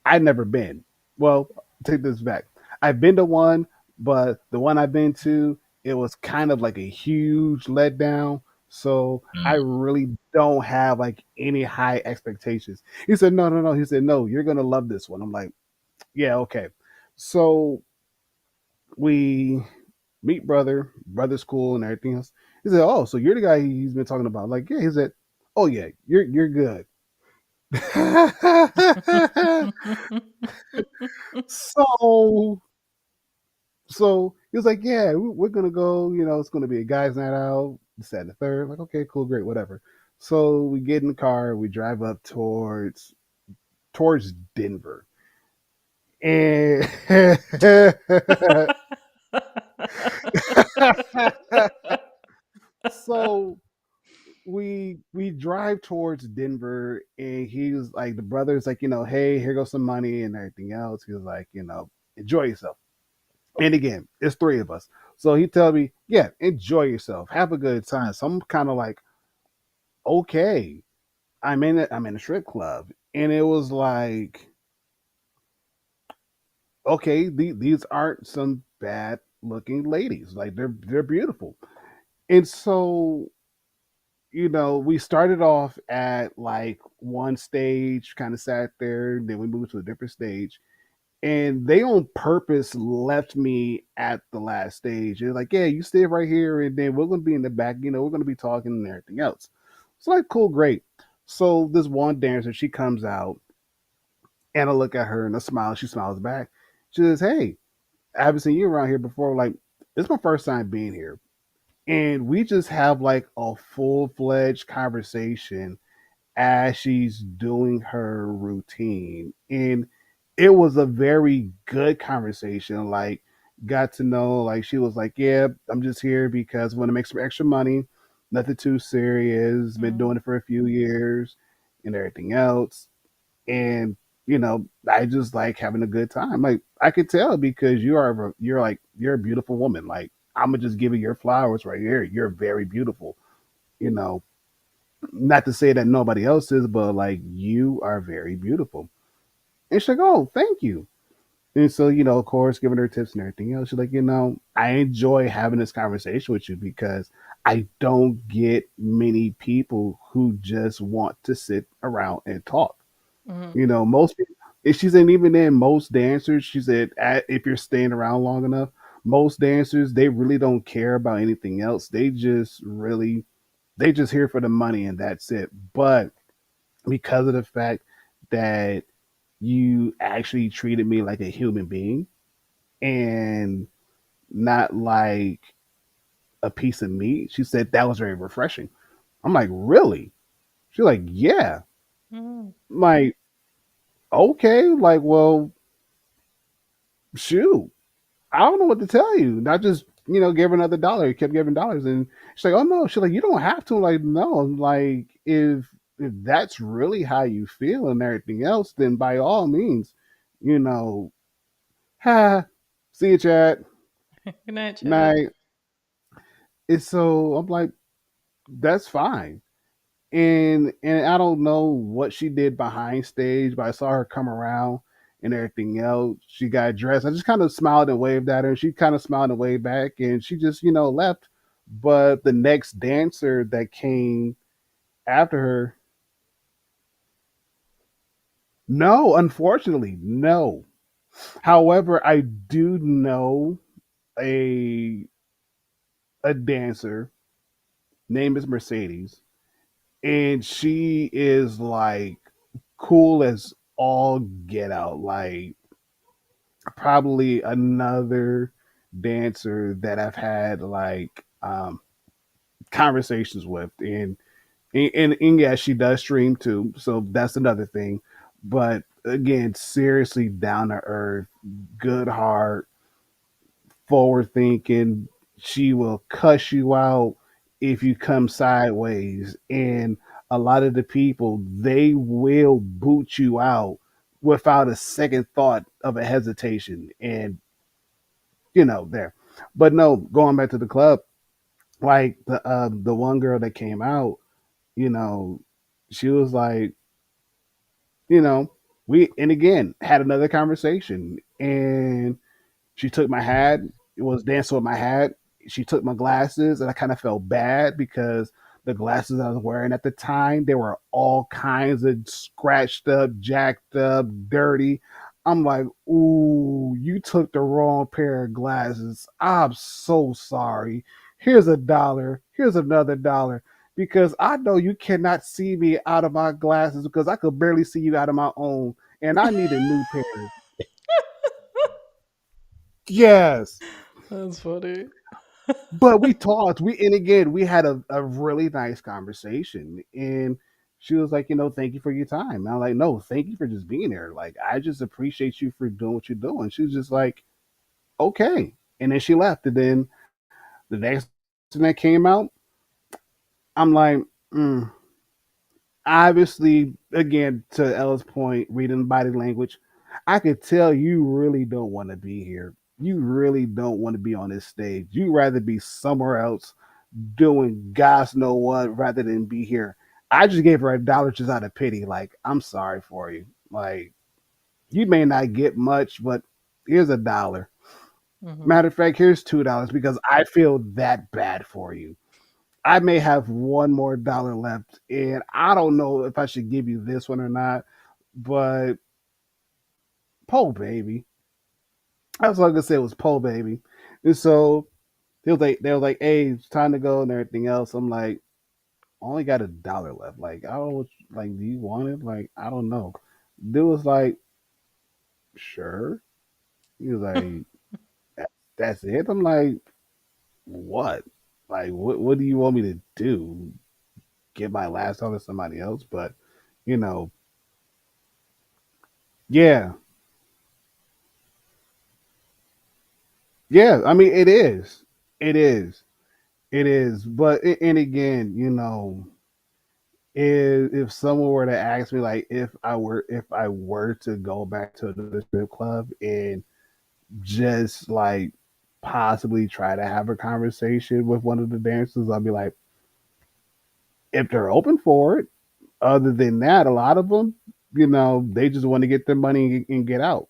"I've never been." Well, take this back. I've been to one, but the one I've been to, it was kind of like a huge letdown. So I Mm. really don't have like any high expectations. He said, "No, no, no." He said, "No, you're gonna love this one." I'm like, "Yeah, okay." So we meet brother's cool and everything else. He said, "Oh, so you're the guy he's been talking about?" Like, yeah. He said, "Oh yeah, you're good." so so he was like, "Yeah, we're gonna go. It's gonna be a guys' night out, this, that, and the third." Like, okay, cool, great, whatever. So we get in the car, we drive up towards Denver, and so we drive towards Denver, and he was like, the brother's like, "Hey, here goes some money and everything else." He was like, "Enjoy yourself." And again, it's three of us. So he told me, "Yeah, enjoy yourself. Have a good time." So I'm kind of like, okay, I'm in a strip club. And it was like, okay, these aren't some bad looking ladies. Like they're beautiful. And so we started off at like one stage, kind of sat there, then we moved to a different stage. and they on purpose left me at the last stage. They're like, "Yeah, you stay right here, and then we're gonna be in the back. You know, we're gonna be talking and everything else." It's like, cool, great. So this one dancer, she comes out, and I look at her and I smile. She smiles back. She says, "Hey, I haven't seen you around here before. Like, it's my first time being here." And we just have like a full fledged conversation as she's doing her routine. And it was a very good conversation. Like, got to know, like, she was like, "Yeah, I'm just here because I want to make some extra money. Nothing too serious. Been Mm. doing it for a few years and everything else." And, I just like having a good time. Like, I could tell because you're a beautiful woman. Like, I'm gonna just give you your flowers right here. You're very beautiful. You know, not to say that nobody else is, but like you are very beautiful. And she's like, "Oh, thank you." And so, of course, giving her tips and everything else, she's like, "I enjoy having this conversation with you because I don't get many people who just want to sit around and talk. Mm. Most people," and she said, even then, most dancers, she said, if you're staying around long enough, most dancers, they really don't care about anything else. They just here for the money and that's it. But because of the fact that you actually treated me like a human being and not like a piece of meat, she said that was very refreshing. I'm like, really? She's like, yeah. Mm. I'm like, okay, like, well, shoot. I don't know what to tell you. Not just, give her another dollar. He kept giving dollars. And she's like, "Oh no." She's like, "You don't have to." I'm like, no. I'm like, if that's really how you feel and everything else, then by all means, you know, ha, see you, chat. Good night, Chad. Night. And so I'm like, that's fine. And I don't know what she did behind stage, but I saw her come around and everything else. She got dressed. I just kind of smiled and waved at her. She kind of smiled and waved back, and she just left. But the next dancer that came after her, no, unfortunately, no. However, I do know a a dancer name is Mercedes, and she is like cool as all get out. Like, probably another dancer that I've had like conversations with, and yeah, she does stream too, so that's another thing. But again, seriously, down to earth, good heart, forward thinking. She will cuss you out if you come sideways, and a lot of the people, they will boot you out without a second thought of a hesitation. And there. But no, going back to the club, like the one girl that came out, you know, she was like, you know, we and again had another conversation, and she took my hat. It was dancing with my hat. She took my glasses, and I kind of felt bad because the glasses I was wearing at the time, they were all kinds of scratched up, jacked up, dirty. I'm like, "Ooh, you took the wrong pair of glasses. I'm so sorry. Here's a dollar. Here's another dollar." Because I know you cannot see me out of my glasses because I could barely see you out of my own, and I need a new pair. Yes. That's funny. But we talked. And again, we had a really nice conversation. And she was like, "Thank you for your time." And I'm like, "No, thank you for just being there. Like, I just appreciate you for doing what you're doing." She was just like, "Okay." And then she left. And then the next thing that came out, I'm like, mm. Obviously, again, to Ella's point, reading body language, I could tell you really don't want to be here. You really don't want to be on this stage. You'd rather be somewhere else doing God's know what rather than be here. I just gave her a dollar just out of pity. Like, I'm sorry for you. Like, you may not get much, but here's a dollar. Hmm. Matter of fact, here's $2 because I feel that bad for you. I may have one more dollar left, and I don't know if I should give you this one or not. But, oh baby. I was gonna say it was Poe baby. And so they was like, hey, it's time to go and everything else. I'm like, only got $1 left. Like, I don't like, do you want it? Like, I don't know. Dude was like, sure. He was like, "That- that's it. I'm like, what? Like, what do you want me to do? Give my last dollar to somebody else? But you know, yeah, yeah. I mean, it is, it is, it is. But and again, if someone were to ask me, like, if I were to go back to the strip club and just like possibly try to have a conversation with one of the dancers, I'd be like, if they're open for it. Other than that, a lot of them, they just want to get their money and get out.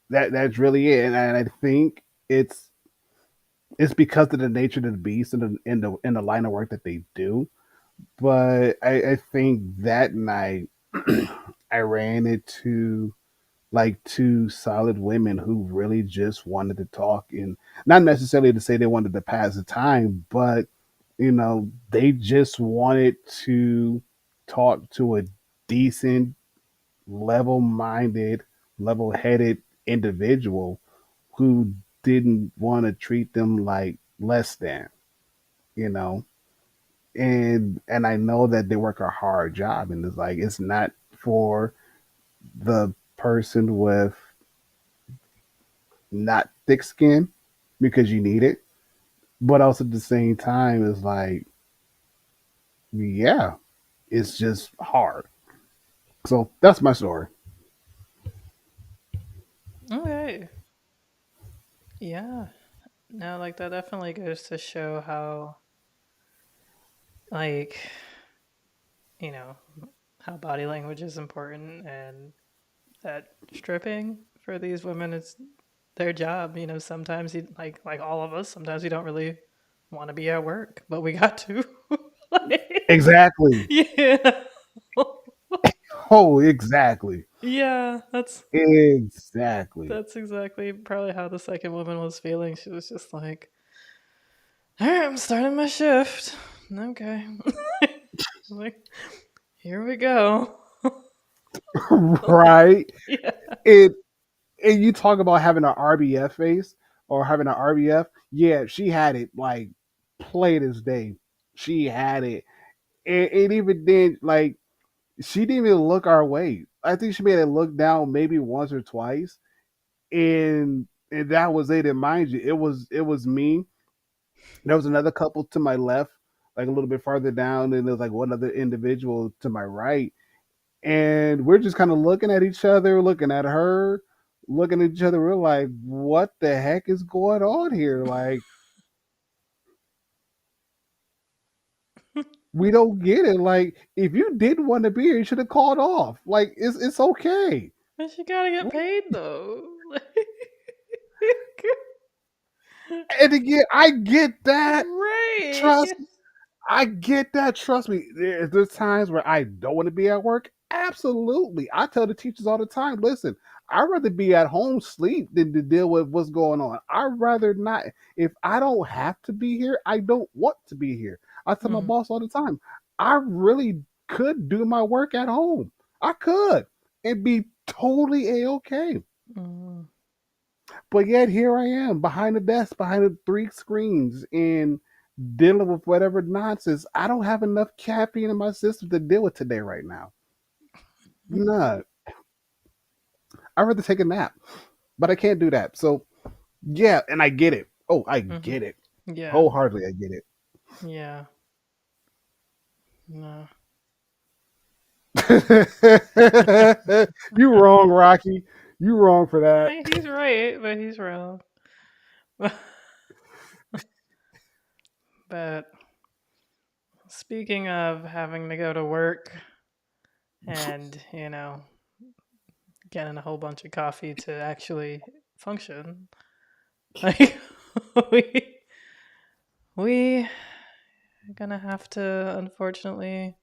That's really it. And I think it's because of the nature of the beast and the line of work that they do. But I think that night I ran into like two solid women who really just wanted to talk, and not necessarily to say they wanted to pass the time, but they just wanted to talk to a decent, level-minded, level-headed individual who didn't want to treat them like less than, you know. And I know that they work a hard job, and it's not for the person with not thick skin because you need it, but also at the same time, it's like, yeah, it's just hard. So that's my story. Okay. Yeah. No, like that definitely goes to show how, like, you know, how body language is important and that stripping for these women is their job. Sometimes you like all of us, sometimes we don't really want to be at work, but we got to. Like, Exactly. yeah. Oh, exactly. Yeah, that's Exactly. that's exactly probably how the second woman was feeling. She was just like, "All right, I'm starting my shift." Okay. Like, here we go. Right. Yeah. It and you talk about having an RBF face or having an RBF. Yeah, she had it like plain as day. She had it. And even then, like, she didn't even look our way. I think she made it look down maybe once or twice. And that was it. And mind you, it was me. There was another couple to my left, like a little bit farther down, and there was like one other individual to my right. And we're just kind of looking at each other, looking at her, looking at each other. We're like, what the heck is going on here? Like, we don't get it. Like, if you didn't want to be here, you should have called off. Like, it's okay. But she gotta get paid though. And again, I get that. Right. Trust I get that. Trust me. There's times where I don't want to be at work. Absolutely. I tell the teachers all the time, listen, I'd rather be at home sleep than to deal with what's going on. I'd rather not. If I don't have to be here, I don't want to be here. I tell my Mm, boss all the time, I really could do my work at home. I could and be totally a-okay. mm. But yet here I am behind the desk, behind the three screens, and dealing with whatever nonsense. I don't have enough caffeine in my system to deal with today right now. Nah, I'd rather take a nap, but I can't do that. So yeah, and I get it. Oh, I Hmm. get it. Yeah. Wholeheartedly, I get Yeah. No. it. You wrong, Rocky. You wrong for that. He's right, but he's wrong. But speaking of having to go to work and, getting a whole bunch of coffee to actually function, like we we are gonna have to unfortunately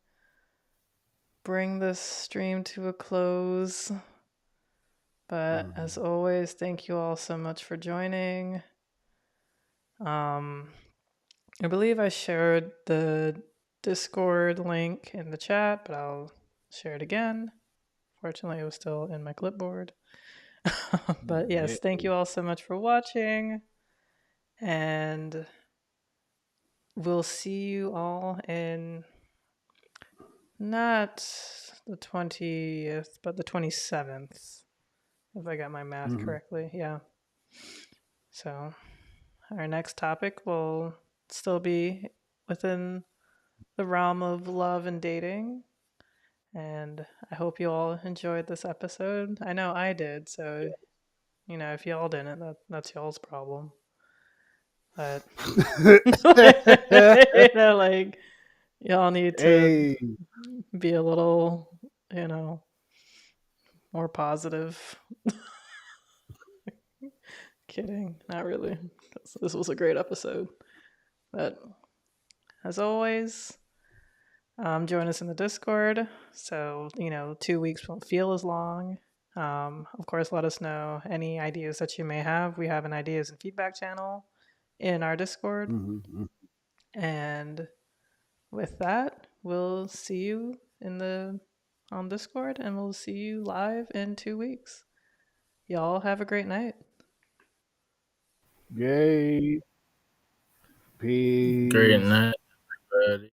bring this stream to a close. But as Mhm. always, thank you all so much for joining. Um, I believe I shared the Discord link in the chat, but I'll share it again. Fortunately, it was still in my clipboard. But Yeah. yes, thank you all so much for watching. And we'll see you all in not the 20th, but the 27th, if I got my math Mhm. correctly. Yeah. So our next topic will still be within the realm of love and dating. And I hope you all enjoyed this episode. I know I did. So, if y'all didn't, that's y'all's problem. But, like, y'all need to Hey. be a little, you know, more positive. Kidding. Not really. This was a great episode. But as always, join us in the Discord. So, 2 weeks won't feel as long. Of course, let us know any ideas that you may have. We have an ideas and feedback channel in our Discord. Mhm. And with that, we'll see you in the on Discord, and we'll see you live in 2 weeks. Y'all have a great night. Yay. Great Peace. night, everybody.